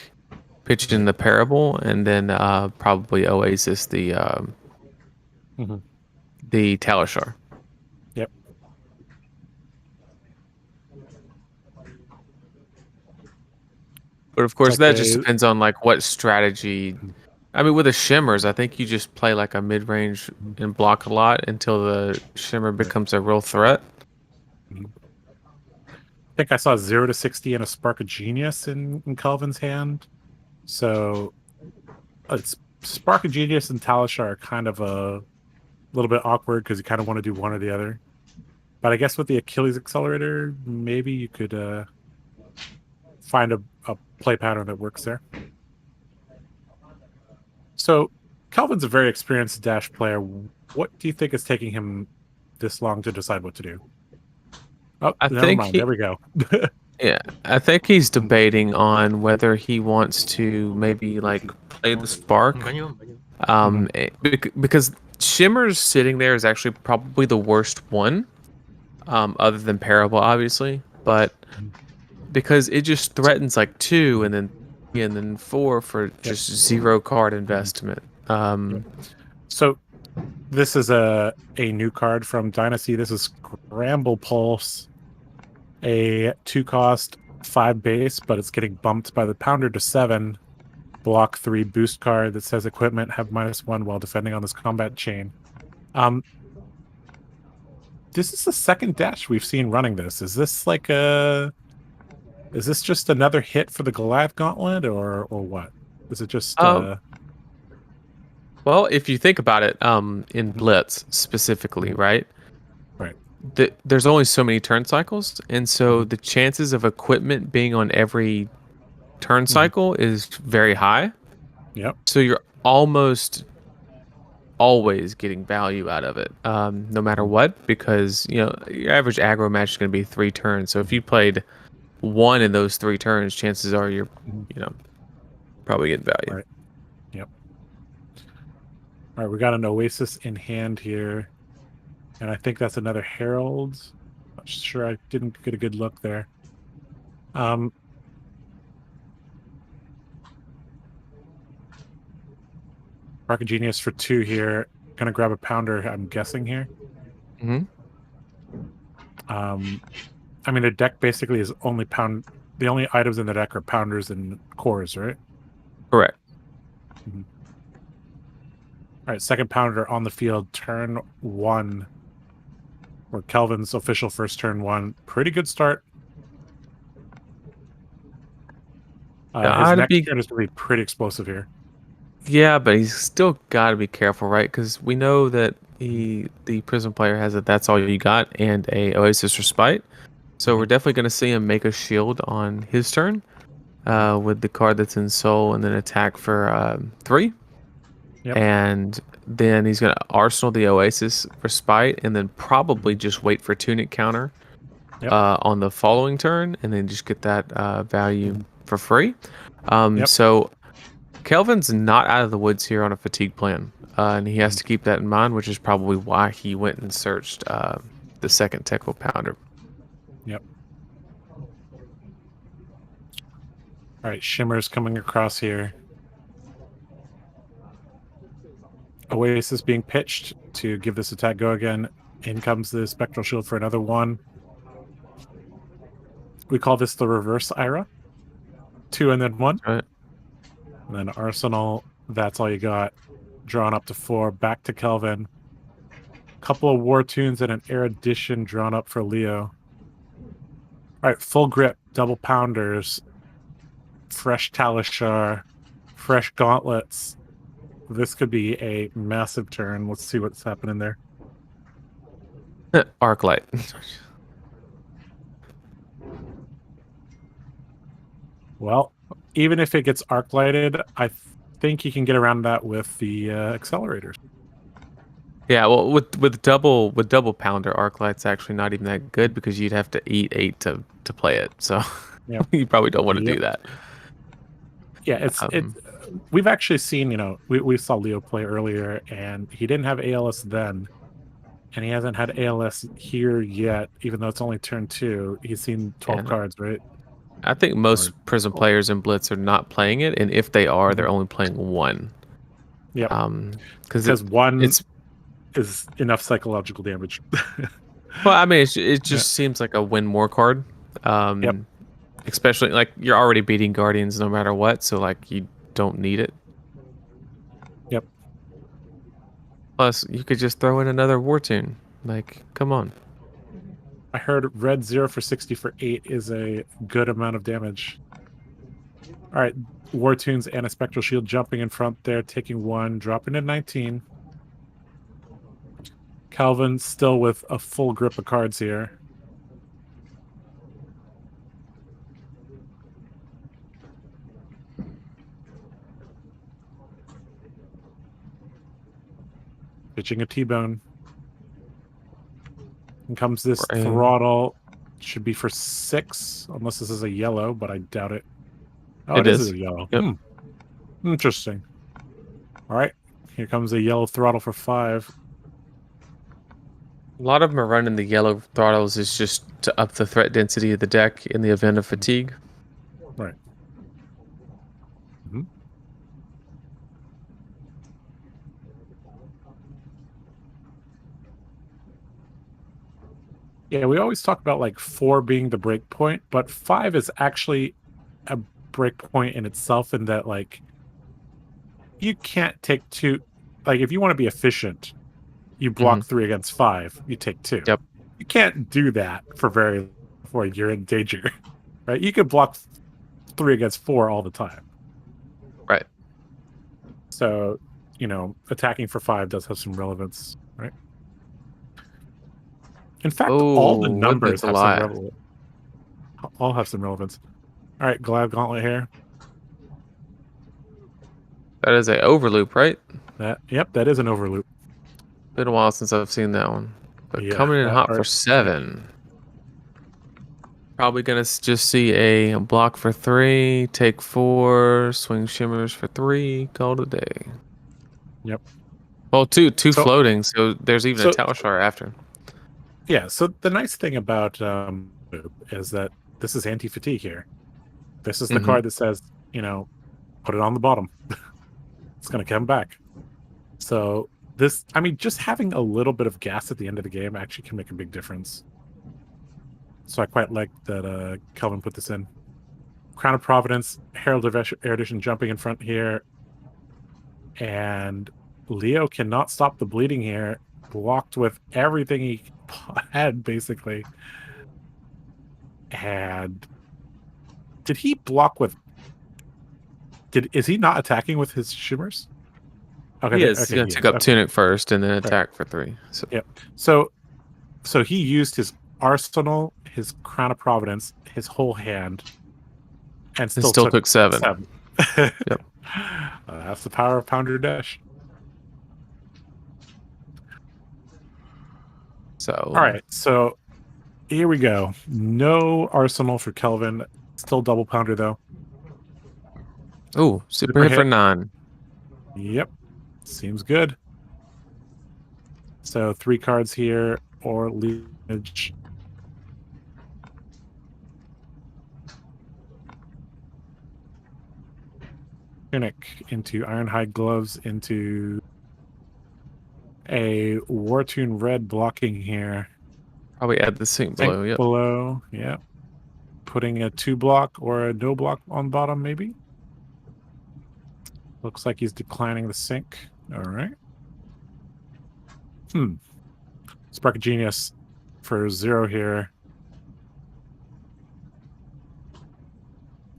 pitch in the parable, and then probably Oasis the Talishar. Yep. But of course, that just depends on like what strategy. I mean, with the shimmers, I think you just play like a mid range and block a lot until the shimmer becomes a real threat. I think I saw 0 to 60 and a Spark of Genius in Kelvin's hand. So it's Spark of Genius and Talishar are kind of a little bit awkward because you kind of want to do one or the other. But I guess with the Achilles Accelerator, maybe you could find a play pattern that works there. So Kelvin's a very experienced Dash player. What do you think is taking him this long to decide what to do? Oh, never mind. There we go. Yeah, I think he's debating on whether he wants to maybe like play the Spark. Because Shimmer's sitting there is actually probably the worst one, other than Parable, obviously. But because it just threatens like 2 and then 4 for just 0 card investment. So this is a new card from Dynasty. This is Scramble Pulse, a 2-cost 5 base, but it's getting bumped by the Pounder to 7. Block 3 boost card that says equipment have -1 while defending on this combat chain. This is the second Dash we've seen running this. Is this like is this just another hit for the Goliath Gauntlet or what? Is it just well, if you think about it, in Blitz specifically, right? Right. There's only so many turn cycles, and so the chances of equipment being on every turn cycle is very high. Yep. So you're almost always getting value out of it, no matter what, because your average aggro match is going to be 3 turns. So if you played 1 in those 3 turns, chances are you're probably getting value. Right. Yep. All right, we got an Oasis in hand here, and I think that's another Herald. Not sure, I didn't get a good look there. Spark of Genius for 2 here. Gonna grab a Pounder, I'm guessing here. I mean, the deck basically is only the only items in the deck are Pounders and Cores, right? Correct. All right, second Pounder on the field, turn 1. Or Kelvin's official first turn 1. Pretty good start. His next turn is going to be pretty explosive here. Yeah, but he's still got to be careful, right? Because we know that the Prism player has a That's All You Got and a Oasis Respite. So we're definitely going to see him make a shield on his turn with the card that's in Soul and then attack for 3. Yep. And then he's going to Arsenal the Oasis Respite and then probably just wait for Tunic counter on the following turn and then just get that value for free. So Kelvin's not out of the woods here on a fatigue plan, and he has to keep that in mind, which is probably why he went and searched the second Technical Pounder. Yep. All right, Shimmer's coming across here. Oasis being pitched to give this attack go again. In comes the Spectral Shield for another 1. We call this the reverse Ira. 2 and then 1. Right. And then Arsenal, That's All You Got. Drawn up to 4, back to Kelvin. Couple of War Tunes and an Erudition drawn up for Leo. All right, full grip, double Pounders, fresh Talishar, fresh Gauntlets. This could be a massive turn. Let's see what's happening there. Arclight. Well, even if it gets arc-lighted, I think you can get around that with the accelerators. Yeah, well, with double Pounder, Arclight's actually not even that good because you'd have to eat 8 to play it. So you probably don't want to do that. Yeah, it's we've actually seen, we saw Leo play earlier, and he didn't have ALS then, and he hasn't had ALS here yet, even though it's only turn 2. He's seen 12 cards, right? I think most Prism players in Blitz are not playing it, and if they are, they're only playing 1. Yeah, because 1 is enough psychological damage. Well, I mean, it just seems like a win more card. Especially like you're already beating Guardians no matter what, so like you don't need it. Yep. Plus, you could just throw in another War Tune. Like, come on. I heard red 0 for 60 for 8 is a good amount of damage. All right, War Tunes and a Spectral Shield jumping in front there, taking 1, dropping to 19. Kelvin still with a full grip of cards here. Pitching a T-bone. And comes this throttle. Should be for 6, unless this is a yellow, but I doubt it. Oh, it is a yellow. Yep. Interesting. All right, here comes a yellow throttle for 5. A lot of them are running the yellow throttles is just to up the threat density of the deck in the event of fatigue. Right. Yeah, we always talk about like 4 being the break point, but 5 is actually a break point in itself in that like you can't take 2. Like if you want to be efficient, you block 3 against 5, you take 2. Yep. You can't do that for very before you're in danger. Right? You can block 3 against 4 all the time. Right. So, attacking for 5 does have some relevance, right? In fact, all the numbers have some relevance. All have some relevance. All right, Glad Gauntlet here. That is a overloop, right? Yep, that is an overloop. Been a while since I've seen that one. But Yeah, coming in hot for 7. Probably gonna just see a block for 3, take 4, swing shimmers for 3, call it a day. Yep. Well, two floating, so there's even a Tower Shard after. Yeah, so the nice thing about is that this is anti-fatigue here. This is the card that says, put it on the bottom. It's going to come back. So this, I mean, just having a little bit of gas at the end of the game actually can make a big difference. So I quite like that Kelvin put this in. Crown of Providence, Herald of Erudition jumping in front here. And Leo cannot stop the bleeding here. Blocked with everything he had, basically. And did he block with... Is he not attacking with his shimmers? Okay, he is. He's going to take up Tunic first and then attack for 3. So. Yep. So he used his Arsenal, his Crown of Providence, his whole hand, and still took 7. Yep. That's the power of Pounder Dash. So all right, so here we go. No Arsenal for Kelvin. Still double Pounder though. Oh, super hit for 9. Yep, seems good. So 3 cards here or lineage. Tunic into Ironhide Gloves into a War Tune red blocking here. Probably add the sink below. Yep. Below, yeah. Putting a 2 block or a no block on bottom, maybe. Looks like he's declining the sink. All right. Spark of Genius for 0 here.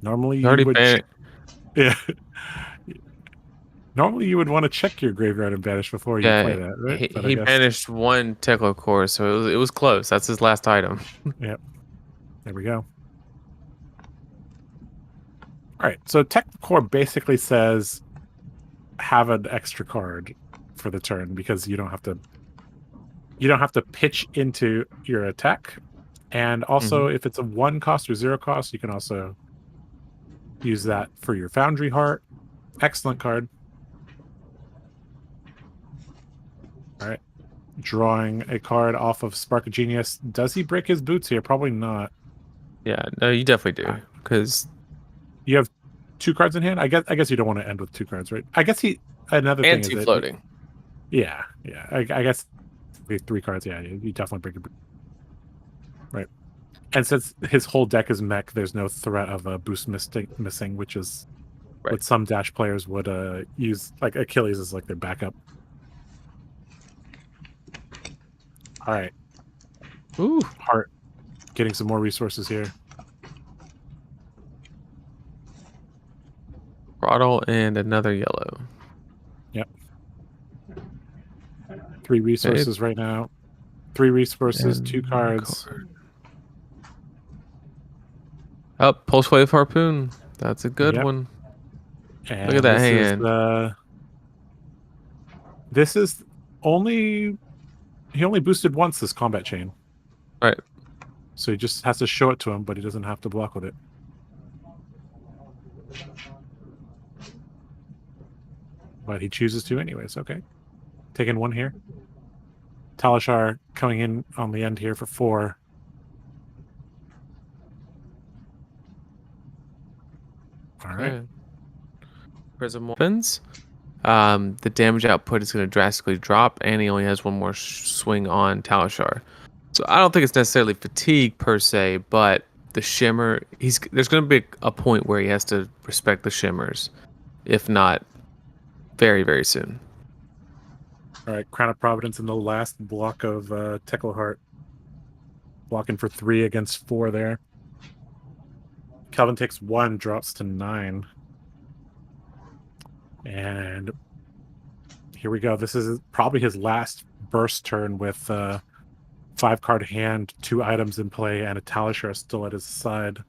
Normally you would. Yeah. Normally you would want to check your graveyard and banish before you play that, right? He banished 1 Teklo core, so it was close. That's his last item. Yep. There we go. All right. So Tech Core basically says have an extra card for the turn because you don't have to pitch into your attack. And also if it's a 1 cost or 0 cost, you can also use that for your Foundry Heart. Excellent card. All right. Drawing a card off of Spark of Genius. Does he break his boots here? Probably not. Yeah, no, you definitely do, because you have 2 cards in hand. I guess you don't want to end with 2 cards, right? I guess another thing is that floating. Yeah. I guess 3 cards. Yeah, you definitely break it. Right. And since his whole deck is mech, there's no threat of a boost missing, which is what some Dash players would use. Like Achilles is like their backup. All right. Ooh. Heart. Getting some more resources here. Throttle and another yellow. Yep. 3 resources right now. 3 resources, 2 cards. Oh, Pulse Wave Harpoon. That's a good one. And look at that hand. This is only... He only boosted once this combat chain. Right. So he just has to show it to him, but he doesn't have to block with it. But he chooses to anyways. Okay. Taking 1 here. Talishar coming in on the end here for 4. All right. Prism opens. The damage output is going to drastically drop, and he only has 1 more swing on Talishar. So I don't think it's necessarily fatigue per se, but the shimmer, there's going to be a point where he has to respect the shimmers, if not very, very soon. All right, Crown of Providence in the last block of Teckleheart. Blocking for 3 against 4 there. Kelvin takes 1, drops to 9. And here we go. This is probably his last burst turn with 5-card hand, 2 items in play, and a Talishar still at his side.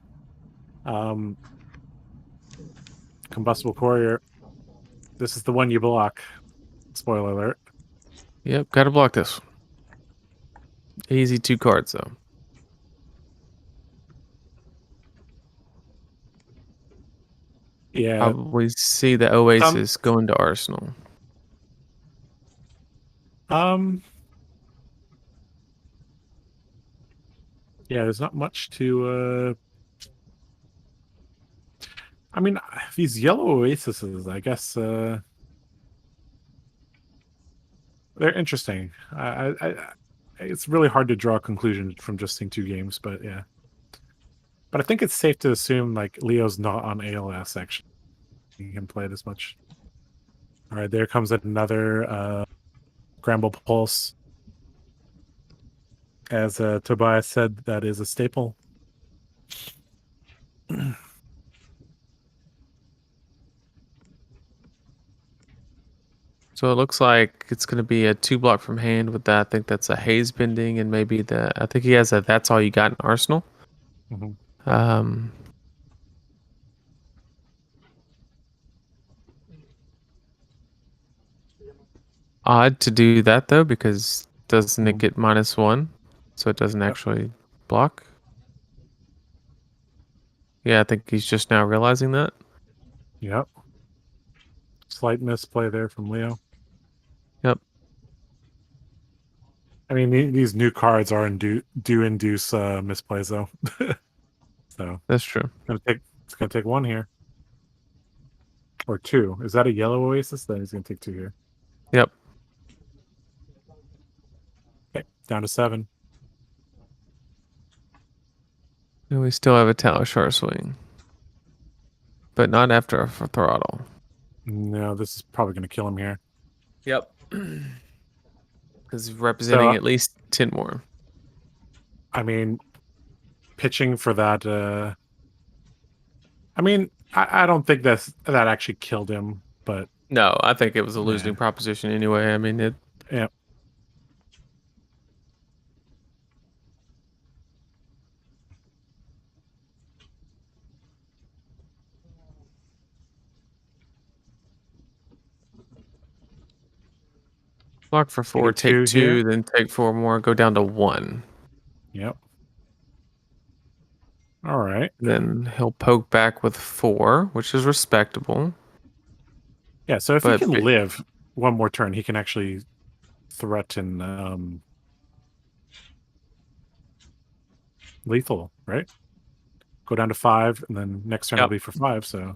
Combustible Courier. This is the one you block. Spoiler alert. Yep, gotta block this. Easy 2 cards, though. Yeah. Probably see the Oasis going to Arsenal. Yeah, there's not much to... I mean, these yellow Oases, I guess... they're interesting. It's really hard to draw a conclusion from just seeing 2 games, but yeah. But I think it's safe to assume like Leo's not on ALS actually. He can play this much. All right, there comes another Gramble Pulse. As Tobias said, that is a staple. So it looks like it's going to be a 2 block from hand with that. I think that's a Haze Bending, and maybe I think he has a That's All You Got in Arsenal. Odd to do that though, because doesn't it get -1, so it doesn't actually block? Yeah, I think he's just now realizing that. Yep. Slight misplay there from Leo. Yep. I mean, these new cards are do induce misplays though. So that's true. It's gonna take 1 here. Or 2. Is that a yellow Oasis? Then he's gonna take 2 here. Yep. Okay, down to 7. And we still have a Talishar swing. But not after a throttle. No, this is probably gonna kill him here. Yep. Because he's representing at least 10 more. I mean, pitching for that. I mean, I don't think that actually killed him, but no, I think it was a losing proposition anyway. I mean, it. Yeah. Block for 4, take 2, then take 4 more, go down to 1. Yep. All right. Then he'll poke back with 4, which is respectable. Yeah, so if he can live one more turn, he can actually threaten lethal, right? Go down to 5, and then next turn it'll be for 5, so...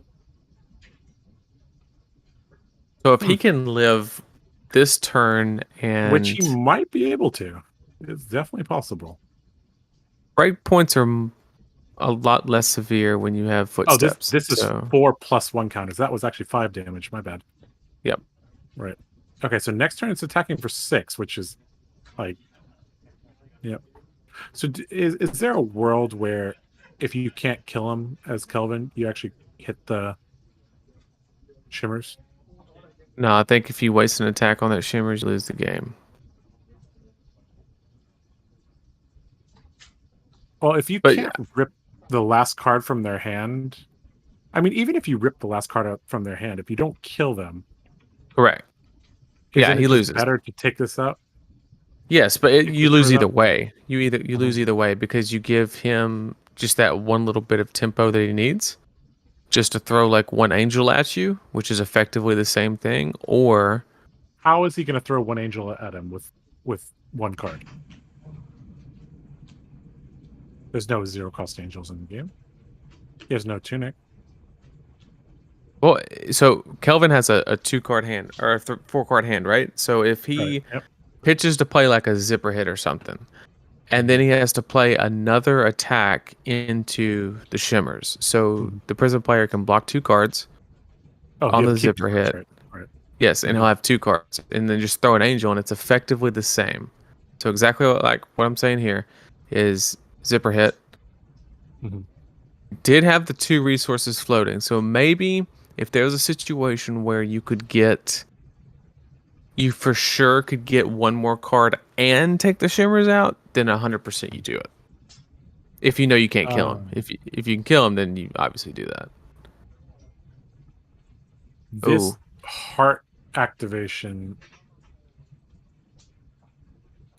So if he can live this turn and... Which he might be able to. It's definitely possible. Breakpoints are a lot less severe when you have footsteps. Oh, this is 4 plus 1 counters. That was actually 5 damage. My bad. Yep. Right. Okay, so next turn it's attacking for 6, which is like... Yep. So is there a world where if you can't kill him as Kelvin, you actually hit the shimmers? No, I think if you waste an attack on that shimmers, you lose the game. Well, if you can't rip the last card from their hand... I mean, even if you rip the last card out from their hand, if you don't kill them... Correct. Yeah, he loses. Better to take this up? Yes, but you lose either way. You lose either way because you give him just that one little bit of tempo that he needs, just to throw like one angel at you, which is effectively the same thing. Or how is he going to throw one angel at him with one card? There's no 0-cost angels in the game. He has no tunic. Well, so Kelvin has a 2-card hand or a 4-card hand, right? So if he pitches to play like a zipper hit or something, and then he has to play another attack into the shimmers. So the Prism player can block 2 cards on the zipper hit. Right. Yes, and he'll have 2 cards, and then just throw an angel, and it's effectively the same. So exactly what I'm saying here is zipper hit. Did have the 2 resources floating, so maybe if there was a situation where you for sure could get one more card and take the shimmers out, then 100% you do it. If you know you can't kill him. If you can kill him, then you obviously do that. This heart activation...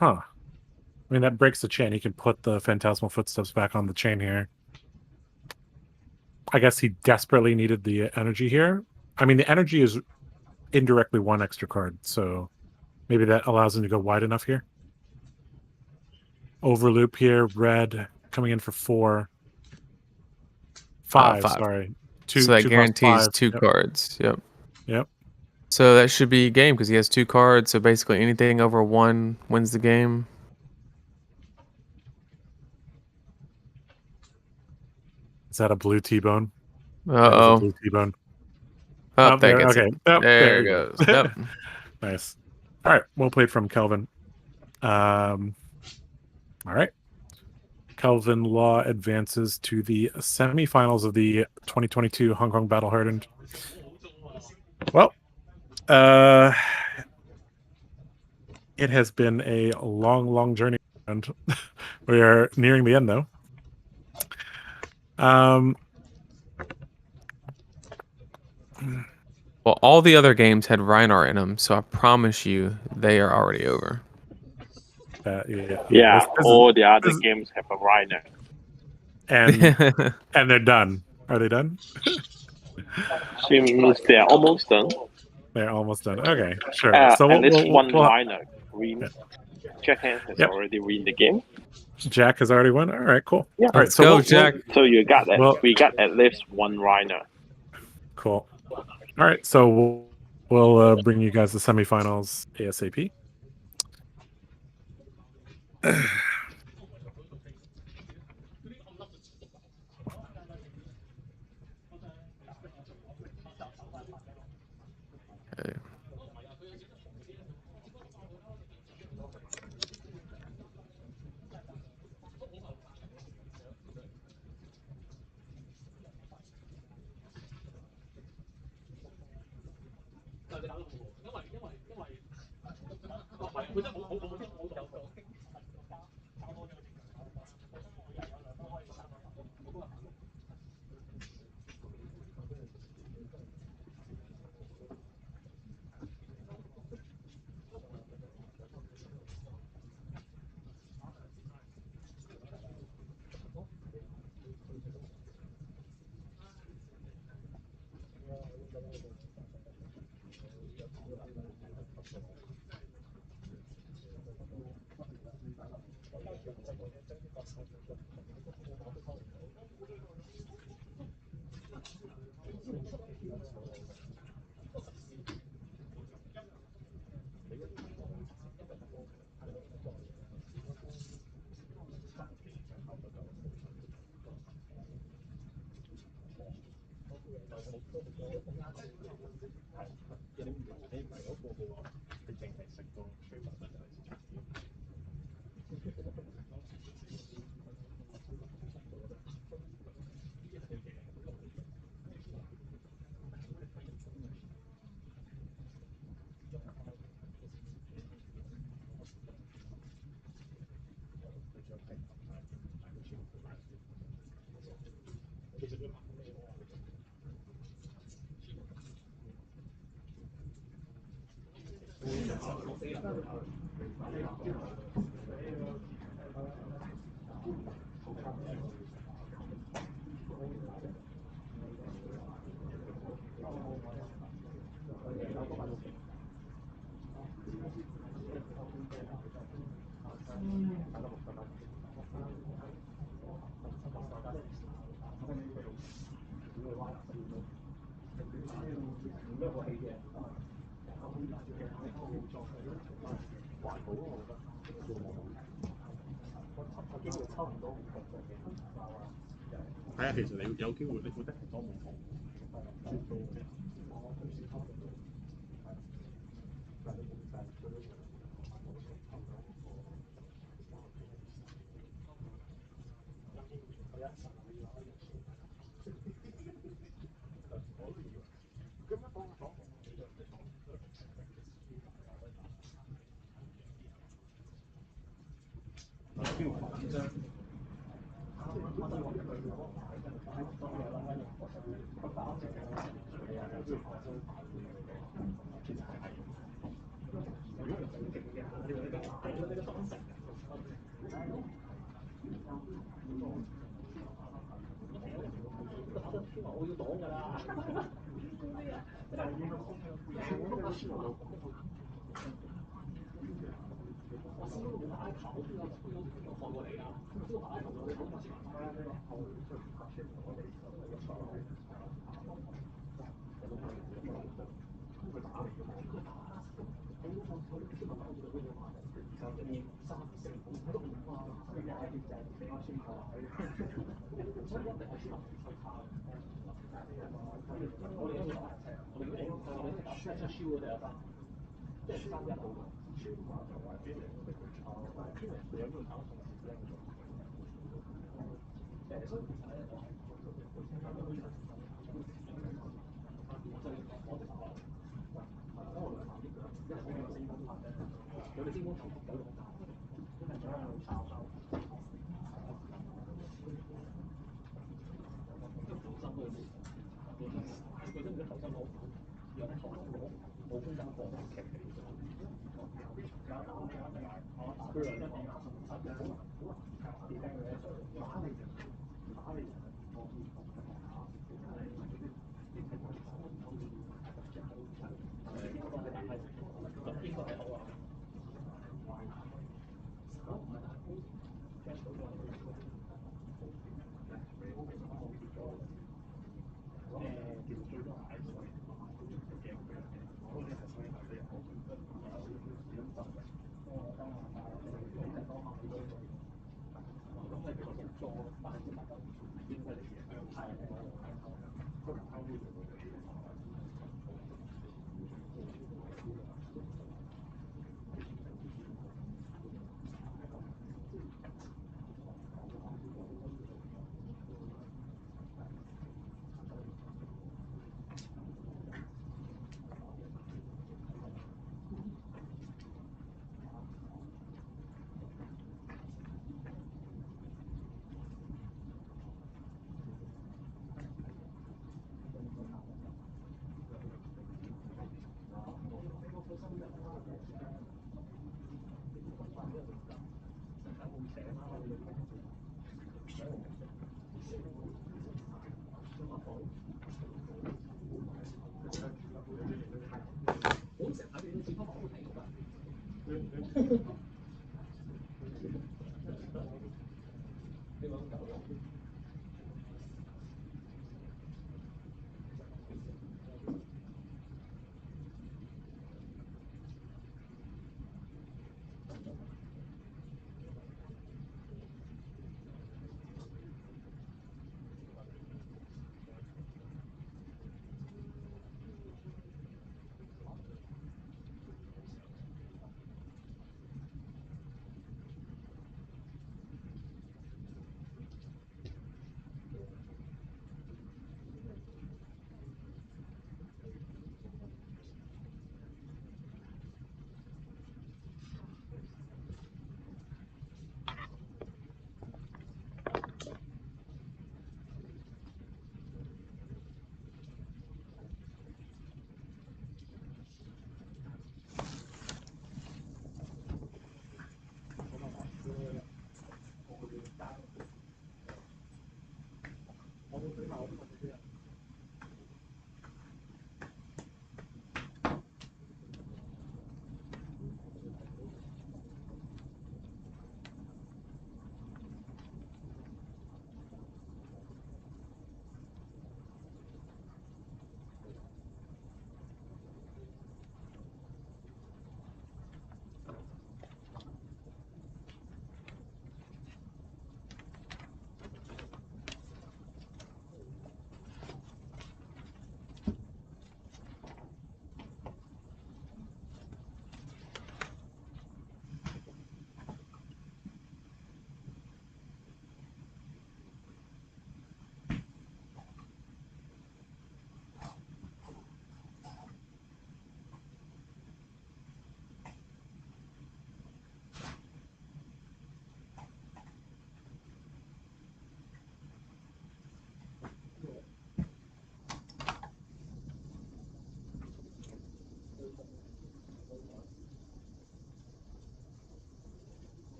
Huh. I mean, that breaks the chain. He can put the Phantasmal Footsteps back on the chain here. I guess he desperately needed the energy here. I mean, the energy is indirectly 1 extra card, so maybe that allows him to go wide enough here. Overloop here, red, coming in for 4. 5, sorry. 2, so that 2 guarantees 2 cards. Yep. So that should be a game because he has 2 cards, so basically anything over 1 wins the game. Is that a blue T-bone? Uh-oh. Blue T-bone. Oh, there. Okay. There it goes. Yep. Nice. All right. Well played from Kelvin. All right. Kelvin Law advances to the semifinals of the 2022 Hong Kong Battle Hardened. Well, it has been a long, long journey, and we are nearing the end, though. Well, all the other games had Reinar in them, so I promise you they are already over. Yeah, all the other games have a Reinar. And they're done. Are they done? Seems they're almost done. They're almost done. Okay, sure. So at least one Reinar win. Jack has already win the game. Jack has already won. All right, cool. Yeah, all right, so go, Jack. So you got that. We got at least one Reinar. Cool. All right, so we'll bring you guys the semifinals ASAP. 睇下其實你有機會，你會得多冇錯。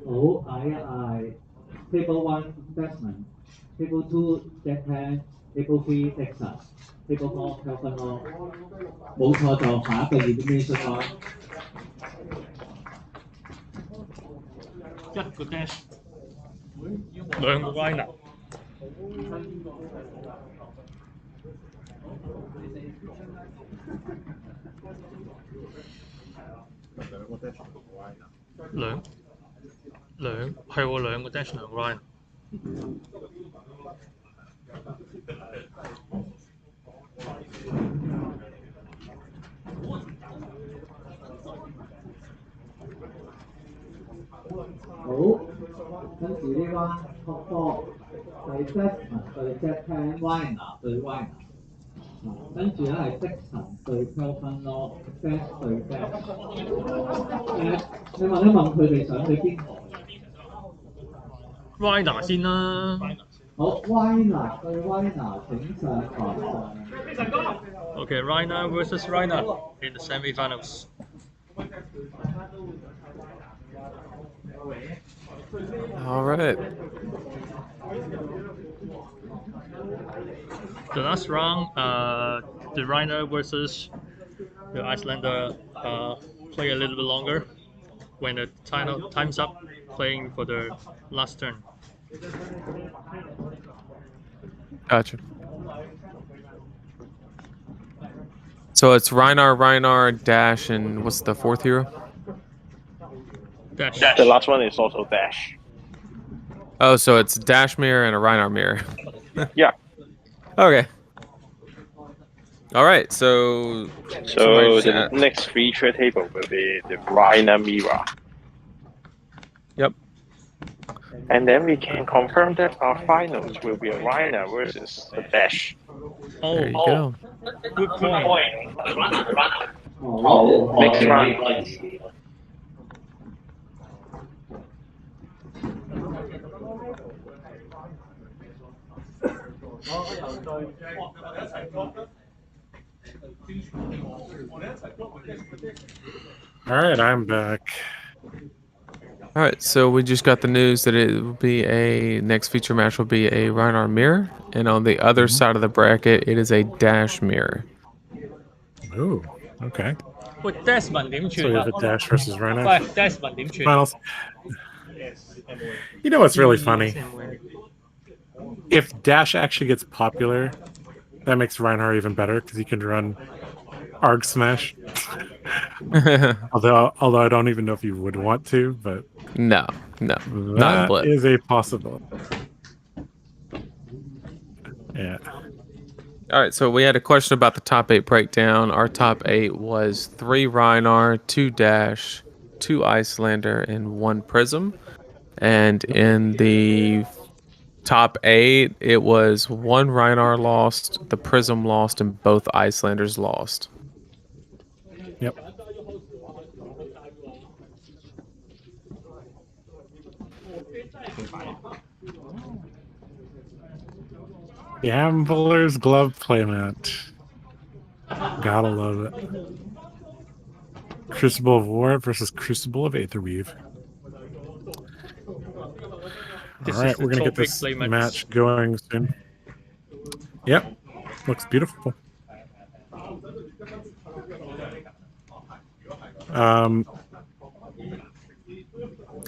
好，Table 1 Desmond, Table 2 Japan, Table 3 Texas, Table 4 Kelvin 咯。冇錯就下一個 intermission 咯。一個 dash， 兩個 Rhino。係喎，兩個 dash 兩個 Rhino。好，跟住呢彎 top four 係 Desmond 對 Japan Winer 對 Winer， 跟住咧係 Dixon 對 Kelvin 咯 ，Dash 對 Dash。你問一問佢哋想去邊個 Rhino 先啦。好 ，Winer 對 Winer 請上台。Okay, Rhino versus Rhino in the semifinals. All right. The last round, the Rhino versus the Icelander play a little bit longer. When the time's up, playing for the last turn. Gotcha. So it's Reinar, Dash, and what's the fourth hero? Dash. The last one is also Dash. Oh, so it's Dash mirror and a Reinar mirror. Yeah. Okay. All right. So the next feature table will be the Reinar mirror. Yep. And then we can confirm that our finals will be a Reinar versus a Dash. There you go. Good point. Next round. All right, I'm back. All right, so we just got the news that it will be next feature match will be a Reinar mirror, and on the other side of the bracket, it is a Dash mirror. Ooh, okay. With Desmond 點串 So we have a Dash versus Reinar. 喂 ，Desmond 點串 Finals. You know what's really funny? If Dash actually gets popular, that makes Reinhardt even better because he can run Arg Smash. although I don't even know if you would want to, but no, that is a possibility. Yeah. All right, so we had a question about the top 8 breakdown. Our top 8 was 3 Reinar, 2 Dash, 2 Icelander, and 1 Prism. And in the top 8, it was 1 Reinar lost, the Prism lost, and both Icelanders lost. Yep. The Ambler's Glove playmat. Gotta love it. Crucible of War versus Crucible of Aetherweave. All right, we're gonna get this match going soon. Yep, looks beautiful.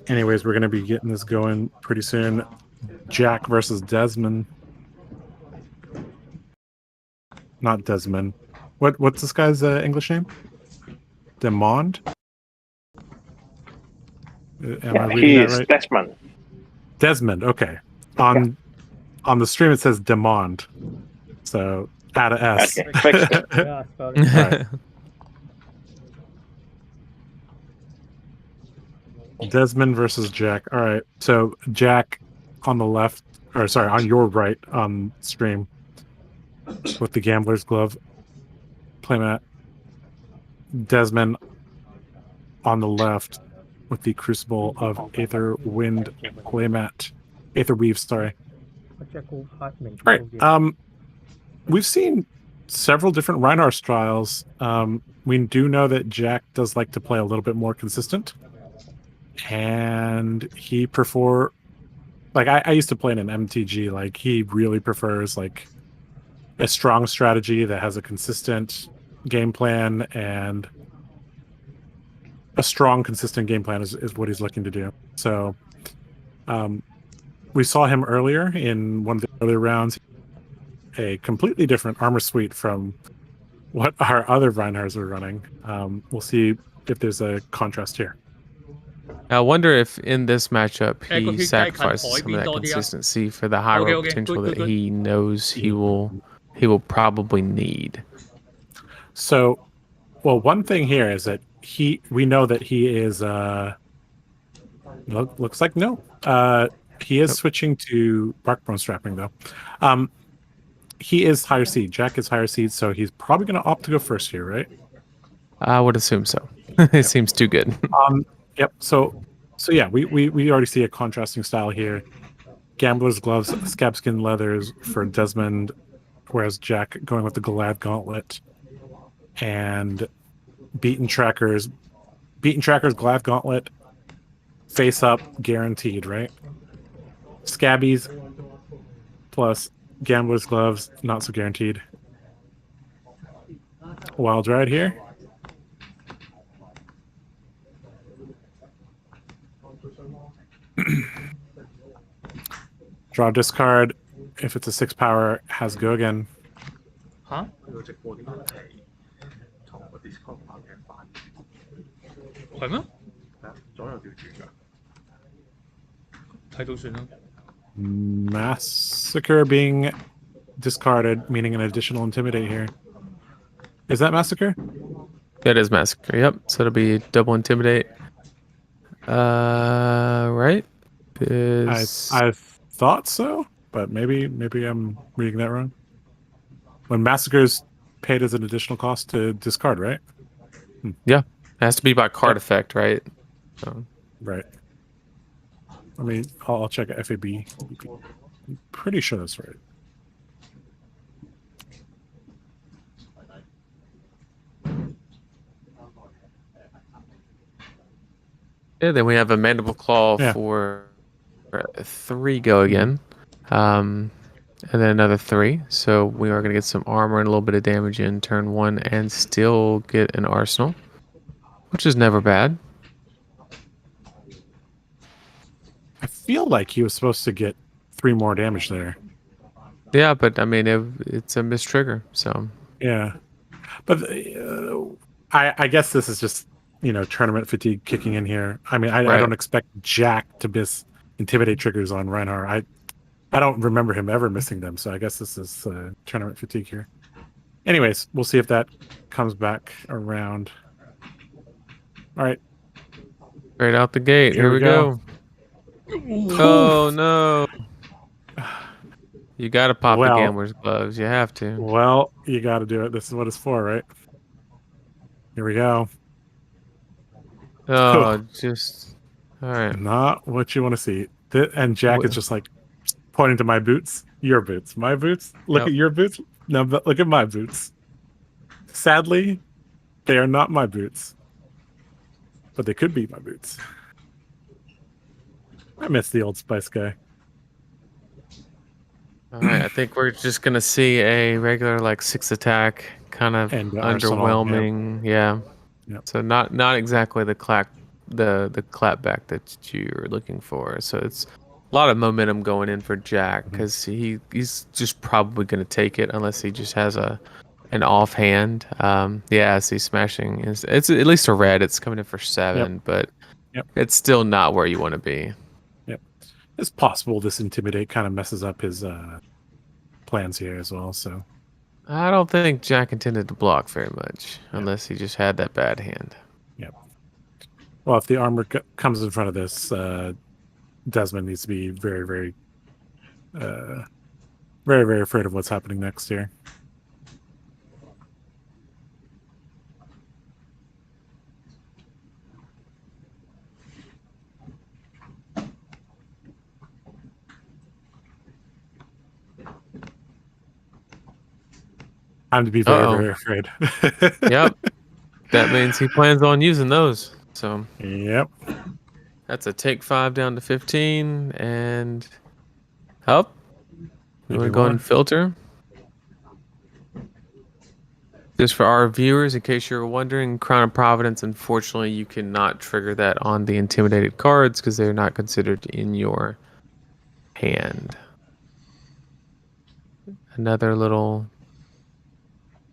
Anyways, we're gonna be getting this going pretty soon. Jack versus Desmond. Not Desmond. What's this guy's English name? Desmond? Am I reading that right? Desmond. Desmond, okay. On the stream it says Desmond. So add a S. Okay. Yeah, right. Desmond versus Jack. All right. So Jack on the left, or sorry, on your right on stream with the gambler's glove playmat. Desmond on the left with the crucible of Aether Wind playmat. Aether Weave, sorry. All right. We've seen several different Reinhardt styles. We do know that Jack does like to play a little bit more consistent. And he I used to play in an MTG, like he really prefers like a strong strategy that has a consistent game plan, and a strong consistent game plan is what he's looking to do. So we saw him earlier in one of the earlier rounds, a completely different armor suite from what our other Reinhardts are running. We'll see if there's a contrast here. I wonder if in this matchup he sacrifices some of that consistency for the high roll potential that he knows he will probably need. So, well, one thing here is that we know that he is looks like no. He is switching to Barkbone strapping though. He is higher seed. Jack is higher seed, so he's probably going to opt to go first here, right? I would assume so. It seems too good. Yep. So yeah, we already see a contrasting style here. Gambler's gloves, scabskin leathers for Desmond, whereas Jack going with the Galad gauntlet, and beaten trackers, Galad gauntlet, face up guaranteed, right? Scabbies plus Gambler's gloves, not so guaranteed. Wild ride here. Draw discard. If it's a 6 power, has go again. Huh? 係咩？左右調轉㗎，睇到算啦。Massacre being discarded, meaning an additional intimidate here. Is that Massacre? That is Massacre, yep. So it'll be double intimidate. Right? I thought so, but maybe I'm reading that wrong. When Massacre is paid as an additional cost to discard, right? Yeah. It has to be by card effect, right? So. Right. I'll check FAB. I'm pretty sure that's right. Yeah, then we have a Mandible Claw for 3 go again. And then another 3. So we are going to get some armor and a little bit of damage in turn 1 and still get an arsenal, which is never bad. I feel like he was supposed to get 3 more damage there. Yeah, but I mean, it's a missed trigger, so. Yeah. But I guess this is just, tournament fatigue kicking in here. I mean, I don't expect Jack to miss intimidate triggers on Reinhardt. I don't remember him ever missing them, so I guess this is tournament fatigue here. Anyways, we'll see if that comes back around. All right. Straight out the gate. Here we go. Oh, no. You got to pop the gambler's gloves. You have to. Well, you got to do it. This is what it's for, right? Here we go. Oh, just... All right. Not what you want to see. And Jack is just like pointing to my boots. Your boots. My boots. Look at your boots. No, but look at my boots. Sadly, they are not my boots. But they could be my boots. I miss the Old Spice guy. All right, I think we're just gonna see a regular like 6 attack, kind of And underwhelming. Yeah. Yep. So not exactly the clapback that you're looking for. So it's a lot of momentum going in for Jack because he's just probably gonna take it unless he just has an offhand. Yeah, I see smashing. It's at least a red. It's coming in for 7, but it's still not where you want to be. Yep. It's possible this intimidate kind of messes up his plans here as well. So I don't think Jack intended to block very much unless he just had that bad hand. Yep. Well, if the armor comes in front of this, Desmond needs to be very, very, very, very afraid of what's happening next here. Time to be very, very afraid. Yep. That means he plans on using those. So yep. That's a take 5 down to 15 and up. You want to go and filter? Just for our viewers, in case you're wondering, Crown of Providence, unfortunately, you cannot trigger that on the intimidated cards because they're not considered in your hand. Another little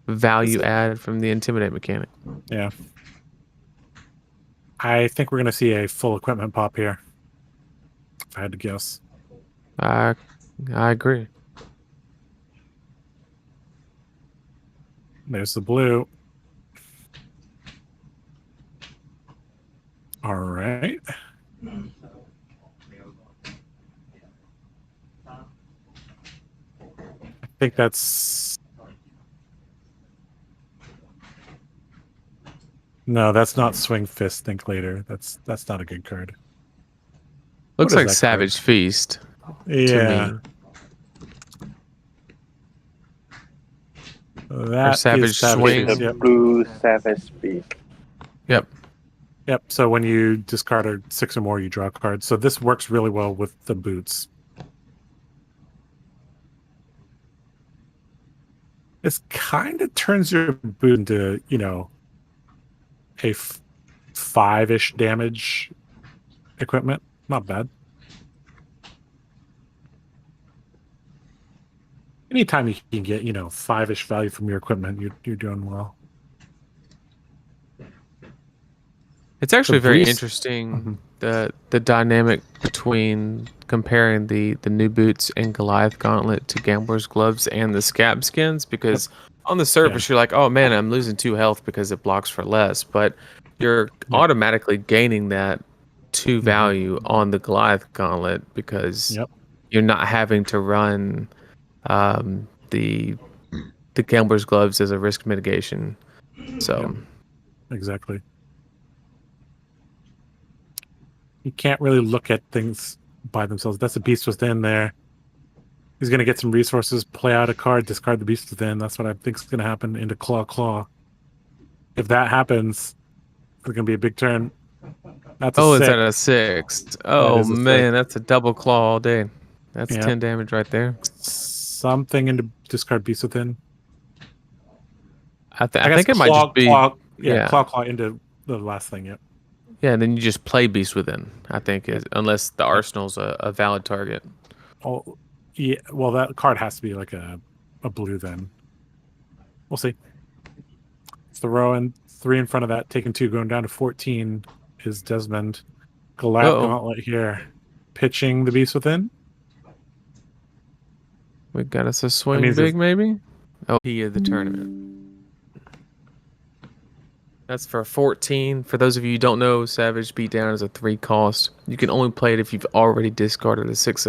value add from the intimidate mechanic. Yeah. I think we're going to see a full equipment pop here, if I had to guess. I agree. There's the blue. All right. I think that's... No, that's not Swing Fist, Think Later. That's not a good card. Looks like Savage Feast to me. That or Savage Swing. The blue Savage Feast. Yep. Yep. So when you discard a 6 or more, you draw a card. So this works really well with the boots. This kind of turns your boot into, you know, a 5-ish damage equipment. Not bad. Anytime you can get, you know, 5-ish value from your equipment, you're doing well. It's actually very interesting the dynamic between comparing the new boots and Goliath Gauntlet to Gambler's Gloves and the Scab Skins, because on the surface you're like, oh man, I'm losing 2 health because it blocks for less, but you're automatically gaining that 2 value on the Goliath Gauntlet because you're not having to run the Gambler's Gloves as a risk mitigation. So exactly. You can't really look at things by themselves. That's a Beast Within there. He's going to get some resources, play out a card, discard the Beast Within. That's what I think is going to happen into Claw. If that happens, it's going to be a big turn. That's a 6. It's at a 6. Oh, man, that's a double claw all day. That's 10 damage right there. Something into discard Beast Within. I think it might just be... Claw into the last thing, Yeah, and then you just play Beast Within, I think, unless the Arsenal's a valid target. Oh, yeah. Well, that card has to be like a blue then. We'll see. Throwing 3 in front of that, taking 2, going down to 14 is Desmond. Goliath Gauntlet here. Pitching the Beast Within. We got us a swing big, maybe? Oh, he of the tournament. That's for 14. For those of you who don't know, Savage Beatdown is a 3 cost. You can only play it if you've already discarded a 6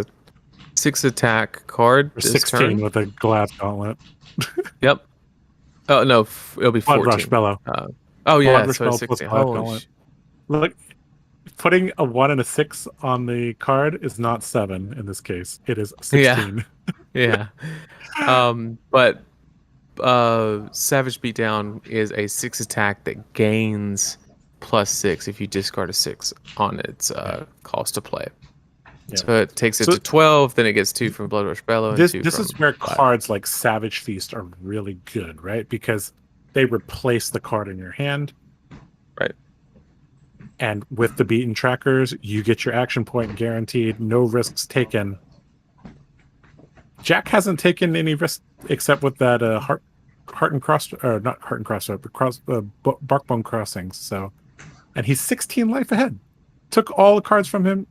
attack card. For 16 with a Goliath Gauntlet. Yep. Oh, no, it'll be 14. Blood Rush Bellow. Yeah, so 16. Look, putting a 1 and a 6 on the card is not 7 in this case. It is 16. Yeah. But Savage Beatdown is a 6 attack that gains +6 if you discard a 6 on its cost to play. So it takes it to 12, then it gets 2 from Blood Rush Bellow. And this 2 this from is where 5. cards like Savage Feast are really good, right? Because they replace the card in your hand. Right. And with the beaten trackers, you get your action point guaranteed, no risks taken. Jack hasn't taken any risk except with that Heart and Cross, or not Heart and Cross, but Barkbone Crossings. So, and he's 16 life ahead. Took all the cards from him